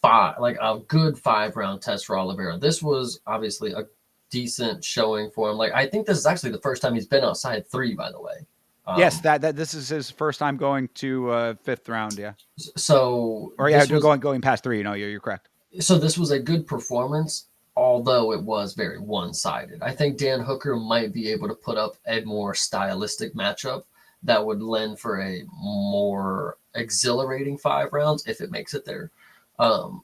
a good 5 round test for Oliveira. This was obviously a decent showing for him. Like I think this is actually the first time he's been outside 3, by the way. Yes, Um, that this is his first time going to fifth round. Yeah, so or yeah, this was going past 3. You're correct. so this was a good performance, although it was very one-sided. I think Dan Hooker might be able to put up a more stylistic matchup that would lend for a more exhilarating 5 rounds if it makes it there. Um,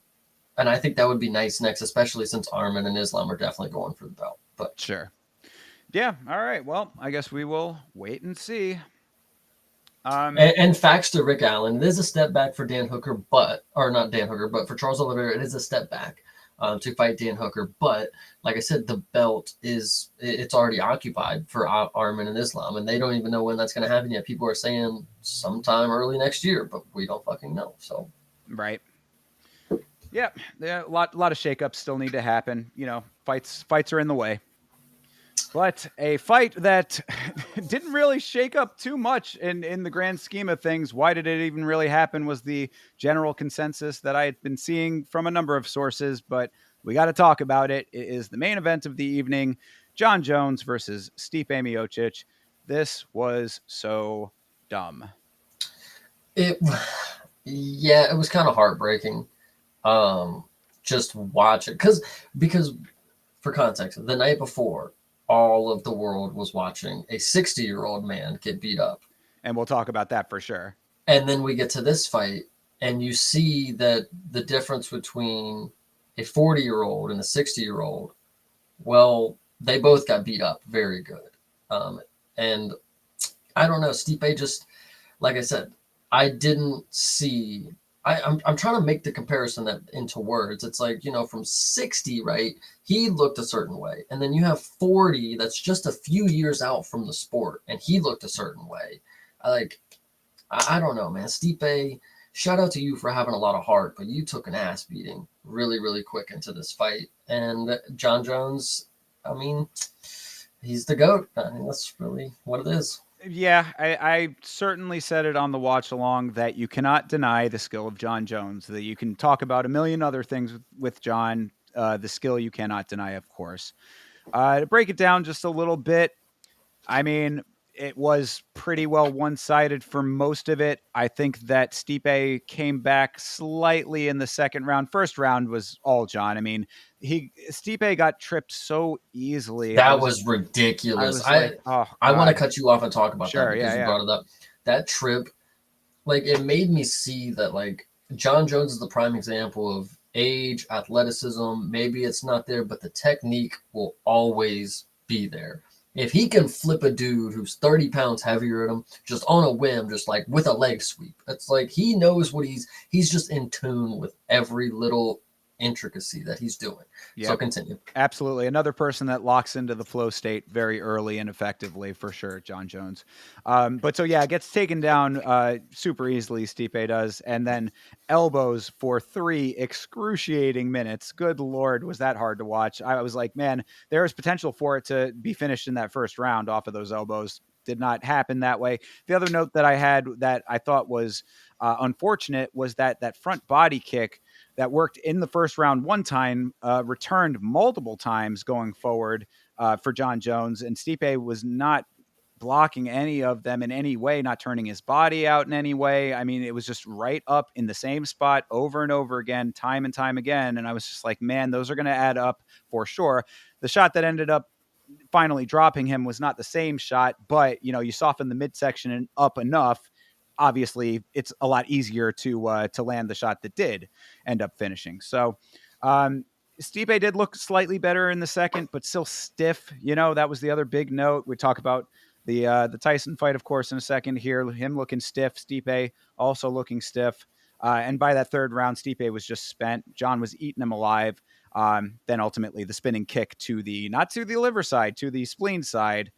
and I think that would be nice next, especially since Arman and Islam are definitely going for the belt. But Sure. Yeah. All right. Well, I guess we will wait and see. and facts to Rick Allen, it is a step back for Dan Hooker, but or not Dan Hooker, but for Charles Oliveira, it is a step back to fight Dan Hooker. But like I said, the belt it's already occupied for Arman and Islam, and they don't even know when that's going to happen yet. People are saying sometime early next year, but we don't fucking know. So Right. Yeah. Yeah. A lot of shakeups still need to happen. Fights are in the way. But a fight that didn't really shake up too much in the grand scheme of things. Why did it even really happen was the general consensus that I had been seeing from a number of sources, but we got to talk about it. It is the main event of the evening, Jon Jones versus Stipe Miocic. This was so dumb. it, yeah, it was kind of heartbreaking. Um, just watch it because for context, the night before, all of the world was watching a 60-year-old man get beat up. And we'll talk about that for sure. And then we get to this fight, and you see that the difference between a 40-year-old and a 60-year-old, well, they both got beat up very good. And I don't know, Stipe just, like I said, I didn't see. I'm trying to make the comparison that into words. It's like, from 60, right? He looked a certain way. And then you have 40 that's just a few years out from the sport, and he looked a certain way. I don't know, man. Stipe, shout out to you for having a lot of heart, but you took an ass beating really, really quick into this fight. And Jon Jones, I mean, he's the GOAT. I mean, that's really what it is. Yeah, I certainly said it on the watch along that you cannot deny the skill of Jon Jones. That you can talk about a million other things with Jon. The skill you cannot deny, of course. To break it down just a little bit, I mean, it was pretty well one-sided for most of it. I think that Stipe came back slightly in the second round. First round was all Jon. I mean, Stipe got tripped so easily. That was ridiculous. was like, oh I want to god. cut you off and talk about that Sure, because yeah, you yeah. brought it up. That trip, like, it made me see that, like, Jon Jones is the prime example of age, athleticism. Maybe it's not there, but the technique will always be there. If he can flip a dude who's 30 pounds heavier than him just on a whim, just like with a leg sweep, it's like he knows what he's just in tune with every little intricacy that he's doing. Yeah. So continue. Absolutely. Another person that locks into the flow state very early and effectively for sure, Jon Jones. But so, yeah, gets taken down super easily, Stipe does. And then elbows for 3 excruciating minutes. Good Lord, was that hard to watch. I was like, man, there is potential for it to be finished in that first round off of those elbows. Did not happen that way. The other note that I had that I thought was unfortunate was that front body kick that worked in the first round one time, returned multiple times going forward for Jon Jones. And Stipe was not blocking any of them in any way, not turning his body out in any way. I mean, it was just right up in the same spot over and over again, time and time again. And I was just like, man, those are going to add up for sure. The shot that ended up finally dropping him was not the same shot, but you soften the midsection and up enough. Obviously, it's a lot easier to land the shot that did end up finishing. So, Stipe did look slightly better in the second, but still stiff. That was the other big note. We talk about The Tyson fight, of course, in a second here. Him looking stiff. Stipe also looking stiff. And by that third round, Stipe was just spent. John was eating him alive. Then ultimately the spinning kick to the, not to the liver side, to the spleen side,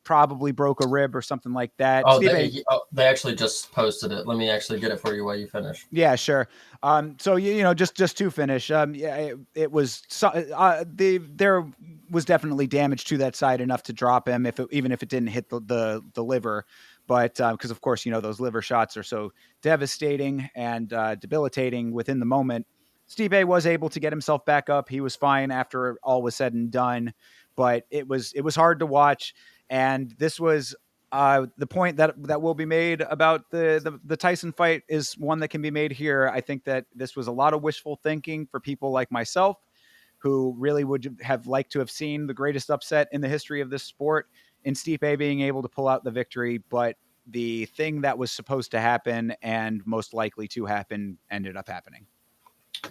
probably broke a rib or something like that. Oh, Stipe, they actually just posted it. Let me actually get it for you while you finish. yeah, sure. So just to finish, yeah, it was there was definitely damage to that side enough to drop him, even if it didn't hit the liver, but because of course those liver shots are so devastating and debilitating within the moment. Stipe was able to get himself back up. He was fine after all was said and done, but it was hard to watch, and this was the point that will be made about the Tyson fight is one that can be made here. I think that this was a lot of wishful thinking for people like myself, who really would have liked to have seen the greatest upset in the history of this sport in Stipe being able to pull out the victory. But the thing that was supposed to happen and most likely to happen ended up happening.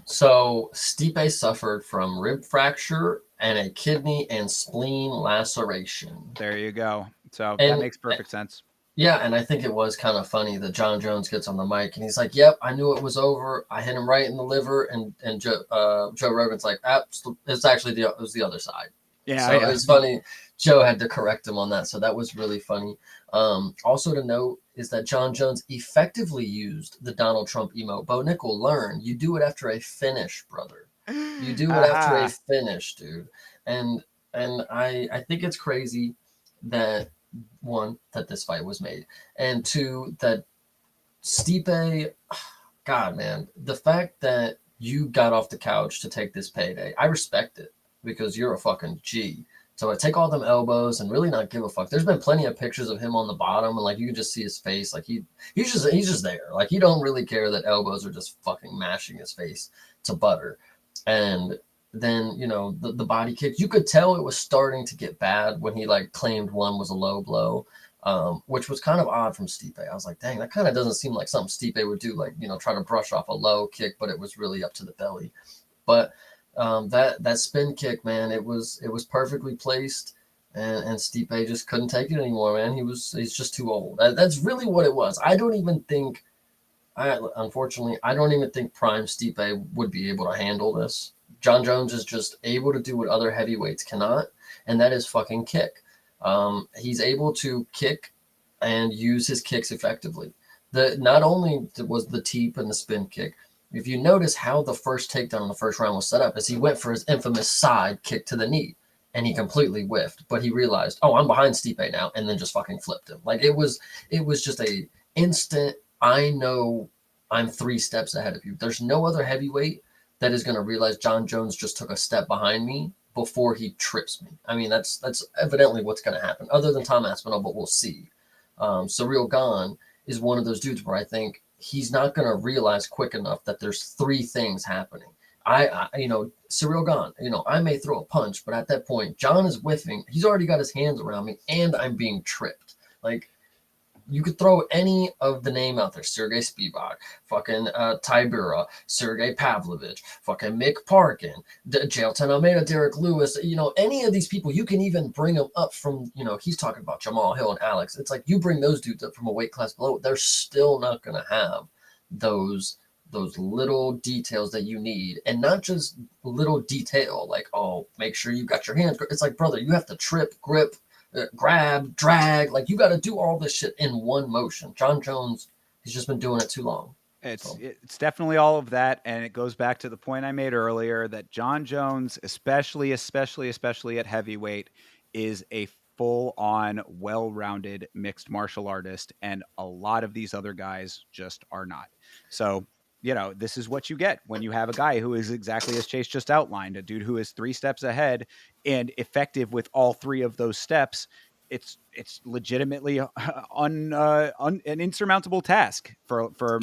So Stipe suffered from rib fracture and a kidney and spleen laceration. There you go. So that And makes perfect sense. yeah, and I think it was kind of funny that John Jones gets on the mic and he's like, "Yep, I knew it was over. I hit him right in the liver." And Joe Rogan's like, "It's actually it was the other side." Yeah, So yeah. it's funny. Joe had to correct him on that, so that was really funny. Also to note is that John Jones effectively used the Donald Trump emote. Bo Nickel, learn. You do it after a finish, brother. You do it after a finish, dude. And I think it's crazy that one, that this fight was made, and two, that Stipe, God, man, the fact that you got off the couch to take this payday, I respect it because you're a fucking G. So I take all them elbows and really not give a fuck. There's been plenty of pictures of him on the bottom, and like you can just see his face, like he's just there. Like he don't really care that elbows are just fucking mashing his face to butter. And then the body kick, you could tell it was starting to get bad when he like claimed one was a low blow, which was kind of odd from Stipe. I was like, dang, that kind of doesn't seem like something Stipe would do, like try to brush off a low kick, but it was really up to the belly. But that spin kick, man, it was perfectly placed, and Stipe just couldn't take it anymore, man. He's just too old. That's really what it was. Unfortunately, I don't even think prime Stipe would be able to handle this. John Jones is just able to do what other heavyweights cannot, and that is fucking kick. He's able to kick and use his kicks effectively. Not only was the teep and the spin kick, if you notice how the first takedown in the first round was set up, is he went for his infamous side kick to the knee, and he completely whiffed. But he realized, oh, I'm behind Stipe now, and then just fucking flipped him. Like it was just a instant. I know I'm 3 steps ahead of you. There's no other heavyweight that is going to realize John Jones just took a step behind me before he trips me. I mean, that's evidently what's going to happen, other than Tom Aspinall, but we'll see. Ciryl Gane is one of those dudes where I think he's not going to realize quick enough that there's 3 things happening. Ciryl Gane, I may throw a punch, but at that point, John is whiffing. He's already got his hands around me, and I'm being tripped. Like, you could throw any of the name out there. Sergey Spivak, fucking Tybura, Sergey Pavlovich, fucking Mick Parkin, Jailton Almeida, Derek Lewis, any of these people, you can even bring them up from, he's talking about Jamal Hill and Alex. It's like you bring those dudes up from a weight class below, they're still not going to have those little details that you need. And not just little detail, like, oh, make sure you got your hands. It's like, brother, you have to trip, grip, grab, drag, like you got to do all this shit in one motion. John Jones, he's just been doing it too long. It's definitely all of that, and it goes back to the point I made earlier that John Jones, especially at heavyweight, is a full-on, well-rounded mixed martial artist, and a lot of these other guys just are not. So, this is what you get when you have a guy who is exactly as Chase just outlined, a dude who is 3 steps ahead and effective with all 3 of those steps. It's legitimately an insurmountable task for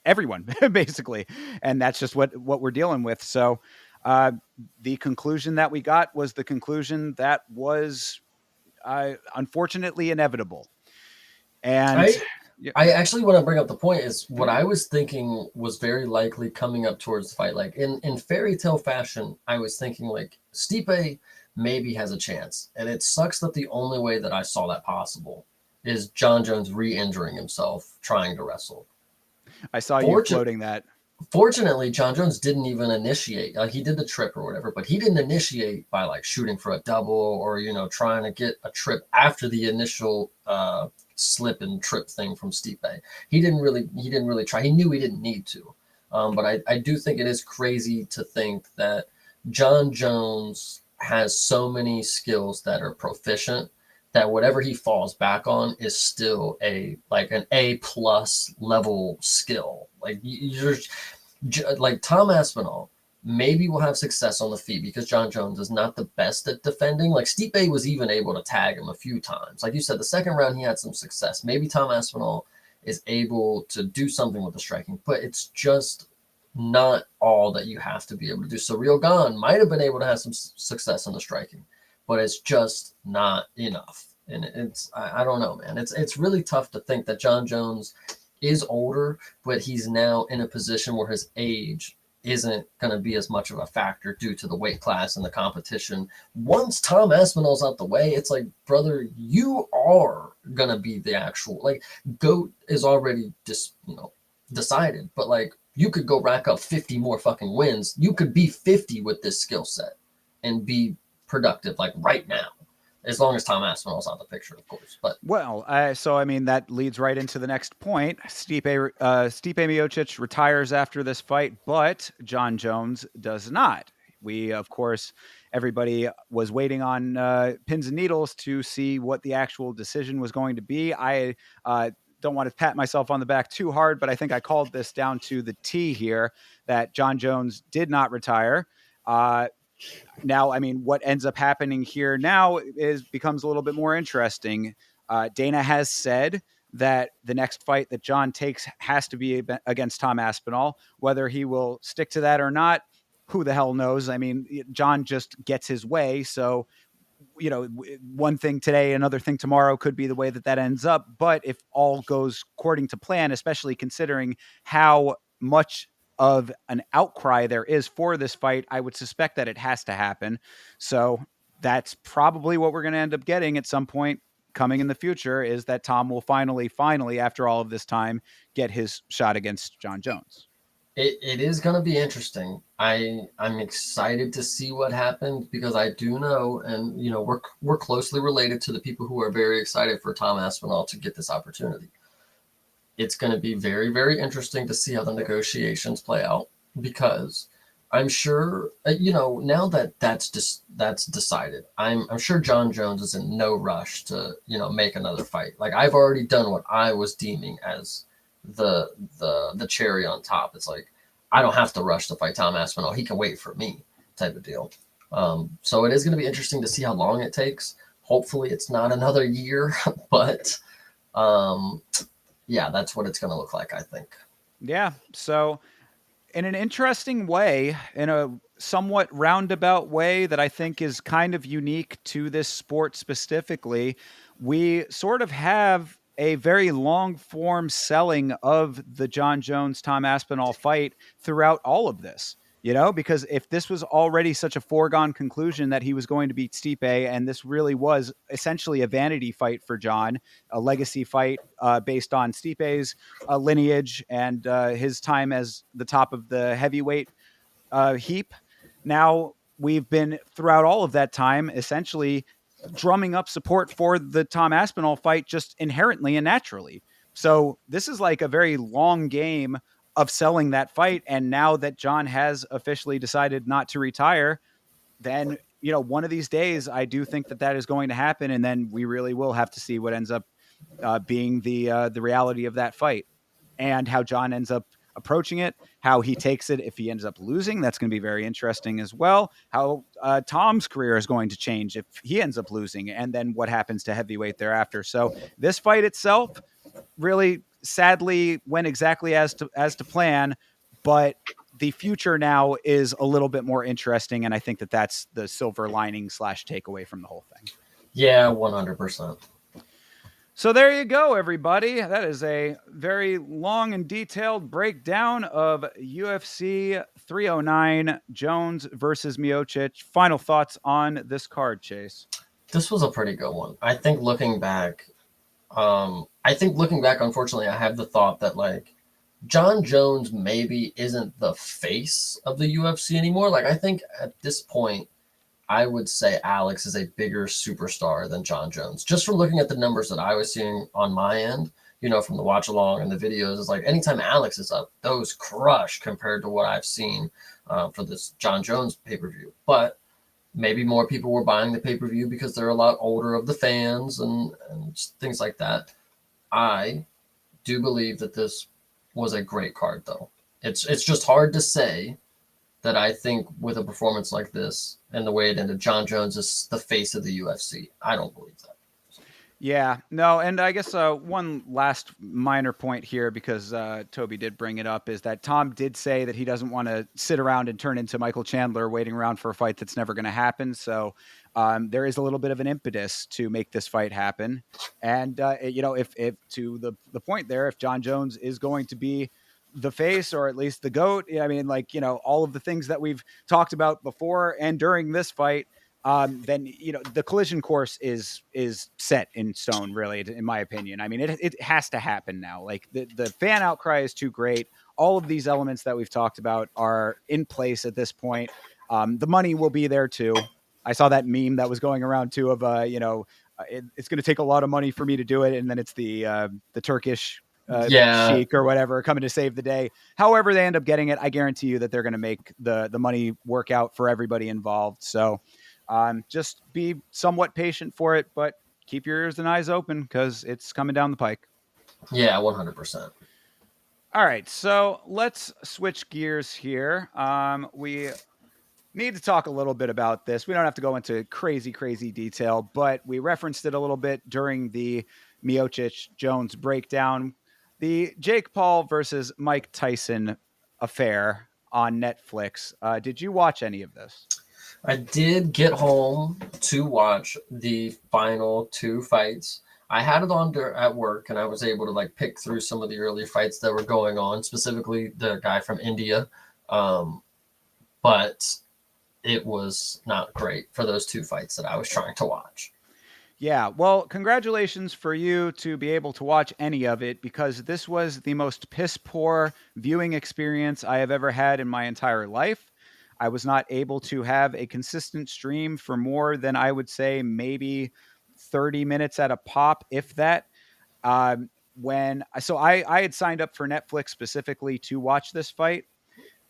everyone basically, and that's just what we're dealing with. So the conclusion that we got was the conclusion that was unfortunately inevitable. And I actually want to bring up the point is what I was thinking was very likely coming up towards the fight. Like in fairy tale fashion, I was thinking like Stipe maybe has a chance. And it sucks that the only way that I saw that possible is John Jones re-injuring himself trying to wrestle. I saw you Fortune, floating that. Fortunately, John Jones didn't even initiate. Like, he did the trip or whatever, but he didn't initiate by like shooting for a double or trying to get a trip after the initial slip and trip thing from Stipe. He didn't really try. He knew he didn't need to. But I do think it is crazy to think that John Jones has so many skills that are proficient that whatever he falls back on is still an A+ level skill. Like, you're like Tom Aspinall maybe will have success on the feet because John Jones is not the best at defending. Like, Stipe was even able to tag him a few times. Like you said, the second round he had some success. Maybe Tom Aspinall is able to do something with the striking, but it's just not all that you have to be able to do. So Real Gone might have been able to have some success on the striking, but it's just not enough. And I don't know, man. It's really tough to think that John Jones is older, but he's now in a position where his age isn't going to be as much of a factor due to the weight class and the competition. Once Tom Aspinall's out the way, it's like, brother, you are going to be the actual, like, GOAT is already decided, but like, you could go rack up 50 more fucking wins. You could be 50 with this skill set and be productive like right now, as long as Tom Aspinall's out the picture, of course. But so I mean, that leads right into the next point. Stipe Miocic retires after this fight, but John Jones does not. We, of course, everybody was waiting on pins and needles to see what the actual decision was going to be. I don't want to pat myself on the back too hard, but I think I called this down to the T here, that John Jones did not retire. Now, I mean, what ends up happening here now becomes a little bit more interesting. Dana has said that the next fight that John takes has to be against Tom Aspinall. Whether he will stick to that or not, who the hell knows? I mean, John just gets his way. So, one thing today, another thing tomorrow could be the way that ends up. But if all goes according to plan, especially considering how much of an outcry there is for this fight, I would suspect that it has to happen. So that's probably what we're going to end up getting at some point coming in the future, is that Tom will finally, after all of this time, get his shot against John Jones. It is going to be interesting. I'm excited to see what happens because I do know, and we're closely related to the people who are very excited for Tom Aspinall to get this opportunity. It's going to be very, very interesting to see how the negotiations play out, because I'm sure, now that that's decided, I'm sure John Jones is in no rush to, make another fight. Like, I've already done what I was deeming as the cherry on top. It's like, I don't have to rush to fight Tom Aspinall. He can wait for me, type of deal. So it is going to be interesting to see how long it takes. Hopefully it's not another year, but yeah, that's what it's going to look like, I think. Yeah. So in an interesting way, in a somewhat roundabout way that I think is kind of unique to this sport specifically, we sort of have a very long form selling of the John Jones Tom Aspinall fight throughout all of this. Because if this was already such a foregone conclusion that he was going to beat Stipe, and this really was essentially a vanity fight for John, a legacy fight based on Stipe's lineage and his time as the top of the heavyweight heap. Now, we've been throughout all of that time essentially drumming up support for the Tom Aspinall fight just inherently and naturally. So this is like a very long game of selling that fight. And now that John has officially decided not to retire, then, one of these days, I do think that is going to happen. And then we really will have to see what ends up being the reality of that fight, and how John ends up approaching it, how he takes it if he ends up losing. That's going to be very interesting as well. How Tom's career is going to change if he ends up losing, and then what happens to heavyweight thereafter. So this fight itself really sadly went exactly as to plan, but the future now is a little bit more interesting, and I think that's the silver lining / takeaway from the whole thing. Yeah, 100%. So there you go, everybody. That is a very long and detailed breakdown of UFC 309 Jones versus Miocic. Final thoughts on this card, Chase? This was a pretty good one. I think looking back, unfortunately, I have the thought that like John Jones maybe isn't the face of the UFC anymore. Like I think at this point, I would say Alex is a bigger superstar than John Jones. Just from looking at the numbers that I was seeing on my end, from the watch along and the videos, it's like anytime Alex is up, those crush compared to what I've seen for this John Jones pay per view. But maybe more people were buying the pay per view because they're a lot older of the fans and things like that. I do believe that this was a great card, though. It's just hard to say that I think with a performance like this and the way it ended, John Jones is the face of the UFC. I don't believe that. Yeah, no, and I guess one last minor point here, because Toby did bring it up, is that Tom did say that he doesn't want to sit around and turn into Michael Chandler waiting around for a fight that's never going to happen. So there is a little bit of an impetus to make this fight happen. And, if to the point there, if John Jones is going to be the face, or at least the GOAT, I mean, all of the things that we've talked about before and during this fight, then the collision course is set in stone, really, in my opinion. I mean, it has to happen now. Like the fan outcry is too great. All of these elements that we've talked about are in place at this point. The money will be there too. I saw that meme that was going around too of it's going to take a lot of money for me to do it, and then it's the Turkish Yeah, sheik or whatever coming to save the day. However they end up getting it, I guarantee you that they're going to make the money work out for everybody involved. So just be somewhat patient for it, but keep your ears and eyes open because it's coming down the pike. yeah, 100%. All right, so let's switch gears here. We need to talk a little bit about this. We don't have to go into crazy, crazy detail, but we referenced it a little bit during the Miocic Jones breakdown. The Jake Paul versus Mike Tyson affair on Netflix. Did you watch any of this? I did get home to watch the final two fights. I had it on at work, and I was able to like pick through some of the early fights that were going on, specifically the guy from India. But it was not great for those two fights that I was trying to watch. Yeah, well, congratulations for you to be able to watch any of it, because this was the most piss poor viewing experience I have ever had in my entire life. I was not able to have a consistent stream for more than, I would say, maybe 30 minutes at a pop, if that. I had signed up for Netflix specifically to watch this fight.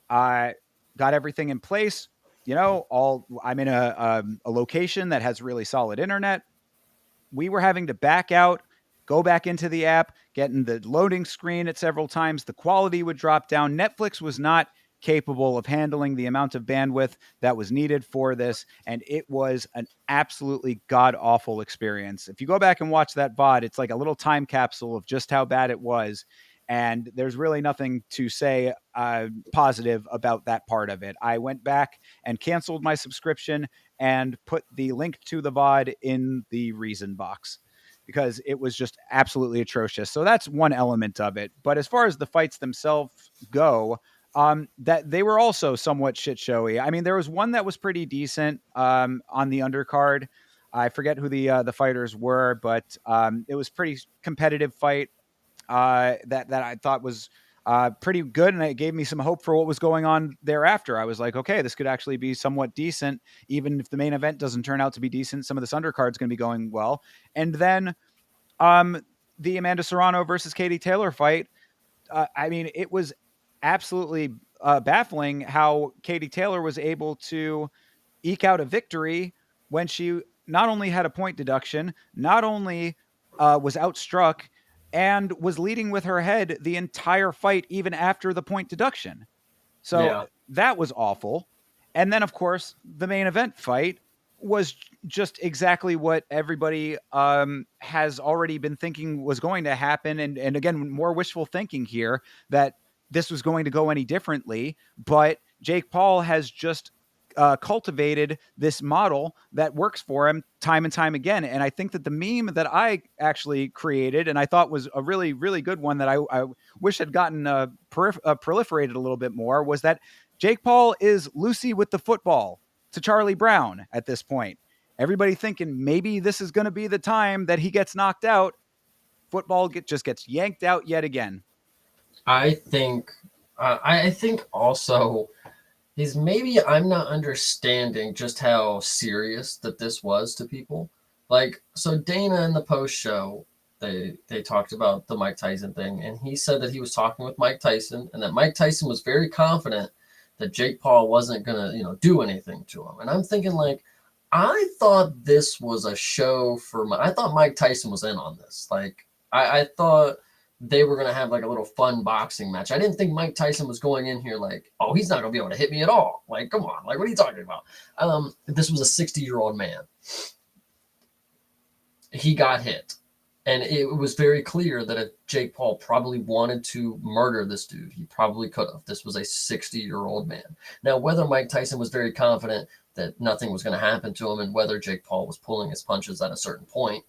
I got everything in place. I'm in a location that has really solid internet. We were having to back out, go back into the app, get in the loading screen at several times. The quality would drop down. Netflix was not capable of handling the amount of bandwidth that was needed for this, and it was an absolutely god awful experience. If you go back and watch that VOD, it's like a little time capsule of just how bad it was. And there's really nothing to say positive about that part of it. I went back and canceled my subscription and put the link to the VOD in the reason box because it was just absolutely atrocious. So that's one element of it. But as far as the fights themselves go, that they were also somewhat shit showy. I mean, there was one that was pretty decent on the undercard. I forget who the fighters were, but it was pretty competitive fight that I thought was pretty good, and it gave me some hope for what was going on thereafter. I was like, okay, this could actually be somewhat decent, even if the main event doesn't turn out to be decent. Some of this undercard's going to be going well, and then the Amanda Serrano versus Katie Taylor fight. I mean, it was absolutely baffling how Katie Taylor was able to eke out a victory when she not only had a point deduction, not only was outstruck, and was leading with her head the entire fight, even after the point deduction. So Yeah. that was awful. And then, of course, the main event fight was just exactly what everybody has already been thinking was going to happen. And again, more wishful thinking here that this was going to go any differently. But Jake Paul has just cultivated this model that works for him time and time again. And I think that the meme that I actually created and I thought was a really, really good one that I wish had gotten proliferated a little bit more was that Jake Paul is Lucy with the football to Charlie Brown at this point. Everybody thinking maybe this is going to be the time that he gets knocked out. Football just gets yanked out yet again. I think I think also is maybe I'm not understanding just how serious that this was to people. Like, so Dana in the post show, they talked about the Mike Tyson thing, and he said that he was talking with Mike Tyson, and that Mike Tyson was very confident that Jake Paul wasn't gonna, do anything to him. And I'm thinking like, I thought this was a show for I thought Mike Tyson was in on this. Like, I thought they were going to have like a little fun boxing match. I didn't think Mike Tyson was going in here like, oh, he's not going to be able to hit me at all. Like, come on. Like, what are you talking about? This was a 60-year-old man. He got hit. And it was very clear that if Jake Paul probably wanted to murder this dude, he probably could have. This was a 60-year-old man. Now, whether Mike Tyson was very confident that nothing was going to happen to him and whether Jake Paul was pulling his punches at a certain point,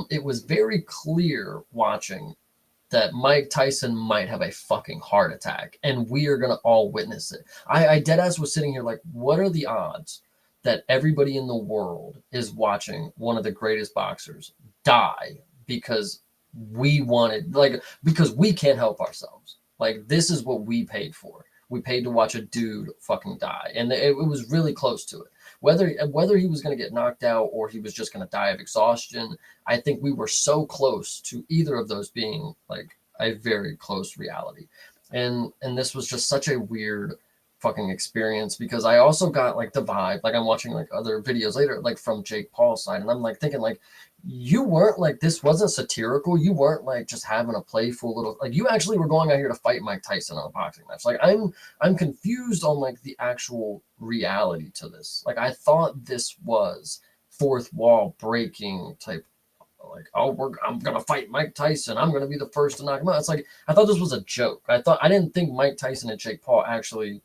it was very clear watching that Mike Tyson might have a fucking heart attack, and we are going to all witness it. I deadass was sitting here like, what are the odds that everybody in the world is watching one of the greatest boxers die because because we can't help ourselves. Like, this is what we paid for. We paid to watch a dude fucking die, and it was really close to it. Whether he was going to get knocked out or he was just going to die of exhaustion, I think we were so close to either of those being like a very close reality. And this was just such a weird fucking experience because I also got like the vibe, like I'm watching like other videos later, like from Jake Paul's side, and I'm like thinking like, you weren't like, this wasn't satirical. You weren't like just having a playful little, like, you actually were going out here to fight Mike Tyson on a boxing match. Like, I'm confused on like the actual reality to this. Like, I thought this was fourth wall breaking type, like, oh, I'm gonna fight Mike Tyson. I'm gonna be the first to knock him out. It's like, I thought this was a joke. I didn't think Mike Tyson and Jake Paul actually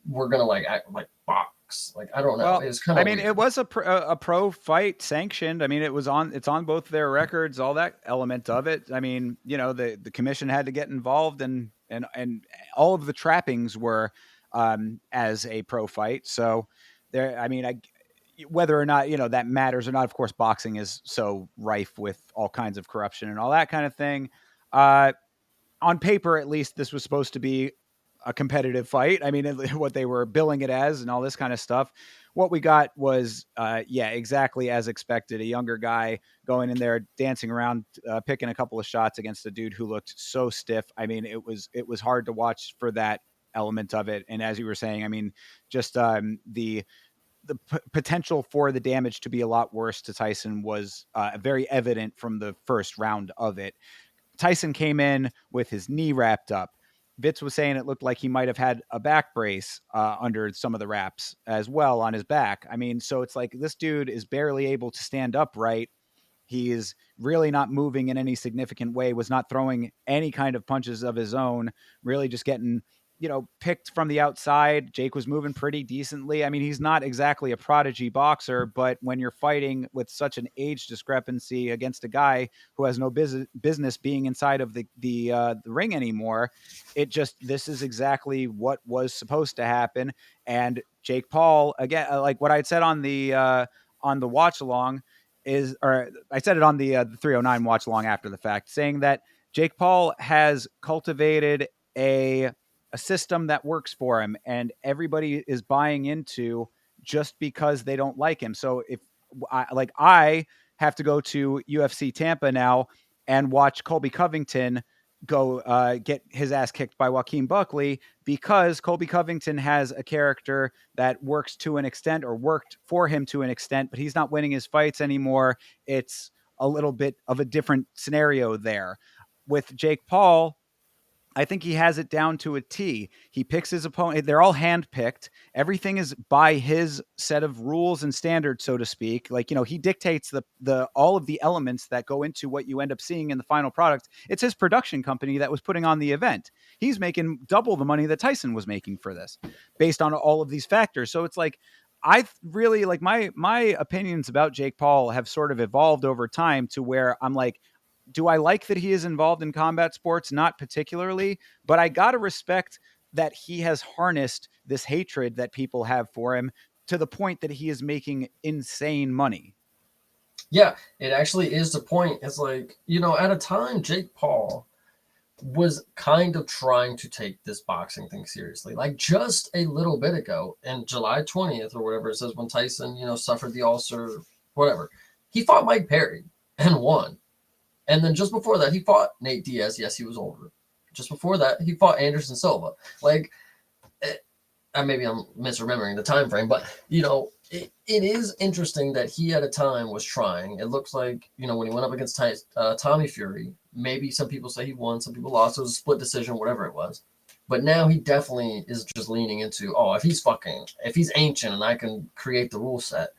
were gonna like act like box. Like, I don't know. Well, It's kind I of mean, weird. it was a pro fight sanctioned. I mean, it's on both their records, all that element of it. I mean, the commission had to get involved, and all of the trappings were as a pro fight. So there, I mean, whether or not that matters or not, of course, boxing is so rife with all kinds of corruption and all that kind of thing. Uh, on paper, at least, this was supposed to be a competitive fight. I mean, what they were billing it as and all this kind of stuff. What we got was, yeah, exactly as expected. A younger guy going in there, dancing around, picking a couple of shots against a dude who looked so stiff. I mean, it was hard to watch for that element of it. And as you were saying, I mean, just the potential for the damage to be a lot worse to Tyson was very evident from the first round of it. Tyson came in with his knee wrapped up. Vitz was saying it looked like he might have had a back brace under some of the wraps as well on his back. I mean, so it's like this dude is barely able to stand upright. He is really not moving in any significant way, was not throwing any kind of punches of his own, really just getting, picked from the outside. Jake was moving pretty decently. I mean, he's not exactly a prodigy boxer, but when you're fighting with such an age discrepancy against a guy who has no business being inside of the ring anymore, this is exactly what was supposed to happen. And Jake Paul, again, like what I'd said on the watch along, or I said it on the 309 watch along after the fact, saying that Jake Paul has cultivated a system that works for him, and everybody is buying into just because they don't like him. So if I have to go to UFC Tampa now and watch Colby Covington go get his ass kicked by Joaquin Buckley because Colby Covington has a character that works to an extent, or worked for him to an extent, but he's not winning his fights anymore. It's a little bit of a different scenario there. With Jake Paul, I think he has it down to a T. He picks his opponent. They're all handpicked. Everything is by his set of rules and standards, so to speak. Like, he dictates the all of the elements that go into what you end up seeing in the final product. It's his production company that was putting on the event. He's making double the money that Tyson was making for this based on all of these factors. So it's like, I really like my opinions about Jake Paul have sort of evolved over time to where I'm like, do I like that he is involved in combat sports? Not particularly, but I got to respect that he has harnessed this hatred that people have for him to the point that he is making insane money. Yeah, it actually is the point. It's like, at a time, Jake Paul was kind of trying to take this boxing thing seriously. Like just a little bit ago, in July 20th or whatever it says, when Tyson, suffered the ulcer, whatever, he fought Mike Perry and won. And then just before that, he fought Nate Diaz. Yes, he was older. Just before that, he fought Anderson Silva. Like, maybe I'm misremembering the time frame, but it is interesting that he at a time was trying. It looks like when he went up against Tommy Fury, maybe some people say he won, some people lost. It was a split decision, whatever it was. But now he definitely is just leaning into, if he's ancient and I can create the rule set,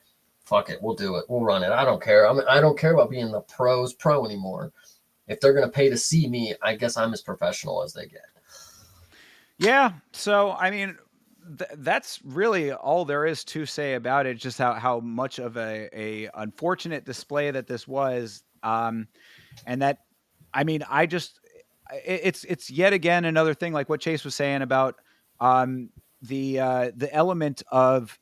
fuck it, we'll do it, we'll run it. I don't care. I don't care about being the pro anymore. If they're gonna pay to see me, I guess I'm as professional as they get. Yeah. So, I mean, that's really all there is to say about it. Just how much of a unfortunate display that this was, and that, I mean, it's yet again another thing like what Chase was saying about the element of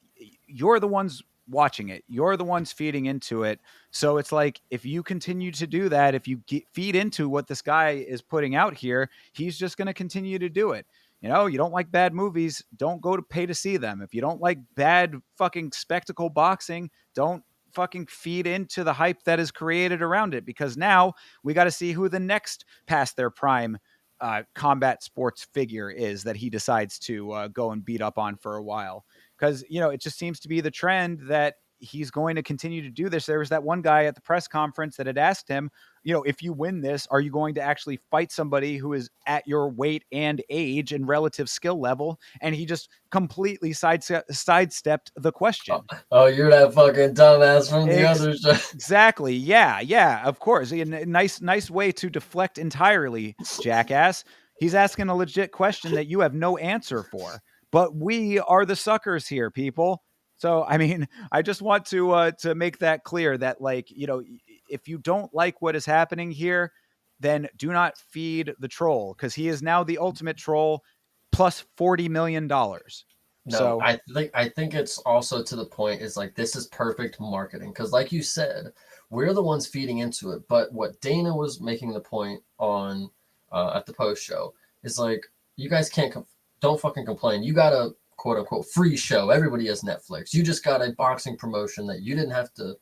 you're the ones watching it, you're the ones feeding into it. So it's like if you continue to do that, if you feed into what this guy is putting out here, he's just going to continue to do it. You don't like bad movies, don't go to pay to see them. If you don't like bad fucking spectacle boxing, don't fucking feed into the hype that is created around it, because now we got to see who the next past their prime combat sports figure is that he decides to go and beat up on for a while. Because, it just seems to be the trend that he's going to continue to do this. There was that one guy at the press conference that had asked him, if you win this, are you going to actually fight somebody who is at your weight and age and relative skill level? And he just completely sidestepped the question. Oh, you're that fucking dumbass from the other show. Exactly. Yeah, of course. A nice way to deflect entirely, jackass. He's asking a legit question that you have no answer for. But we are the suckers here, people. So, I mean, I just want to make that clear that, like, if you don't like what is happening here, then do not feed the troll, because he is now the ultimate troll plus $40 million. No, So I think it's also to the point is like this is perfect marketing because, like you said, we're the ones feeding into it. But what Dana was making the point on at the post show is like, you guys don't fucking complain. You got a quote unquote free show. Everybody has Netflix. You just got a boxing promotion that you didn't have to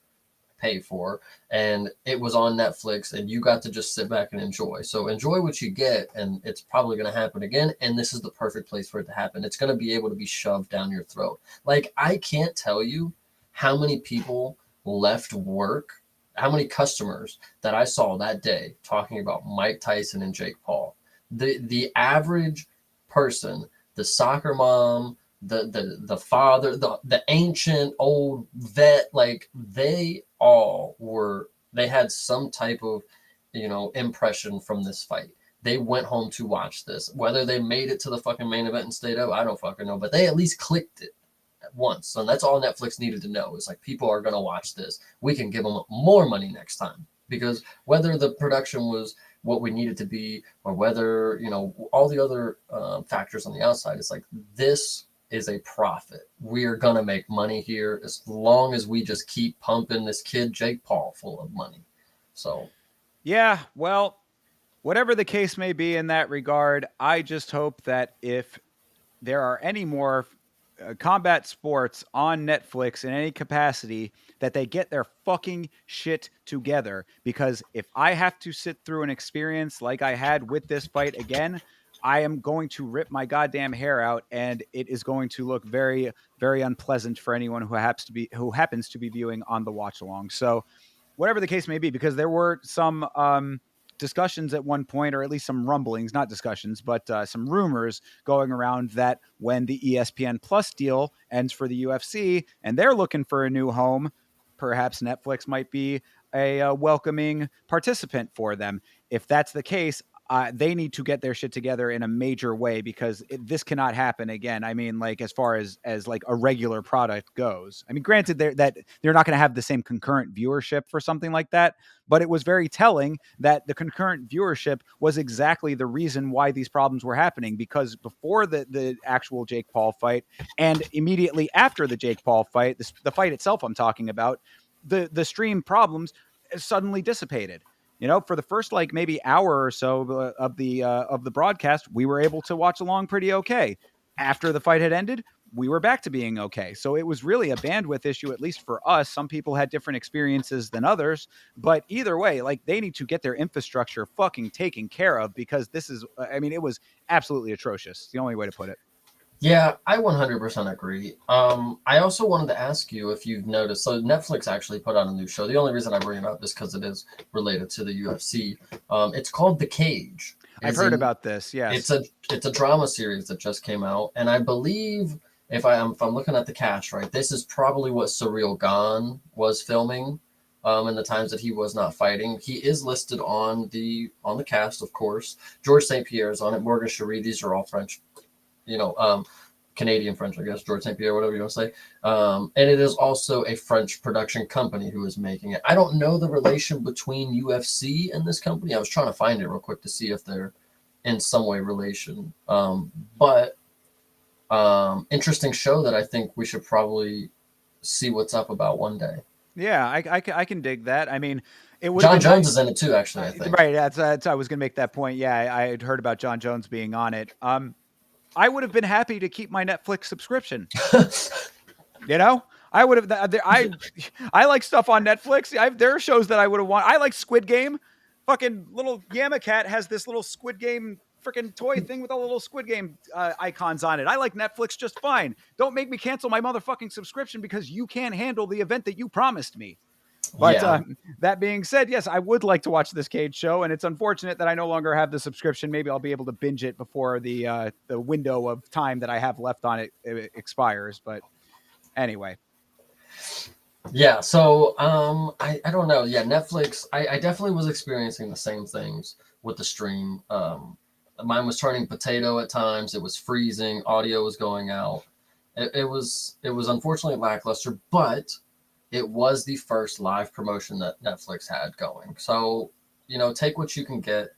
pay for, and it was on Netflix, and you got to just sit back and enjoy. So enjoy what you get, and it's probably going to happen again. And this is the perfect place for it to happen. It's going to be able to be shoved down your throat. Like, I can't tell you how many people left work, how many customers that I saw that day talking about Mike Tyson and Jake Paul. The average person, the soccer mom, the father, the ancient old vet, like they had some type of impression from this fight. They went home to watch this. Whether they made it to the fucking main event and stayed up, I don't fucking know, but they at least clicked it once, and that's all Netflix needed to know. Is like, people are going to watch this, we can give them more money next time. Because whether the production was what we needed to be, or whether all the other factors on the outside, it's like, this is a profit. We are going to make money here as long as we just keep pumping this kid Jake Paul full of money. So yeah, well, whatever the case may be in that regard, I just hope that if there are any more combat sports on Netflix in any capacity, that they get their fucking shit together. Because if I have to sit through an experience like I had with this fight again, I am going to rip my goddamn hair out, and it is going to look very, very unpleasant for anyone who happens to be viewing on the watch along. So, whatever the case may be, because there were some discussions at one point, or at least some rumblings, not discussions, but some rumors going around that when the ESPN Plus deal ends for the UFC and they're looking for a new home, perhaps Netflix might be a welcoming participant for them. If that's the case, they need to get their shit together in a major way, because this cannot happen again. I mean, like, as far as like a regular product goes. I mean, granted, they're not going to have the same concurrent viewership for something like that, but it was very telling that the concurrent viewership was exactly the reason why these problems were happening. Because before the actual Jake Paul fight and immediately after the Jake Paul fight, the fight itself I'm talking about, the stream problems suddenly dissipated. You know, for the first like maybe hour or so of the broadcast, we were able to watch along pretty okay. After the fight had ended, we were back to being okay. So it was really a bandwidth issue, at least for us. Some people had different experiences than others, but either way, like, they need to get their infrastructure fucking taken care of, because this is, I mean, it was absolutely atrocious. It's the only way to put it. Yeah, I 100% agree. I also wanted to ask you if you've noticed. So Netflix actually put out a new show. The only reason I bring it up is because it is related to the UFC. It's called The Cage. I've heard about this. Yes, It's a drama series that just came out, and I believe if I'm looking at the cast right, this is probably what Surreal Gone was filming. In the times that he was not fighting, he is listed on the cast, of course. George St. Pierre is on it. Morgan Cherie. These are all French. Canadian French, I guess, George St. Pierre, whatever you want to say. And it is also a French production company who is making it. I don't know the relation between UFC and this company. I was trying to find it real quick to see if they're in some way relation. But interesting show that I think we should probably see what's up about one day. Yeah, I can dig that. I mean, it would. John Jones is in it too, actually, I think. Right. That's I was going to make that point. Yeah, I had heard about John Jones being on it. I would have been happy to keep my Netflix subscription. You know, I would have. I like stuff on Netflix. There are shows that I would have wanted. I like Squid Game. Fucking little YAMMA cat has this little Squid Game freaking toy thing with all the little Squid Game icons on it. I like Netflix just fine. Don't make me cancel my motherfucking subscription because you can't handle the event that you promised me. But that being said, yes, I would like to watch this Cage show, and it's unfortunate that I no longer have the subscription. Maybe I'll be able to binge it before the window of time that I have left on it expires. But anyway. Yeah, so I don't know. Yeah, Netflix, I definitely was experiencing the same things with the stream. Mine was turning potato at times. It was freezing. Audio was going out. It was unfortunately lackluster, but it was the first live promotion that Netflix had going. So, take what you can get.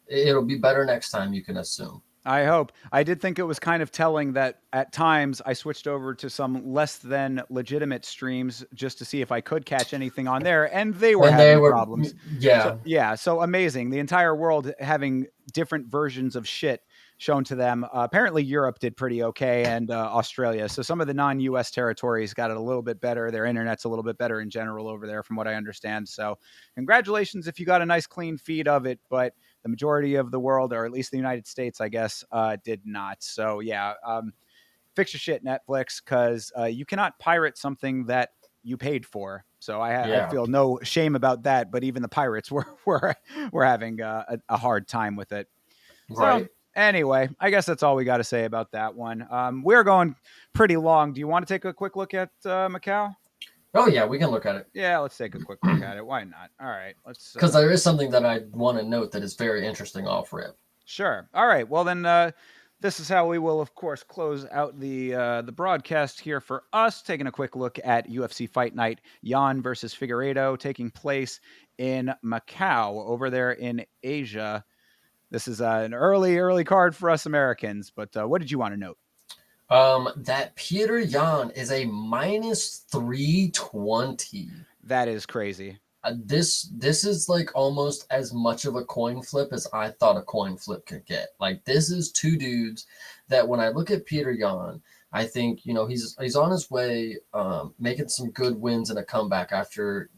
It'll be better next time, you can assume. I hope. I did think it was kind of telling that at times I switched over to some less than legitimate streams just to see if I could catch anything on there, and they were having problems. Yeah. So amazing. The entire world having different versions of shit shown to them. Apparently Europe did pretty okay, and Australia. So some of the non-US territories got it a little bit better. Their internet's a little bit better in general over there, from what I understand. So congratulations if you got a nice clean feed of it, but the majority of the world, or at least the United States, I guess, did not. So yeah, fix your shit, Netflix, because you cannot pirate something that you paid for. So I feel no shame about that. But even the pirates were having a hard time with it. Right. So, anyway, I guess that's all we got to say about that one. We're going pretty long. Do you want to take a quick look at Macau? Oh, yeah, we can look at it. Yeah, let's take a quick look at it. Why not? All right. Let's. Because there is something that I want to note that is very interesting off rip. Sure. All right. Well, then this is how we will, of course, close out the broadcast here for us, taking a quick look at UFC Fight Night, Yan versus Figueiredo, taking place in Macau over there in Asia. This is an early card for us Americans, but what did you want to note? That Peter Yan is a minus 320. That is crazy. This is like almost as much of a coin flip as I thought a coin flip could get. Like, this is two dudes that when I look at Peter Yan, I think, he's on his way, making some good wins and a comeback after,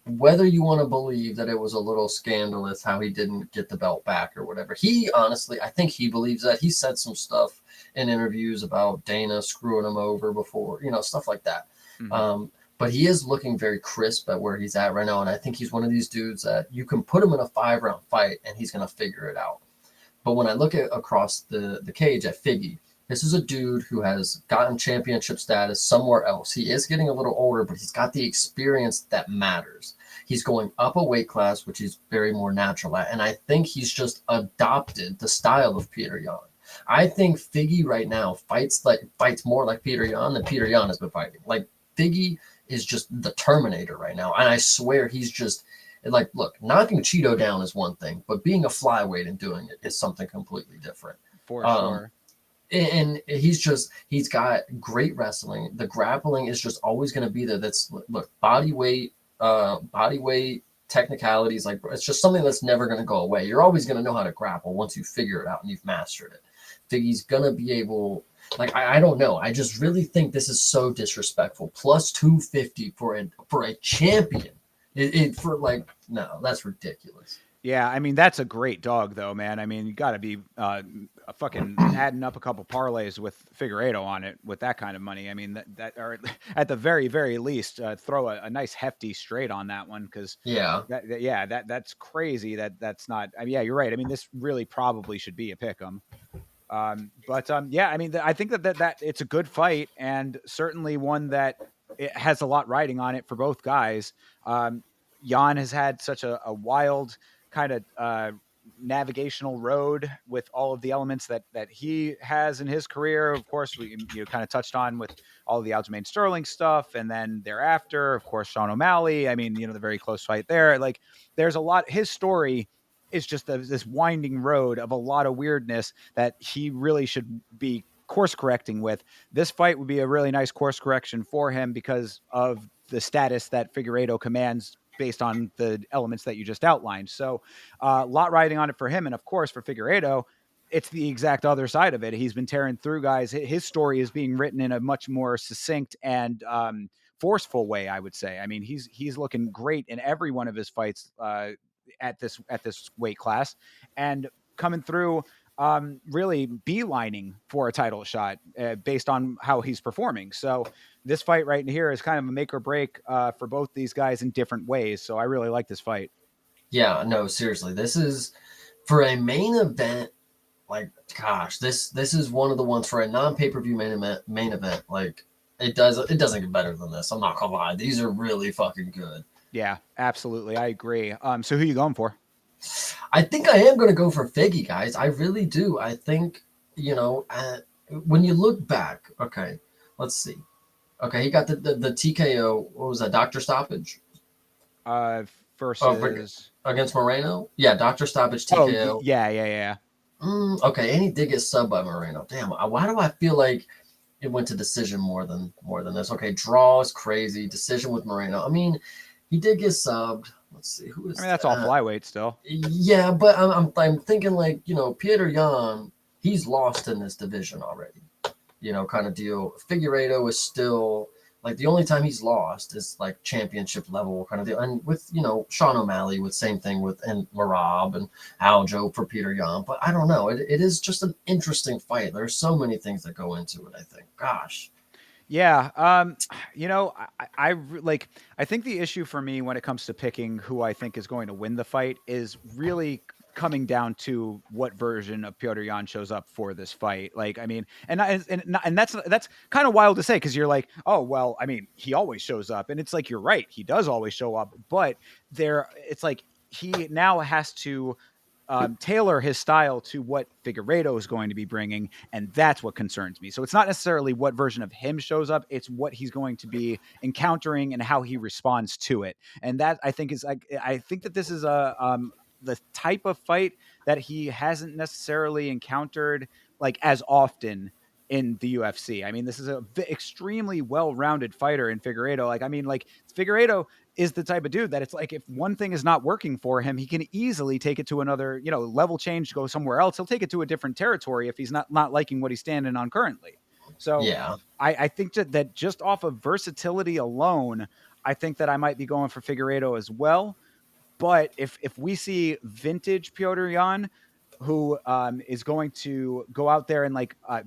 whether you want to believe that it was a little scandalous how he didn't get the belt back or whatever. He honestly, I think he believes that. He said some stuff in interviews about Dana screwing him over before, stuff like that. Mm-hmm. but he is looking very crisp at where he's at right now. And I think he's one of these dudes that you can put him in a 5-round fight and he's going to figure it out. But when I look at across the cage at Figgy, this is a dude who has gotten championship status somewhere else. He is getting a little older, but he's got the experience that matters. He's going up a weight class, which he's very more natural at. And I think he's just adopted the style of Peter Yan. I think Figgy right now fights more like Peter Yan than Peter Yan has been fighting. Like Figgy is just the Terminator right now. And I swear he's just like, look, knocking Cheeto down is one thing, but being a flyweight and doing it is something completely different. For sure. And he's got great wrestling. The grappling is just always going to be there. That's look, body weight technicalities. Like it's just something that's never going to go away. You're always going to know how to grapple once you figure it out and you've mastered it. Figgy's going to be able, like, I don't know. I just really think this is so disrespectful. Plus 250 for a champion. For like, no, that's ridiculous. Yeah, I mean, that's a great dog, though, man. I mean, you got to be fucking adding up a couple parlays with Figueiredo on it with that kind of money. I mean, that or at the very, very least, throw a nice hefty straight on that one because Yeah. That's crazy. That's not. I mean, yeah, you're right. I mean, this really probably should be a pick 'em. Yeah, I mean, I think that it's a good fight and certainly one that it has a lot riding on it for both guys. Jan has had such a wild kind of navigational road with all of the elements that he has in his career. Of course, we kind of touched on with all of the Aljamain Sterling stuff, and then thereafter, of course, Sean O'Malley. I mean, the very close fight there. Like, there's a lot. His story is just this winding road of a lot of weirdness that he really should be course correcting with. This fight would be a really nice course correction for him because of the status that Figueiredo commands based on the elements that you just outlined. So a lot riding on it for him. And of course, for Figueiredo, it's the exact other side of it. He's been tearing through guys. His story is being written in a much more succinct and forceful way, I would say. I mean, he's looking great in every one of his fights at this weight class, and coming through really beelining for a title shot based on how he's performing. So this fight right here is kind of a make or break for both these guys in different ways. So I really like this fight. Yeah, no, seriously. This is for a main event. Like, gosh, this is one of the ones for a non-pay-per-view main event. Like, it doesn't get better than this. I'm not gonna lie. These are really fucking good. Yeah, absolutely. I agree. So who are you going for? I think I am going to go for Figgy, guys. I really do. I think, when you look back, okay, let's see. Okay, he got the TKO. What was that? Doctor stoppage? Versus against Moreno? Yeah, Doctor stoppage TKO. Oh, yeah. Okay, and he did get subbed by Moreno. Damn, why do I feel like it went to decision more than this? Okay, draw is crazy. Decision with Moreno. I mean, he did get subbed. Let's see who is. I mean, that's all flyweight still. Yeah, but I'm thinking like Peter Yan, he's lost in this division already. Kind of deal. Figueiredo is still like the only time he's lost is like championship level kind of deal. And with Sean O'Malley, with same thing with and Marab and Aljo for Peter Yan. But I don't know. It is just an interesting fight. There's so many things that go into it. I think. Gosh. Yeah. I think the issue for me when it comes to picking who I think is going to win the fight is really coming down to what version of Piotr Yan shows up for this fight. Like, I mean, and that's kind of wild to say, because you're like, oh, well, I mean, he always shows up. And it's like, you're right. He does always show up. But it's like he now has to tailor his style to what Figueiredo is going to be bringing, and that's what concerns me. So it's not necessarily what version of him shows up; it's what he's going to be encountering and how he responds to it. And that I think is I think that this is the type of fight that he hasn't necessarily encountered like as often in the UFC. I mean, this is a extremely well-rounded fighter in Figueiredo. Like, I mean, like Figueiredo is the type of dude that it's like, if one thing is not working for him, he can easily take it to another, level change, go somewhere else. He'll take it to a different territory if he's not liking what he's standing on currently. So yeah, I think that just off of versatility alone, I think that I might be going for Figueiredo as well. But if we see vintage Piotr Yan, who is going to go out there and like, I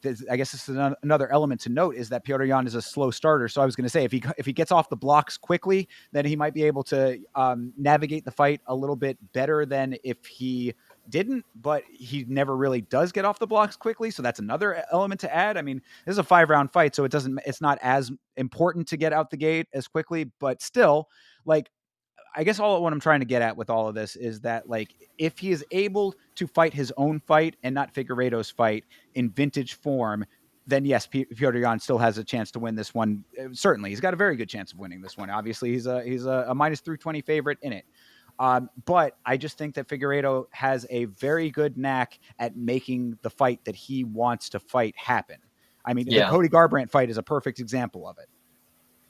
guess this is another element to note is that Petr Yan is a slow starter. So I was going to say if he gets off the blocks quickly, then he might be able to navigate the fight a little bit better than if he didn't. But he never really does get off the blocks quickly, so that's another element to add. I mean, this is a 5-round fight, so it's not as important to get out the gate as quickly, but still, like, I guess all what I'm trying to get at with all of this is that, like, if he is able to fight his own fight and not Figueiredo's fight in vintage form, then yes, Petr Yan still has a chance to win this one. Certainly, he's got a very good chance of winning this one. Obviously, he's a minus 320 favorite in it. But I just think that Figueiredo has a very good knack at making the fight that he wants to fight happen. I mean, the Cody Garbrandt fight is a perfect example of it.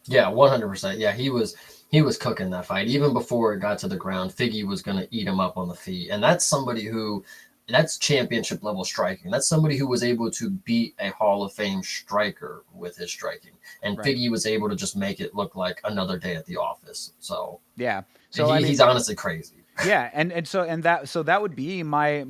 Yeah, 100%. Yeah, he was cooking that fight. Even before it got to the ground, Figgy was going to eat him up on the feet. And that's somebody that's championship level striking. That's somebody who was able to beat a Hall of Fame striker with his striking. And right. Figgy was able to just make it look like another day at the office. So yeah. So he's honestly crazy. Yeah, so that would be my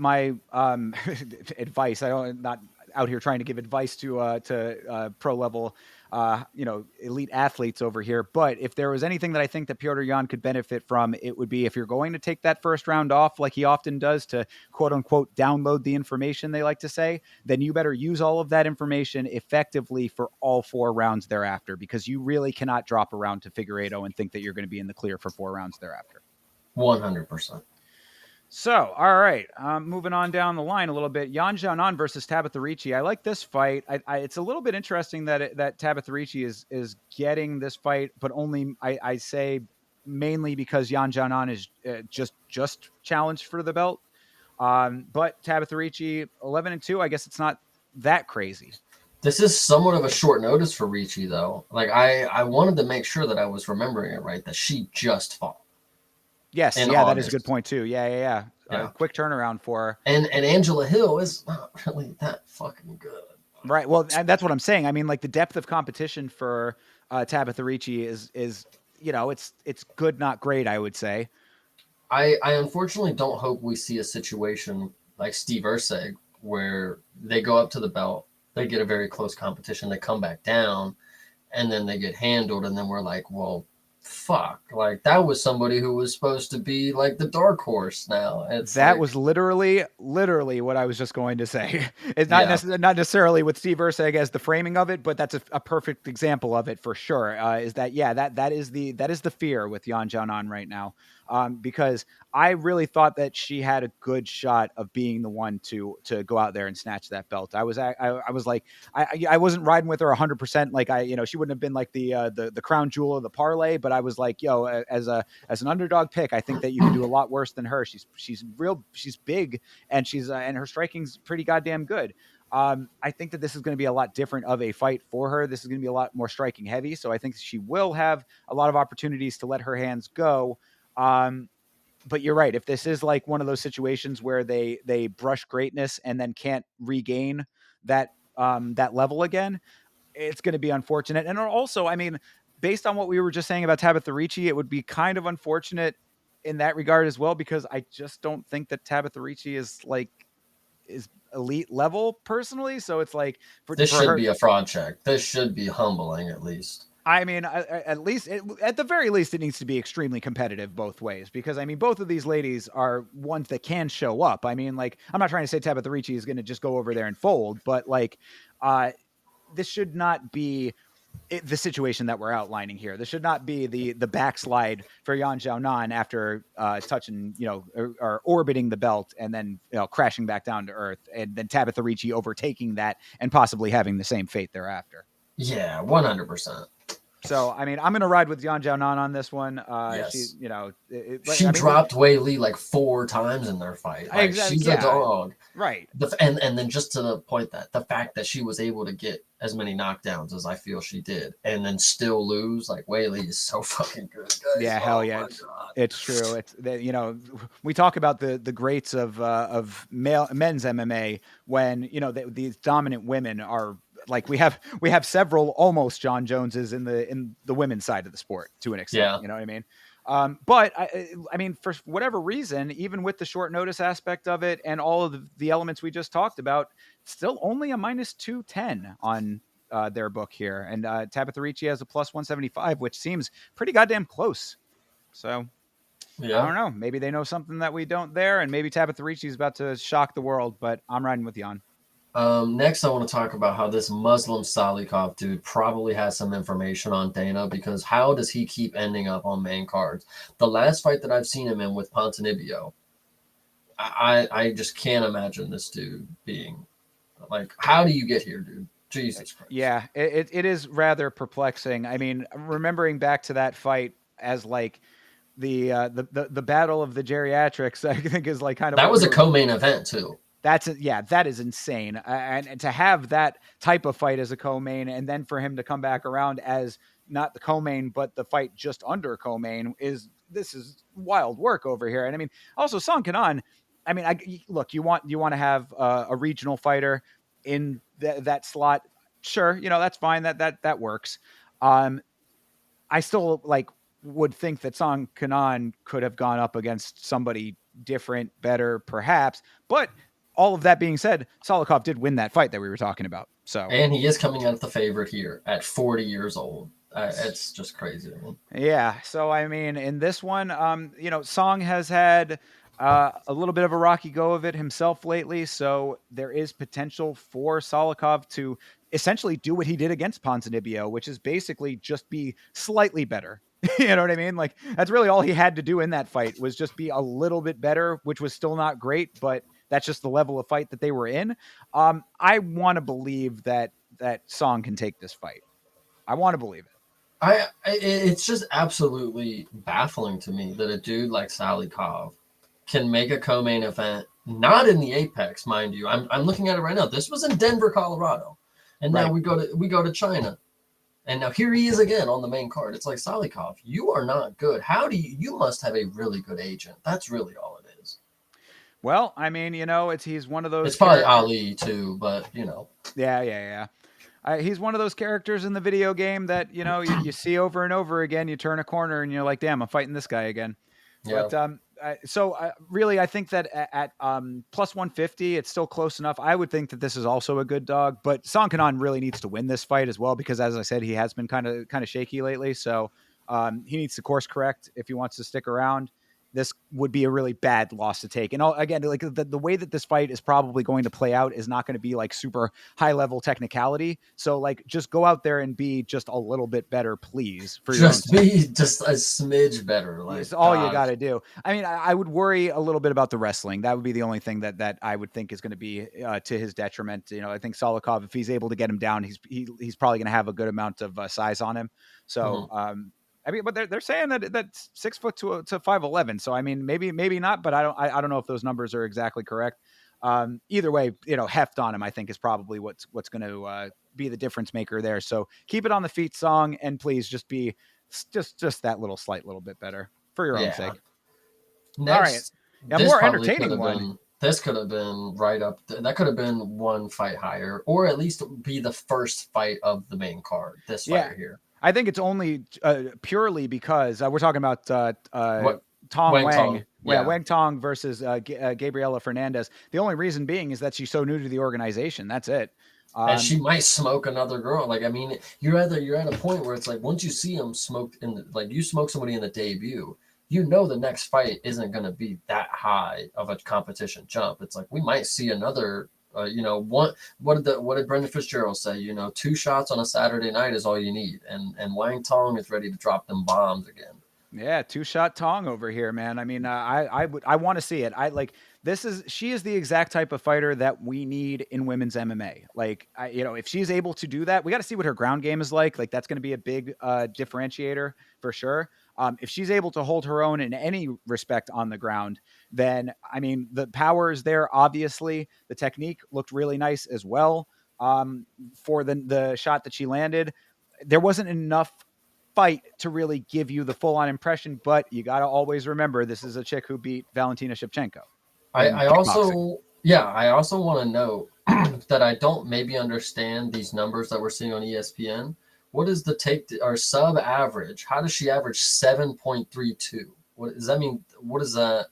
advice. I'm not out here trying to give advice to pro level elite athletes over here, but if there was anything that I think that Petr Yan could benefit from, it would be if you're going to take that first round off like he often does to quote unquote download the information, they like to say, then you better use all of that information effectively for all 4 rounds thereafter, because you really cannot drop a round to Figueiredo and think that you're going to be in the clear for 4 rounds thereafter. 100%. So, all right, moving on down the line a little bit. Yan Xiaonan versus Tabitha Ricci. I like this fight. It's a little bit interesting that Tabitha Ricci is getting this fight, but only I say mainly because Yan Xiaonan is just challenged for the belt. But Tabitha Ricci 11-2. I guess it's not that crazy. This is somewhat of a short notice for Ricci, though. Like I wanted to make sure that I was remembering it right, that she just fought. Yes, yeah, August. That is a good point too. Yeah. Quick turnaround for her. And Angela Hill is not really that fucking good. Right. Well, and that's what I'm saying. I mean, like the depth of competition for Tabitha Ricci is it's good, not great, I would say. I unfortunately don't hope we see a situation like Steve Erceg where they go up to the belt, they get a very close competition, they come back down, and then they get handled, and then we're like, well, fuck, like that was somebody who was supposed to be like the dark horse. Now that was literally what I was just going to say. It's not necessarily with Steve Erceg as the framing of it, but that's a perfect example of it for sure. Is that that is the fear with Yan Xiaonan right now, because I really thought that she had a good shot of being the one to go out there and snatch that belt. I was like, I wasn't riding with her 100%. Like she wouldn't have been like the crown jewel of the parlay, but I was like, as an underdog pick, I think that you can do a lot worse than her. She's big, and and her striking's pretty goddamn good. I think that this is going to be a lot different of a fight for her. This is going to be a lot more striking heavy. So I think she will have a lot of opportunities to let her hands go. But you're right. If this is like one of those situations where they brush greatness and then can't regain that level again, it's going to be unfortunate. And also, I mean, based on what we were just saying about Tabitha Ricci, it would be kind of unfortunate in that regard as well, because I just don't think that Tabitha Ricci is elite level personally. So it's like this should be a fraud check. This should be humbling at least. I mean, at the very least, it needs to be extremely competitive both ways, because I mean, both of these ladies are ones that can show up. I mean, like, I'm not trying to say Tabitha Ricci is going to just go over there and fold, but like, this should not be the situation that we're outlining here. This should not be the backslide for Yan Xiaonan after touching, or orbiting the belt and then crashing back down to earth, and then Tabitha Ricci overtaking that and possibly having the same fate thereafter. Yeah, 100%. So, I mean, I'm going to ride with Yan Xiaonan on this one. Yes. She dropped Wei Li like 4 times in their fight. Like, she's a dog. Right. And then just to the point that the fact that she was able to get as many knockdowns as I feel she did and then still lose, like Wei Li is so fucking good, guys. Yeah, hell yeah. It's true. It's we talk about the greats of men's MMA when, these dominant women are, like, we have several almost John Joneses in the women's side of the sport to an extent. Yeah. You know what I mean? But I mean, for whatever reason, even with the short notice aspect of it and all of the elements we just talked about, still only a minus 210 on their book here. And Tabitha Ricci has a plus 175, which seems pretty goddamn close. So I Yeah. don't know. Maybe they know something that we don't there, and maybe Tabitha Ricci is about to shock the world, but I'm riding with Jan. Next, I want to talk about how this Muslim Salikov dude probably has some information on Dana, because how does he keep ending up on main cards? The last fight that I've seen him in with Ponzinibbio, I just can't imagine this dude being like, how do you get here, dude? Jesus Christ. Yeah, it is rather perplexing. I mean, remembering back to that fight as like the battle of the geriatrics, I think is like kind of That what was we a were. co-main event too. Yeah, that is insane. And to have that type of fight as a co-main, and then for him to come back around as not the co-main, but the fight just under co-main this is wild work over here. And I mean, also Song Kanan. I mean, look, you want to have a regional fighter in that slot. Sure, that's fine. That works. I still would think that Song Kanan could have gone up against somebody different, better, perhaps. But all of that being said, Salikov did win that fight that we were talking about. So, and he is coming out the favorite here at 40 years old. It's just crazy. I mean. Yeah. So, I mean, in this one, Song has had a little bit of a rocky go of it himself lately. So there is potential for Salikov to essentially do what he did against Ponzinibbio, which is basically just be slightly better. You know what I mean? Like, that's really all he had to do in that fight, was just be a little bit better, which was still not great, but that's just the level of fight that they were in. I want to believe that Song can take this fight. I want to believe it. It's just absolutely baffling to me that a dude like Salikov can make a co-main event, not in the Apex, mind you. I'm looking at it right now. This was in Denver, Colorado, and now Right. we go to China, and now here he is again on the main card. It's like, Salikov, you are not good. How do you must have a really good agent. That's really all it is. Well, I mean, he's one of those It's probably characters. Ali too, but Yeah. He's one of those characters in the video game that you see over and over again. You turn a corner and you're like, "Damn, I'm fighting this guy again." yeah. But really, I think that at plus 150, it's still close enough. I would think that this is also a good dog, but Song Kanan really needs to win this fight as well, because, as I said, he has been kind of shaky lately. So he needs to course correct if he wants to stick around. This would be a really bad loss to take. And again, like the way that this fight is probably going to play out is not going to be like super high level technicality. So like, just go out there and be just a little bit better, please, for your own Just sake. be just a smidge better. Like, It's all you got to do. I mean, I would worry a little bit about the wrestling. That would be the only thing that I would think is going to be to his detriment. I think Salikov, if he's able to get him down, he's probably going to have a good amount of size on him. So, I mean, but they're saying that's 6 foot to 5'11". So I mean, maybe not, but I don't know if those numbers are exactly correct. Either way, heft on him, I think, is probably what's going to be the difference maker there. So keep it on the feet, Song, and please just be just that slight little bit better for your own sake. Next, all right, yeah, this more probably entertaining one. This could have been right up. That could have been one fight higher, or at least be the first fight of the main card. This fight right here. I think it's only purely because we're talking about Tong Wang. Tong. Yeah, Wang Tong versus Gabriela Fernandez. The only reason being is that she's so new to the organization. That's it. And she might smoke another girl. Like, I mean, you're at a point where it's like, once you see them smoked you smoke somebody in the debut, the next fight isn't going to be that high of a competition jump. It's like, we might see another. What did Brendan Fitzgerald say? 2 shots on a Saturday night is all you need, and Wang Tong is ready to drop them bombs again. Yeah, 2-shot Tong over here, man. I mean, I want to see it. She is the exact type of fighter that we need in women's MMA. Like, if she's able to do that, we got to see what her ground game is like. Like, that's going to be a big differentiator for sure. If she's able to hold her own in any respect on the ground, then, I mean, the power is there. Obviously, the technique looked really nice as well. For the shot that she landed, there wasn't enough fight to really give you the full-on impression, but you got to always remember, this is a chick who beat Valentina Shevchenko. I also want to note that I don't maybe understand these numbers that we're seeing on ESPN. What is the take or sub average? How does she average 7.32? What does that mean? What does that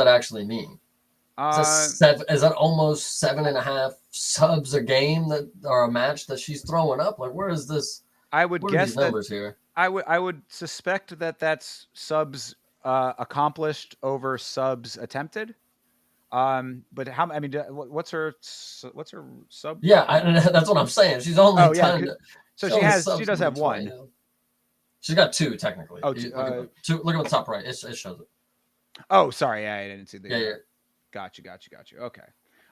actually mean? Is that Uh, seven? Is that almost 7.5 subs a game that or a match that she's throwing up? Like, where is this? I would What are these guess that numbers here? I would suspect that that's subs accomplished over subs attempted. But how? I mean, what's her sub Yeah, count? that's what I'm saying. She's only Oh yeah, done. so She she only has she subs does have 2020. one. She's got two technically. Oh, Look at the two. Look at the top right. It shows it. oh, sorry, yeah, I didn't see Yeah, the. yeah. Got you. Okay.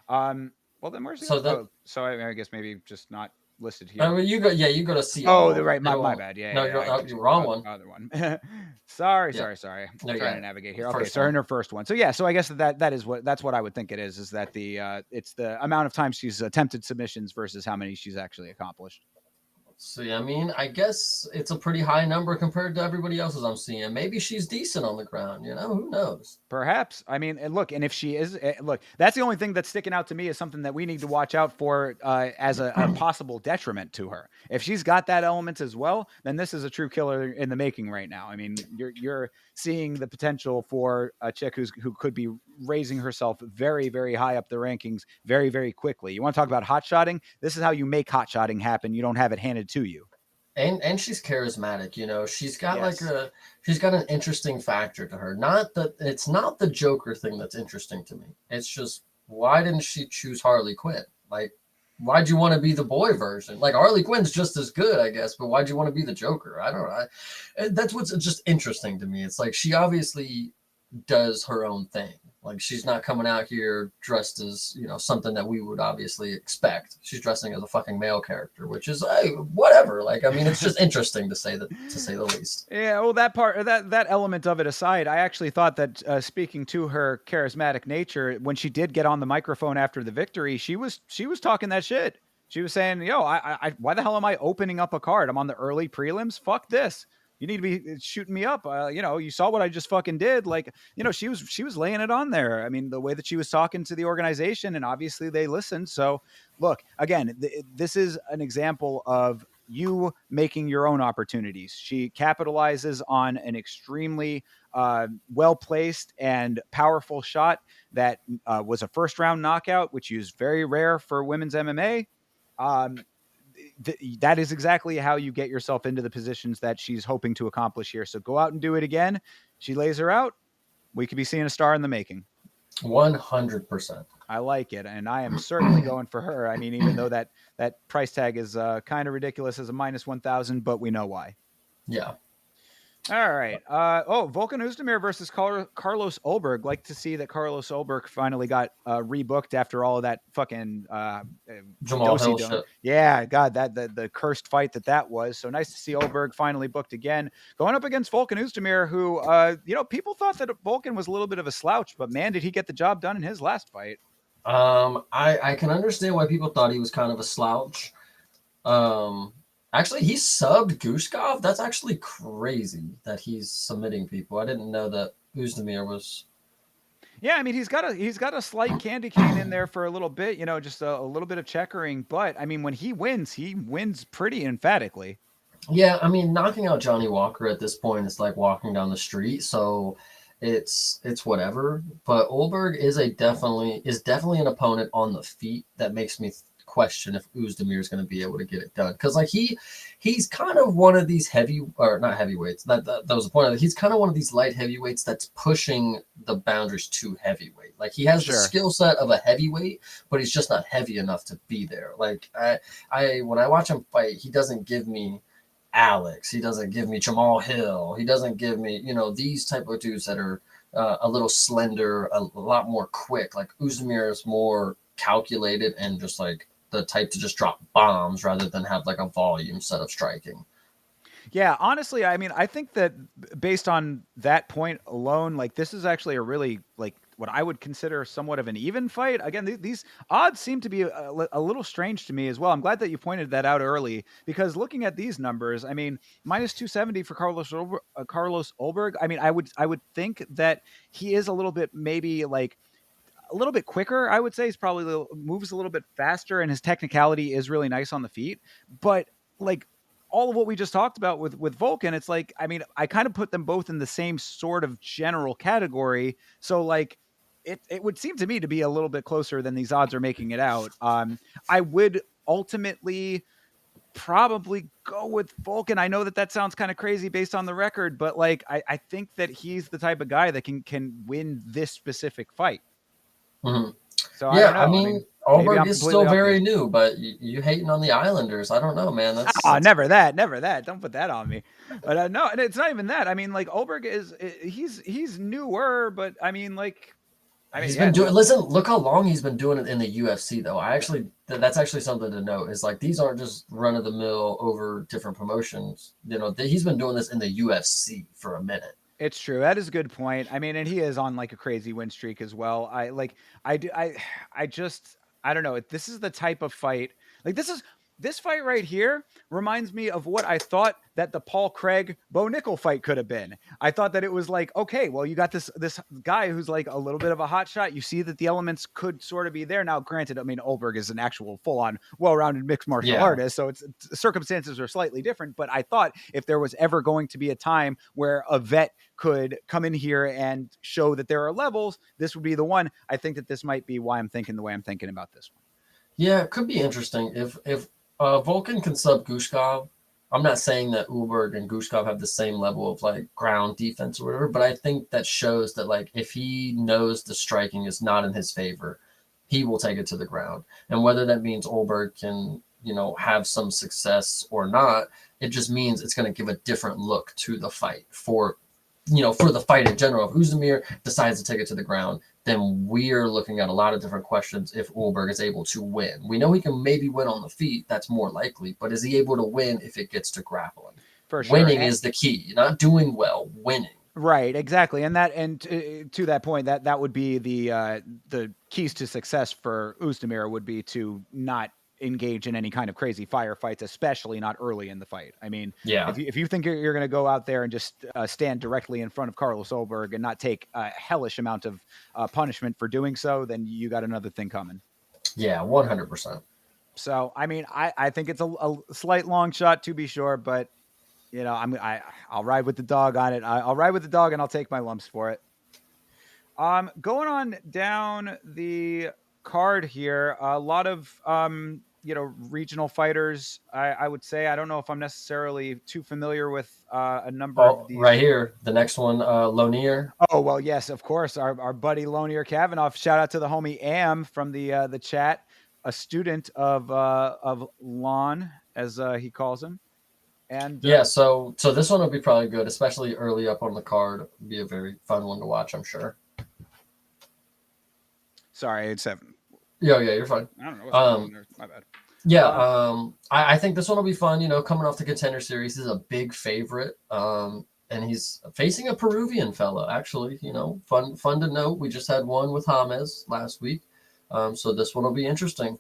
Um, well then, where's the So other? that Oh, so I guess maybe just not listed I here. mean, you go. Yeah, you go to see Oh, the all. right. My It'll. bad. No, Yeah. you're I got you're you. wrong one. Other one. Sorry. Yeah. No, you Trying got to it. navigate here. Okay, First so in one. her first one. So yeah. So I guess that's what I would think it is. Is that it's the amount of times she's attempted submissions versus how many she's actually accomplished. See, I mean, I guess it's a pretty high number compared to everybody else's I'm seeing. Maybe she's decent on the ground. Who knows? Perhaps. I mean, and look, and if she is, look, that's the only thing that's sticking out to me is something that we need to watch out for as a possible detriment to her. If she's got that element as well, then this is a true killer in the making right now. I mean, you're seeing the potential for a chick who could be raising herself very, very high up the rankings very, very quickly. You want to talk about hot shotting? This is how you make hot shotting happen. You don't have it handed to you. And she's charismatic. She's got Yes. she's got an interesting factor to her. Not that it's not the Joker thing that's interesting to me. It's just why didn't she choose Harley Quinn? Like, why'd you want to be the boy version? Like Harley Quinn's just as good, I guess, but why'd you want to be the Joker? I don't know. That's what's just interesting to me. It's like she obviously does her own thing. Like she's not coming out here dressed as something that we would obviously expect. She's dressing as a fucking male character, which is whatever. Like I mean, it's just interesting to say the least. Yeah, well, that element of it aside, I actually thought that speaking to her charismatic nature, when she did get on the microphone after the victory, she was talking that shit. She was saying, "Yo, why the hell am I opening up a card? I'm on the early prelims. Fuck this. You need to be shooting me up. You saw what I just fucking did. Like, she was laying it on there. I mean, the way that she was talking to the organization, and obviously they listened. So, look, again, this is an example of you making your own opportunities. She capitalizes on an extremely well placed and powerful shot that was a first round knockout, which is very rare for women's MMA. Um, that is exactly how you get yourself into the positions that she's hoping to accomplish here. So go out and do it again. She lays her out. We could be seeing a star in the making. 100%. I like it, and I am certainly going for her. I mean, even though that price tag is kind of ridiculous as a -1,000, but we know why. Yeah. All right. Volkan Oezdemir versus Carlos Ulberg. Like to see that Carlos Ulberg finally got rebooked after all of that fucking Jamal Hill shit. Yeah, God, the cursed fight that was. So nice to see Ulberg finally booked again, going up against Volkan Oezdemir, who people thought that Volkan was a little bit of a slouch, but man, did he get the job done in his last fight. I can understand why people thought he was kind of a slouch. Actually, he subbed Gushkov. That's actually crazy that he's submitting people. I didn't know that Oezdemir was. Yeah, I mean he's got a slight candy cane in there for a little bit, just a little bit of checkering. But I mean, when he wins pretty emphatically. Yeah, I mean, knocking out Johnny Walker at this point is like walking down the street. So it's whatever. But Ulberg is definitely an opponent on the feet that makes me question if Oezdemir is going to be able to get it done, because like he's kind of one of these heavy or not heavyweights. That was the point of it. He's kind of one of these light heavyweights that's pushing the boundaries to heavyweight. Like he has the skill set of a heavyweight, but he's just not heavy enough to be there. Like I when I watch him fight, he doesn't give me Alex. He doesn't give me Jamal Hill. He doesn't give me these type of dudes that are a little slender, a lot more quick. Like Oezdemir is more calculated and just like the type to just drop bombs rather than have like a volume set of striking. Yeah, honestly, I mean, I think that based on that point alone, like this is actually a really like what I would consider somewhat of an even fight. Again, these odds seem to be a little strange to me as well. I'm glad that you pointed that out early, because looking at these numbers, I mean, -270 for Carlos Ulberg. I mean, I would think that he is a little bit maybe like a little bit quicker. I would say he's probably moves a little bit faster, and his technicality is really nice on the feet. But like all of what we just talked about with Vulcan, it's like, I mean, I kind of put them both in the same sort of general category. So like it would seem to me to be a little bit closer than these odds are making it out. I would ultimately probably go with Vulcan. I know that that sounds kind of crazy based on the record, but like I think that he's the type of guy that can win this specific fight. Mhm. So I Yeah, don't I know. I mean, mean, maybe Alberg I'm is still completely off very base. new, but you hating on the Islanders. I don't know, man. Oh, That's never that, never that. Don't put that on me. But no, and it's not even that. I mean, like Olberg is he's newer, but I mean, he's yeah, been doing. no, Listen, look how long he's been doing it in the UFC, though. I actually that's actually something to note. Is like these aren't just run of the mill over different promotions. You know, he's been doing this in the UFC for a minute. it's true. That is a good point. I mean, and he is on like a crazy win streak as well. I do I just I don't know. This is the type of fight. Like this fight right here reminds me of what I thought that the Paul Craig Bo Nickel fight could have been. I thought that it was like, okay, well, you got this guy who's like a little bit of a hot shot. You see that the elements could sort of be there. Now, granted, I mean, Olberg is an actual full-on well-rounded mixed martial Yeah, artist, so it's circumstances are slightly different. But I thought if there was ever going to be a time where a vet could come in here and show that there are levels, this would be the one. I think that this might be why I'm thinking the way I'm thinking about this one. yeah, it could be interesting if Vulcan can sub Gushkov. I'm not saying that Ulberg and Gushkov have the same level of like ground defense or whatever, but I think that shows that like if he knows the striking is not in his favor, he will take it to the ground. And whether that means Ulberg can, have some success or not, it just means it's going to give a different look to the fight for the fight in general. If Uzdemir decides to take it to the ground, then we're looking at a lot of different questions if Ulberg is able to win. We know he can maybe win on the feet. That's more likely. But is he able to win if it gets to grappling? For sure. Winning is the key. Not doing well, winning. Right, exactly, and to that point, that would be the keys to success for Uzdemir would be to not engage in any kind of crazy firefights, especially not early in the fight. I mean, Yeah. if you think you're going to go out there and just stand directly in front of Carlos Olberg and not take a hellish amount of punishment for doing so, then you got another thing coming. Yeah, 100%. So, I mean, I think it's a slight long shot to be sure, but I'll ride with the dog on it. I'll ride with the dog and I'll take my lumps for it. Going on down the card here, a lot of regional fighters. I would say I don't know if I'm necessarily too familiar with a number of Oh, right these. here. The next one, Lonier. Oh well, yes, of course. Our buddy Lonier Kavanaugh. Shout out to the homie Am from the chat, a student of Lon as he calls him. And Yeah, so this one will be probably good, especially early up on the card. It'll be a very fun one to watch, I'm sure. sorry, it's 7. Yeah, you're fine. I don't know what's going on Um, there. My bad. Yeah, Um, I think this one will be fun. Coming off the Contender Series, he's a big favorite, and he's facing a Peruvian fella. Actually, fun to note. We just had one with James last week, so this one will be interesting.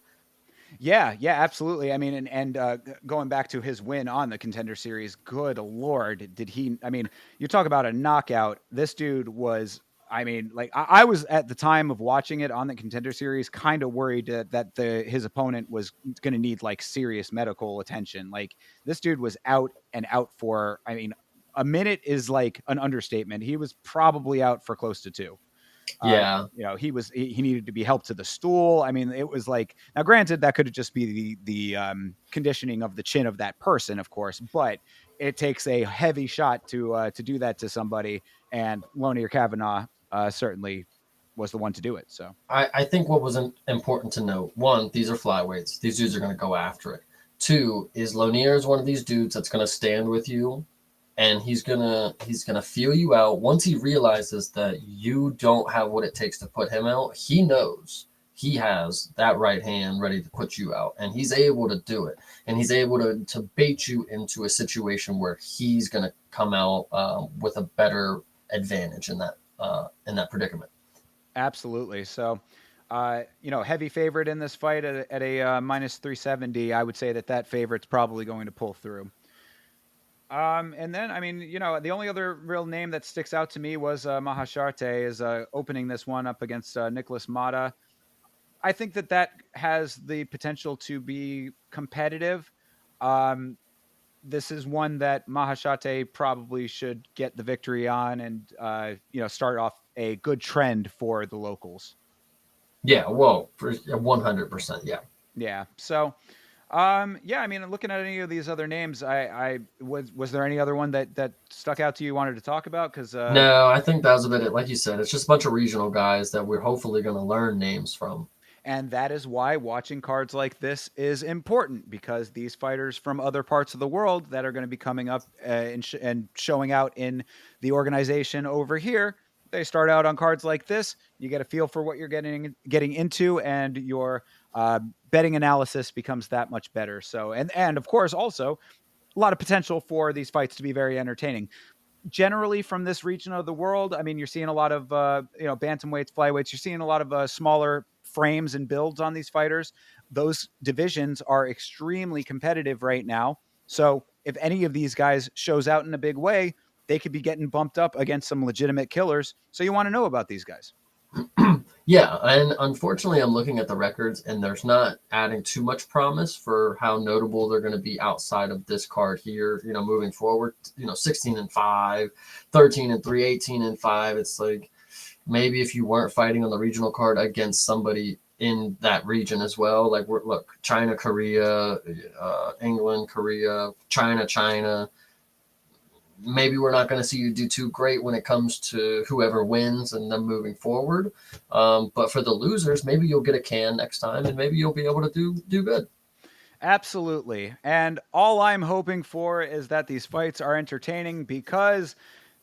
yeah, absolutely. I mean, and going back to his win on the Contender Series, good lord, did he? I mean, you talk about a knockout. This dude was. I mean, like I was at the time of watching it on the Contender Series, kind of worried that his opponent was going to need like serious medical attention. Like this dude was out and out for. I mean, a minute is like an understatement. He was probably out for close to 2. Yeah, He needed to be helped to the stool. I mean, it was like, now granted that could just be the conditioning of the chin of that person, of course, but it takes a heavy shot to do that to somebody, and Lonier Kavanaugh certainly was the one to do it. So I think what was important to note: one, these are flyweights. These dudes are going to go after it. Two is Lonier is one of these dudes that's going to stand with you and he's gonna feel you out. Once he realizes that you don't have what it takes to put him out, he knows he has that right hand ready to put you out, and he's able to do it, and he's able to bait you into a situation where he's gonna come out with a better advantage in that predicament. absolutely. So heavy favorite in this fight at a minus 370. I would say that favorite's probably going to pull through. And then, I mean, the only other real name that sticks out to me was Mahasharte is opening this one up against Nicholas Mata. I think that has the potential to be competitive. Um, this is one that Mahashate probably should get the victory on, and start off a good trend for the locals. Yeah, whoa, for 100%. Yeah. Yeah. So, yeah, I mean, looking at any of these other names, I was there any other one that stuck out to you, wanted to talk about? Because No, I think that was a bit, like you said, it's just a bunch of regional guys that we're hopefully going to learn names from. and that is why watching cards like this is important, because these fighters from other parts of the world that are going to be coming up and showing out in the organization over here, they start out on cards like this. You get a feel for what you're getting into, and your betting analysis becomes that much better. So, and of course, also a lot of potential for these fights to be very entertaining. Generally, from this region of the world, I mean, you're seeing a lot of bantamweights, flyweights. You're seeing a lot of smaller frames and builds on these fighters. Those divisions are extremely competitive right now. So if any of these guys shows out in a big way, they could be getting bumped up against some legitimate killers. So you want to know about these guys. Yeah, and unfortunately, I'm looking at the records, and there's not adding too much promise for how notable they're going to be outside of this card here. Moving forward, 16-5, 13-3, 18-5. It's like maybe if you weren't fighting on the regional card against somebody in that region as well, like look, China, Korea, England, Korea, China. Maybe we're not going to see you do too great when it comes to whoever wins and them moving forward. But for the losers, maybe you'll get a can next time, and maybe you'll be able to do good. Absolutely. And all I'm hoping for is that these fights are entertaining, because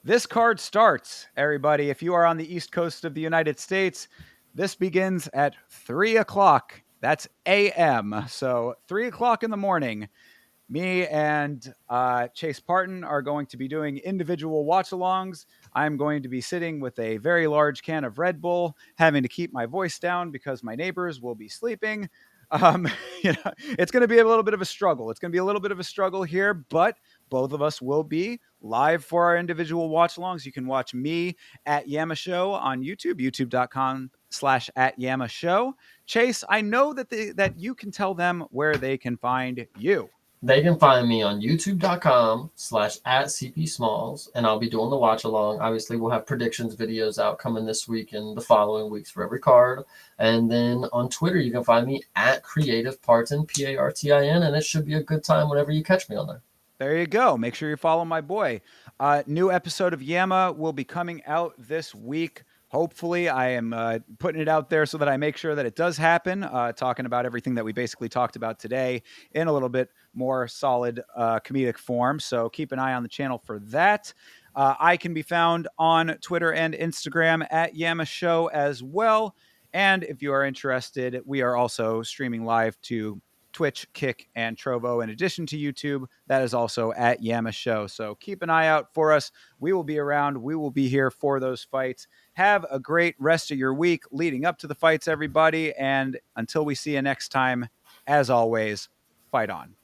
this card starts, everybody. If you are on the East Coast of the United States, this begins at 3 o'clock. That's a.m. So 3 o'clock in the morning. Me and Chase Parton are going to be doing individual watch alongs. I'm going to be sitting with a very large can of Red Bull, having to keep my voice down because my neighbors will be sleeping. Um, it's going to be a little bit of a struggle. It's going to be a little bit of a struggle here, but both of us will be live for our individual watch alongs. You can watch me at YAMMA Show on YouTube, youtube.com/@YAMMA Show. Chase, I know that you can tell them where they can find you. They can find me on youtube.com/@CPSmalls, and I'll be doing the watch along. Obviously, we'll have predictions videos out coming this week and the following weeks for every card. And then on Twitter, you can find me at Creative Parton, Partin, and it should be a good time whenever you catch me on there. There you go. Make sure you follow my boy. New episode of YAMMA will be coming out this week. Hopefully, I am putting it out there so that I make sure that it does happen, talking about everything that we basically talked about today in a little bit more solid comedic form. So keep an eye on the channel for that. I can be found on Twitter and Instagram at YAMMA Show as well. And if you are interested, we are also streaming live to Twitch, Kick, and Trovo. In addition to YouTube, that is also at YAMMA Show. So keep an eye out for us. We will be around. We will be here for those fights. Have a great rest of your week leading up to the fights, everybody. And until we see you next time, as always, fight on.